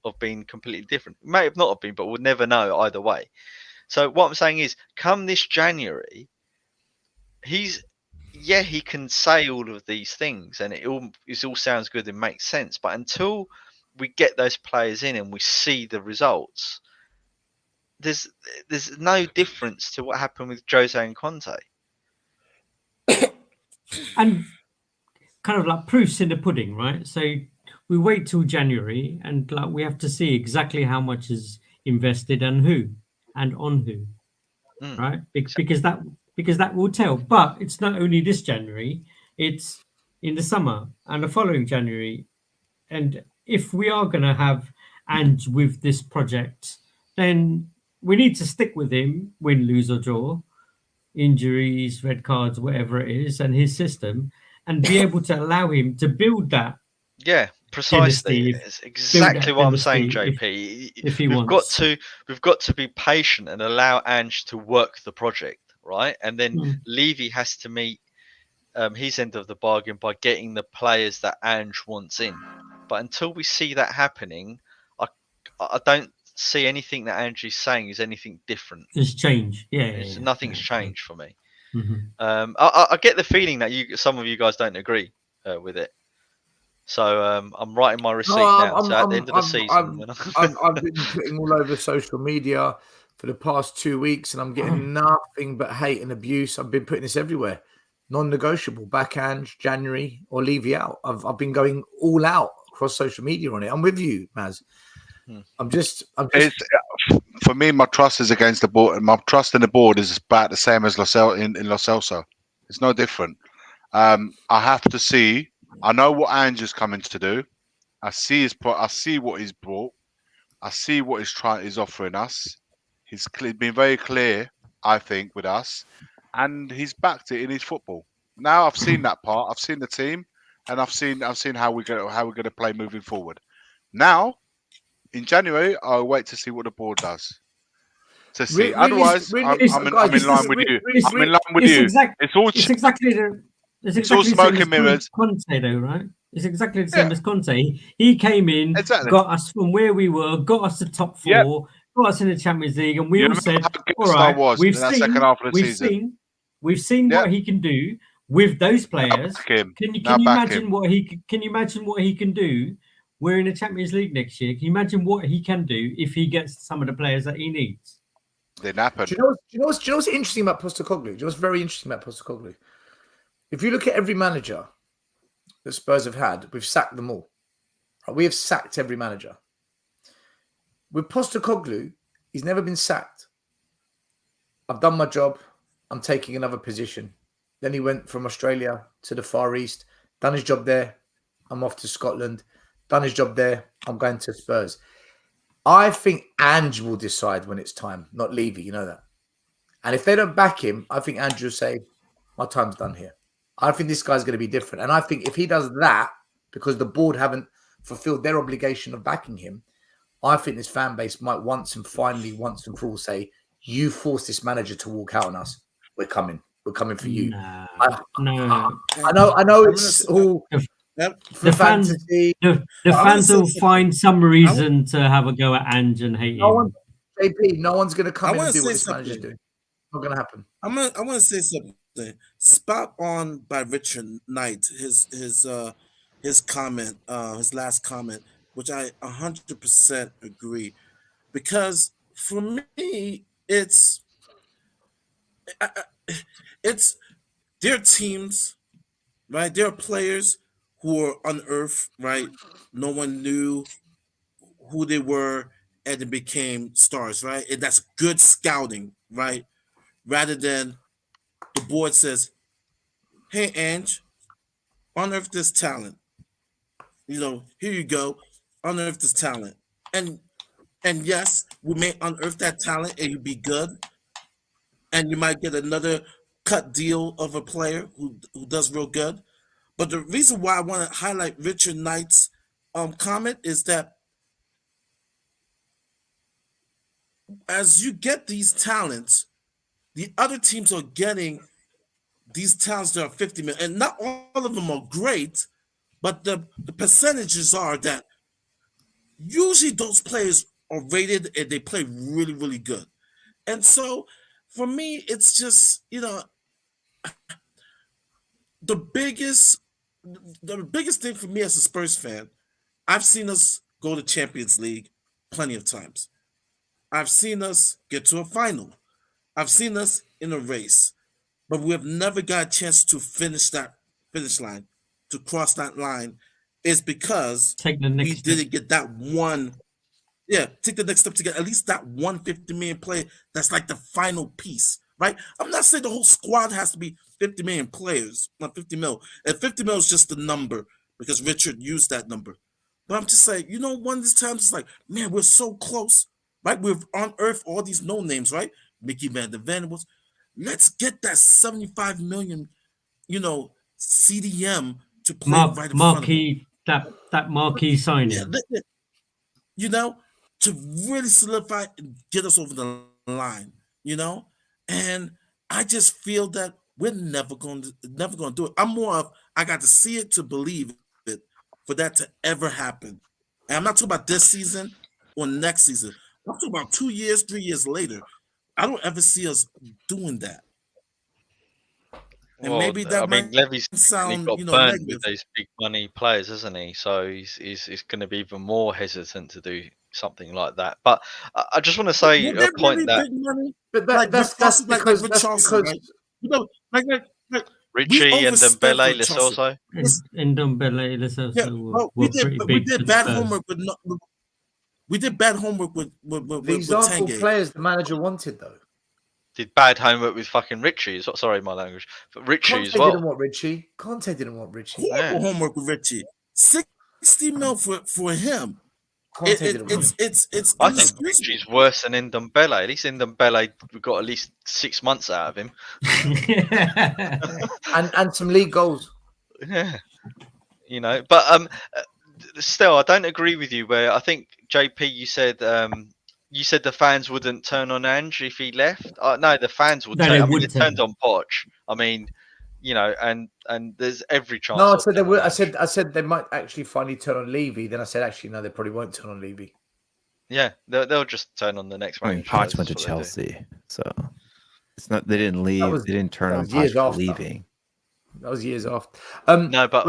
have been completely different. It may have not have been, but we'll never know either way. So what I'm saying is, come this January, he can say all of these things, and it all sounds good and makes sense. But until we get those players in and we see the results, there's no difference to what happened with Jose and Conte. And kind of like proofs in the pudding, right? So we wait till January, and like we have to see exactly how much is invested and who and on who, right? Because that will tell. But it's not only this January; it's in the summer and the following January. And if we are going to have Ange with this project, then we need to stick with him, win, lose or draw, injuries, red cards, whatever it is, and his system, and be able to allow him to build that Yeah, precisely. dynasty, It's exactly what I'm saying, JP. if he we've wants. got to be patient and allow Ange to work the project, right? And then Levy has to meet his end of the bargain by getting the players that Ange wants in. But until we see that happening, I don't see anything that Ange is saying is anything different. There's change. Nothing's changed for me. Mm-hmm. I get the feeling that some of you guys don't agree with it. So I'm writing my receipt now. So at the end of the season, I've been putting all over social media for the past 2 weeks, and I'm getting nothing but hate and abuse. I've been putting this everywhere. Non-negotiable. Back Ange, January, or Levy out. I've been going all out across social media on it. I'm with you, Maz. I'm just. For me, my trust is against the board, and my trust in the board is about the same as Lo Celso. It's no different. I have to see. I know what Ange is coming to do. I see what he's brought. I see what he's offering us. He's been very clear, I think, with us, and he's backed it in his football. Now I've seen that part. I've seen the team, and I've seen how we're going to play moving forward. Now, in January, I'll wait to see what the board does. To see. Otherwise, I'm in line with you. I'm in line with you. It's all smoke and mirrors. Conte, though, right? It's exactly the same as Conte. He came in, got us from where we were, got us to top four, got us in the Champions League, and we all said, "All right, we've seen what he can do with those players. Can you imagine what he can do? We're in the Champions League next year. Can you imagine what he can do if he gets some of the players that he needs?" Didn't happen. Do you know what's interesting about Postecoglou? Do you know what's very interesting about Postecoglou? If you look at every manager that Spurs have had, we've sacked them all. We have sacked every manager. With Postecoglou, he's never been sacked. I've done my job. I'm taking another position. Then he went from Australia to the Far East, done his job there. I'm off to Scotland, done his job there. I'm going to Spurs. I think Ange will decide when it's time, not Levy. You know that. And if they don't back him, I think Ange will say, my time's done here. I think this guy's going to be different. And I think if he does that, because the board haven't fulfilled their obligation of backing him, I think this fan base might once and for all say, you forced this manager to walk out on us. We're coming. We're coming for you. I know it's all the fans will find some reason to have a go at Ange and hate him. JP, no one's going to come in and do what this manager's doing. Not going to happen. I want to say something. Spot on by Richard Knight. His comment, his last comment, which I 100% agree, because for me, it's their teams, right? There are players who are unearthed, right? No one knew who they were, and they became stars, right? And that's good scouting, right? Rather than the board says, "Hey, Ange, unearth this talent. Here you go, unearth this talent." And yes, we may unearth that talent and you be good, and you might get another cut deal of a player who does real good. But the reason why I want to highlight Richard Knight's comment is that as you get these talents, the other teams are getting these talents that are 50 million, and not all of them are great, but the percentages are that usually those players are rated and they play really, really good. And so for me, it's just, the biggest thing for me as a Spurs fan, I've seen us go to Champions League plenty of times. I've seen us get to a final. I've seen us in a race, but we have never got a chance to finish that finish line, to cross that line, is because Take the we next step. didn't get that one. Yeah, take the next step to get at least that 150 million player that's like the final piece, right? I'm not saying the whole squad has to be 50 million players, not 50 mil. And 50 mil is just the number because Richard used that number. But I'm just like, one of these times it's like, man, we're so close, right? We've unearthed all these no names, right? Mickey Van der Vanderbilt. Let's get that 75 million, CDM to play right in front of him. Marquee, that marquee signing. Yeah, to really solidify and get us over the line, and I just feel that we're never going to do it. I'm more of I got to see it to believe it for that to ever happen. And I'm not talking about this season or next season. I'm talking about 2 years, 3 years later. I don't ever see us doing that. And maybe that Levy's sound, got burned negative. with those big money players, hasn't he? So he's going to be even more hesitant to do something like that. But I just want to say a point really that big money? But that's because right? Richie and Dembele, Lesotho. And Dembele, Lesotho Yeah, were pretty big. we did bad homework with. We did bad homework with These aren't all Tanguy. players the manager wanted, though. Did bad homework with fucking Richie. Sorry, my language. But Richie Conte as well. didn't want Richie. Conte didn't want Richie. Horrible homework with Richie. 60 mil for him. Conte didn't want him. It's I think Richie's worse than Ndombele. At least Ndombele, we got at least 6 months out of him. and some league goals. Yeah, but still, I don't agree with you. Where I think JP, you said the fans wouldn't turn on Ange if he left. No, the fans would. No, they turned on Poch. I mean, and there's every chance. No, I said they would. I said they might actually finally turn on Levy. Then I said actually no, they probably won't turn on Levy. Yeah, they'll just turn on the next I mean, Poch went to Chelsea, so it's not. They didn't leave. They didn't turn on Poch for leaving. That was years off. No, but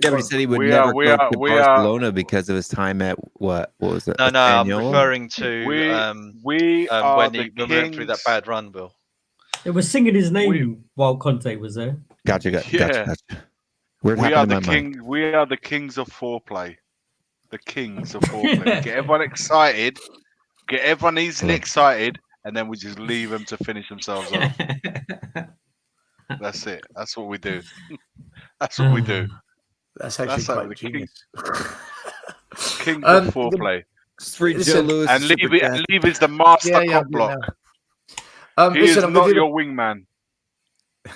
yeah, but he said he would never go to Barcelona because of his time at what was it? No, Espanyol? I'm referring to when we went through that bad run, Bill. It was singing his name while Conte was there. Gotcha. We are the kings of foreplay. The kings of foreplay. Get everyone excited. Get everyone easily excited, and then we just leave them to finish themselves off. That's it. That's what we do. That's what we do. That's actually quite genius. Kings of foreplay. And Levy is the master cock block. He is not your wingman.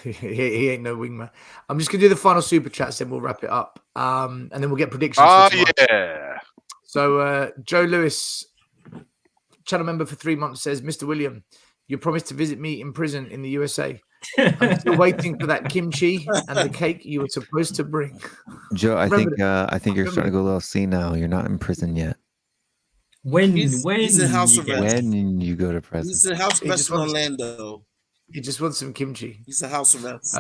he ain't no wingman. I'm just gonna do the final super chats, then we'll wrap it up. And then we'll get predictions. Yeah. So Joe Lewis, channel member for 3 months, says, Mr. William, you promised to visit me in prison in the USA. I'm still waiting for that kimchi and the cake you were supposed to bring. Joe, I think you're starting to go a little senile. You're not in prison yet. When he's in house arrest. When you go to prison, he's in house arrest in Orlando. He just wants some kimchi. He's a house arrest.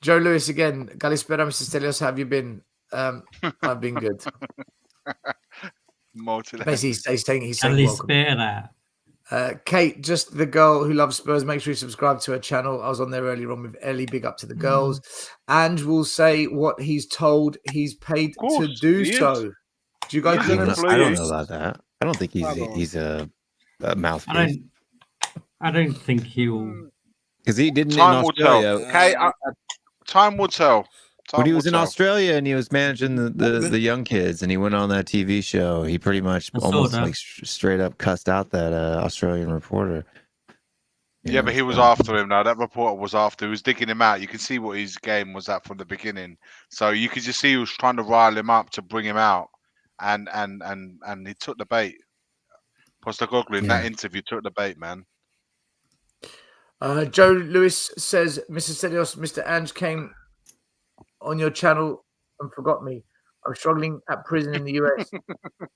Joe Lewis again. Galispera, Mr. Stelios, how have you been? I've been good. Basically, he's saying welcome. Kate, just the girl who loves Spurs. Make sure you subscribe to her channel. I was on there earlier on with Ellie. Big up to the girls. And will say what he's told he's paid to do so. Do you guys? I don't know about that. I don't think he's a mouthpiece. I don't think he'll. Because he didn't in Australia. Okay, time will tell. When he was in Australia and he was managing the young kids and he went on that TV show, he pretty much almost like straight up cussed out that Australian reporter. Yeah, but he was after him now. That reporter was after. He was digging him out. You can see what his game was at from the beginning. So you could just see he was trying to rile him up to bring him out, and he took the bait. Postecoglou in that interview took the bait, man. Joe Lewis says, Mr. Stelios, Mr. Ange came on your channel and forgot me. I'm struggling at prison in the US.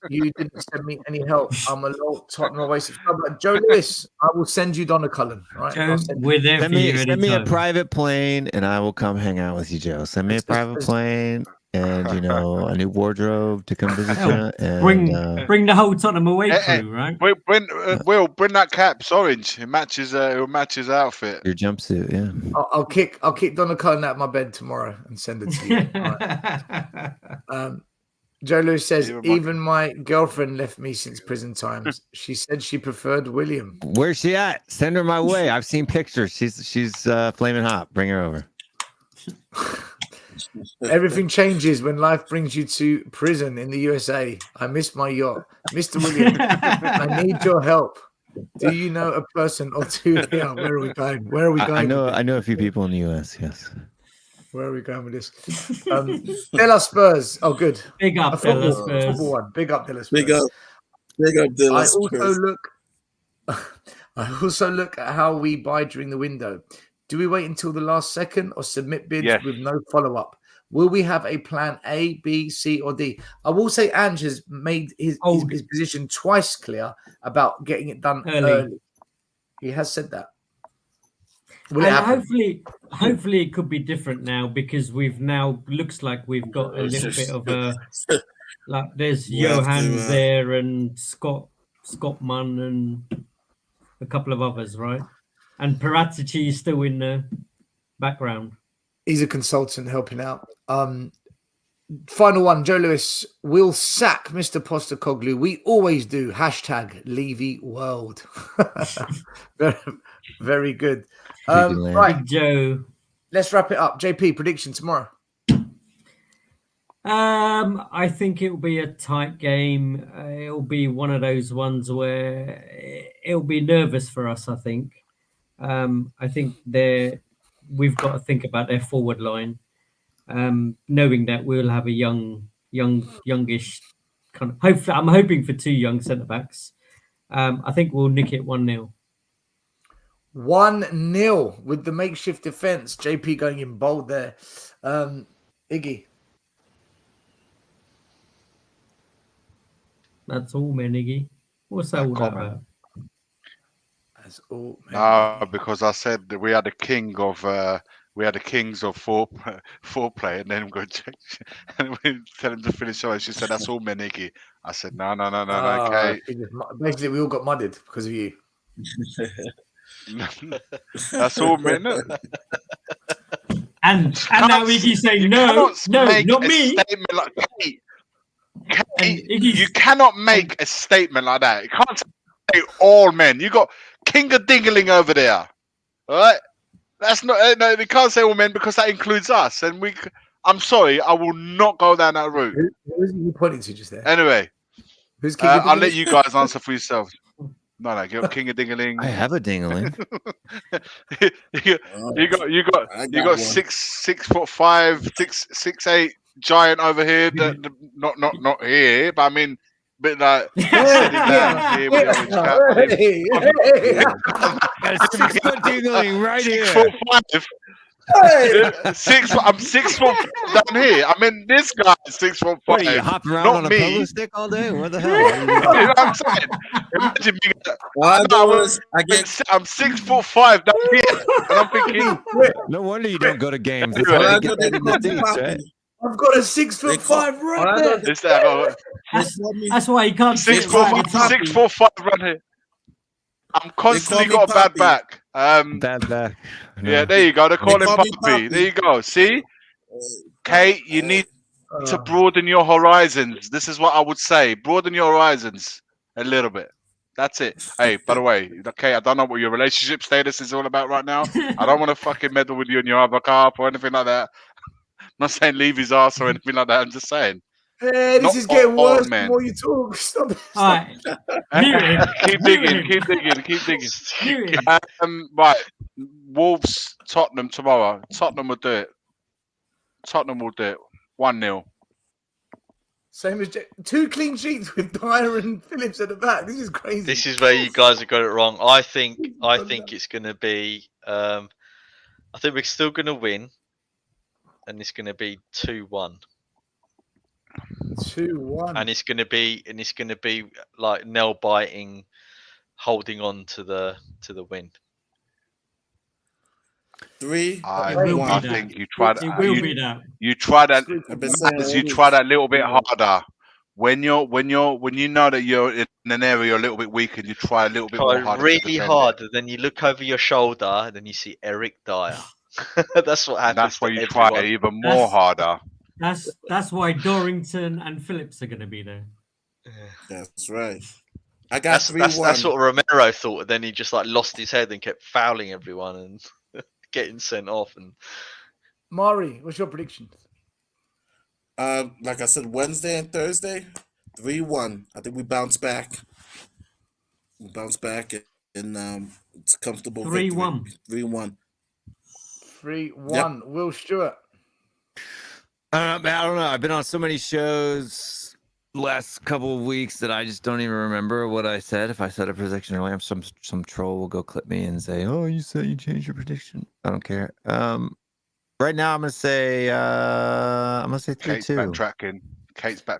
You didn't send me any help. I'm a low Tottenham subscriber. Joe Lewis, I will send you Donna Cullen. Right? Joe, we're there for you. Send me a private plane and I will come hang out with you, Joe. Send me a private plane and a new wardrobe to come visit you. Hell, And bring the whole Tottenham away Eh, eh, crew, right? Will, bring that cap. It's orange. It matches. It will match his outfit. your jumpsuit, yeah. I'll kick Donna Cullen out of my bed tomorrow and send it to you. All right. Joe Lewis says, even my girlfriend left me since prison times. She said she preferred William. Where's she at? Send her my way. I've seen pictures. She's flaming hot. Bring her over. Everything changes when life brings you to prison in the USA. I miss my yacht. Mr. William, I need your help. Do you know a person or two here? Where are we going? Where are we going? I know a few people in the US, yes. Where are we going with this? Della Spurs. Oh, good. Big up, Della Spurs. Football one. Big up, Della Spurs. Big up, Della Spurs. I also look at how we buy during the window. Do we wait until the last second or submit bids with no follow-up? Will we have a plan A, B, C, or D? I will say Ange has made his position twice clear about getting it done early. He has said that. Will it happen? Hopefully it could be different now because we've now looks like we've got a little bit of a like there's Johan's there and Scott Munn and a couple of others, right? And Paratici is still in the background. He's a consultant helping out. Final one, Joe Lewis will sack Mr. Postecoglou. We always do. #Levy World. very, very good. Right, Joe. Let's wrap it up. JP, prediction tomorrow. I think it'll be a tight game. It'll be one of those ones where it'll be nervous for us, I think. I think we've got to think about their forward line, knowing that we'll have a youngish kind of. Hopefully, I'm hoping for 2 young centre backs. I think we'll nick it 1-0. 1-0 with the makeshift defense. JP going in bold there. Iggy. That's all, man, Iggy. What's that all about? That's all. No, because I said that we are the kings of foreplay, and then we go check, and we tell him to finish on. She said, "That's all, man, Iggy." I said, "No, okay." Basically, we all got mudded because of you. That's all, man. And now Iggy's saying, no, not me. You cannot make a statement like that. You can't say all men. You got King of Dingling over there. All right? That's not, no, we can't say all men because that includes us. And I'm sorry, I will not go down that route. Who is you pointing to just there? Anyway, who's King of Dingling? I'll let you guys answer for yourselves. No, get King of Dingling. I have a dingling. you got 6'5", 6'8" giant over here. Not here, but I mean, bit like sitting down here with the Got a 6 foot dingling right here. 6'5". I'm 6 foot down here. I mean, this guy is 6 foot 5. What are you hopping around not on a me. pogo stick all day? What the hell? You know what I'm saying? Imagine being I'm 6 foot 5 down here, and I'm thinking. No wonder you don't go to games. That's why they get that in the seats, right? I've got a 6'5" right there. That's why he can't. 6 foot 5 right here. I'm constantly got a bad back. Bad back. No. Yeah, there you go. They call him Puppy. There you go. See, Kate, you need to broaden your horizons. This is what I would say. Broaden your horizons a little bit. That's it. Hey, by the way, okay, I don't know what your relationship status is all about right now. I don't want to fucking meddle with you in your other car or anything like that. I'm not saying leave his ass or anything like that. I'm just saying. Hey, this is getting worse the more you talk. Stop. All right. Keep digging. Right. Wolves, Tottenham tomorrow. Tottenham will do it. 1-0. Same as 2 clean sheets with Dyer and Phillips at the back. This is crazy. This is where you guys have got it wrong. I think it's going to be. I think we're still going to win, and it's going to be 2-1. 2-1. And it's going to be like nail biting, holding on to the win. 3. I will be that. think you tried. It will be that. You try that. I've been saying As all you week. try that little bit harder. When you know that you're in an area you're a little bit weak, and you try a little bit more Try harder. really hard, and then you look over your shoulder, and then you see Eric Dyer. That's what happens. That's why to you everyone. try even more harder. That's why Dorrington and Phillips are going to be there. That's right. I got 3-1. That's what Romero thought. And then he just like lost his head and kept fouling everyone and getting sent off. And Mari, what's your prediction? Like I said, Wednesday and Thursday, 3-1. I think we bounce back. And it's comfortable. 3-1. 3-1. 3-1. Yep. Will Stewart. I don't know. I've been on so many shows last couple of weeks that I just don't even remember what I said. If I said a prediction earlier, some troll will go clip me and say, "Oh, you said you changed your prediction." I don't care. Right now, I'm gonna say 3-2. Kate's backtracking.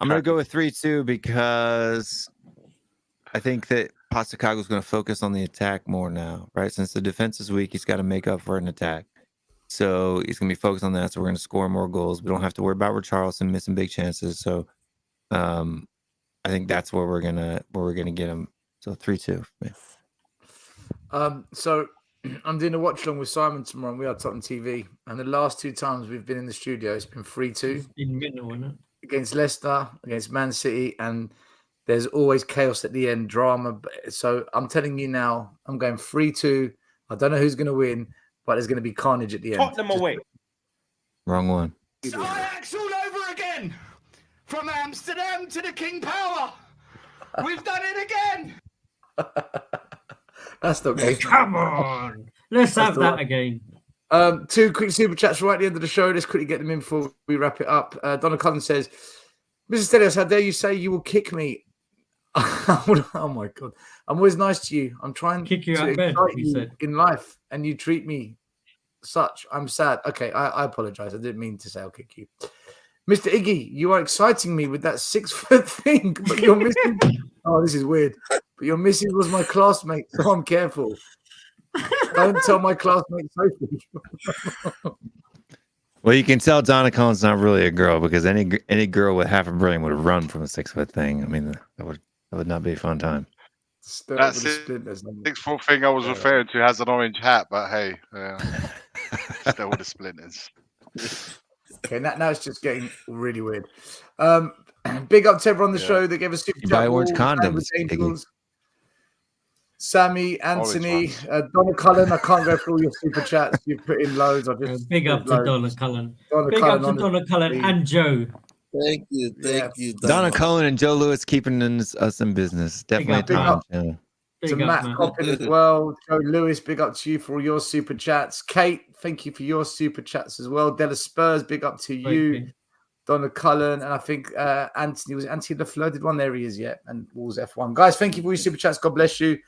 I'm gonna go with 3-2 because I think that Postecoglou's going to focus on the attack more now, right? Since the defense is weak, he's got to make up for an attack. So he's going to be focused on that. So we're going to score more goals. We don't have to worry about Richarlison missing big chances. So I think that's where we're gonna get him. So 3-2 for me. So I'm doing a watch along with Simon tomorrow, and we are Tottenham TV. And the last 2 times we've been in the studio, it's been 3-2 In middle, isn't it? against Leicester, against Man City, and there's always chaos at the end, drama. So I'm telling you now, I'm going 3-2. I don't know who's going to win, but there's going to be carnage at the end. Tottenham away. Wrong one. Ajax all over again. From Amsterdam to the King Power. We've done it again. That's not good. Come on. Let's have that again. 2 quick super chats right at the end of the show. Let's quickly get them in before we wrap it up. Donna Collins says, Mr. Stelios, how dare you say you will kick me? Oh my God. I'm always nice to you. I'm trying Kick you to out of bed, excite he you said. in life, and you treat me such. I'm sad. Okay, I apologize. I didn't mean to say I'll kick you. Mr. Iggy, you are exciting me with that 6-foot thing, but you're missing. Oh, this is weird. But your missus was my classmate, so I'm careful. Don't tell my classmate Sophie. Well, you can tell Donna Cullen's not really a girl because any girl with half a brain would run from a 6-foot thing. I mean, that would not be a fun time. That's it. 6-foot thing I was referring to has an orange hat, but hey, still with the splinters. Okay, now it's just getting really weird. Big up to everyone on the show that gave us super You buy chat. orange All condoms, Angels, Sammy, Anthony, Donna Cullen. I can't go through all your super chats. You've put in loads. Big up to Donna Cullen. Big up to Donna Cullen and Joe. Thank you. Donna Cullen and Joe Lewis keeping us in business. Definitely a time channel. To Matt Coppin as well. Joe Lewis, big up to you for all your super chats. Kate, thank you for your super chats as well. Della Spurs, big up to you. Donna Cullen, and I think Anthony Lafleur did one. There he is, yeah. And Wolves F1. Guys, thank you for your super chats. God bless you.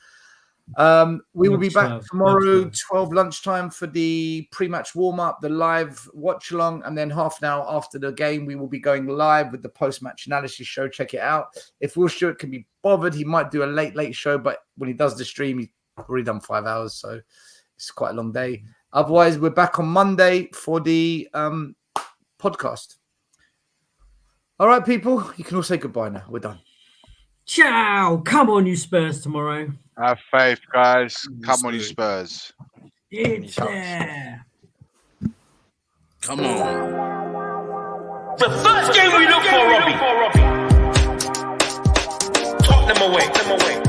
We will be back tomorrow, 12 lunchtime for the pre-match warm-up, the live watch-along, and then half an hour after the game, we will be going live with the post-match analysis show. Check it out. If Will Stewart can be bothered, he might do a late show, but when he does the stream, he's already done 5 hours, so it's quite a long day. Otherwise, we're back on Monday for the podcast. All right, people, you can all say goodbye now. We're done. Ciao. Come on, you Spurs tomorrow. Have faith, guys. Come on, you Spurs. It's there. Come on. The first game we look for, Robbie. Tottenham away.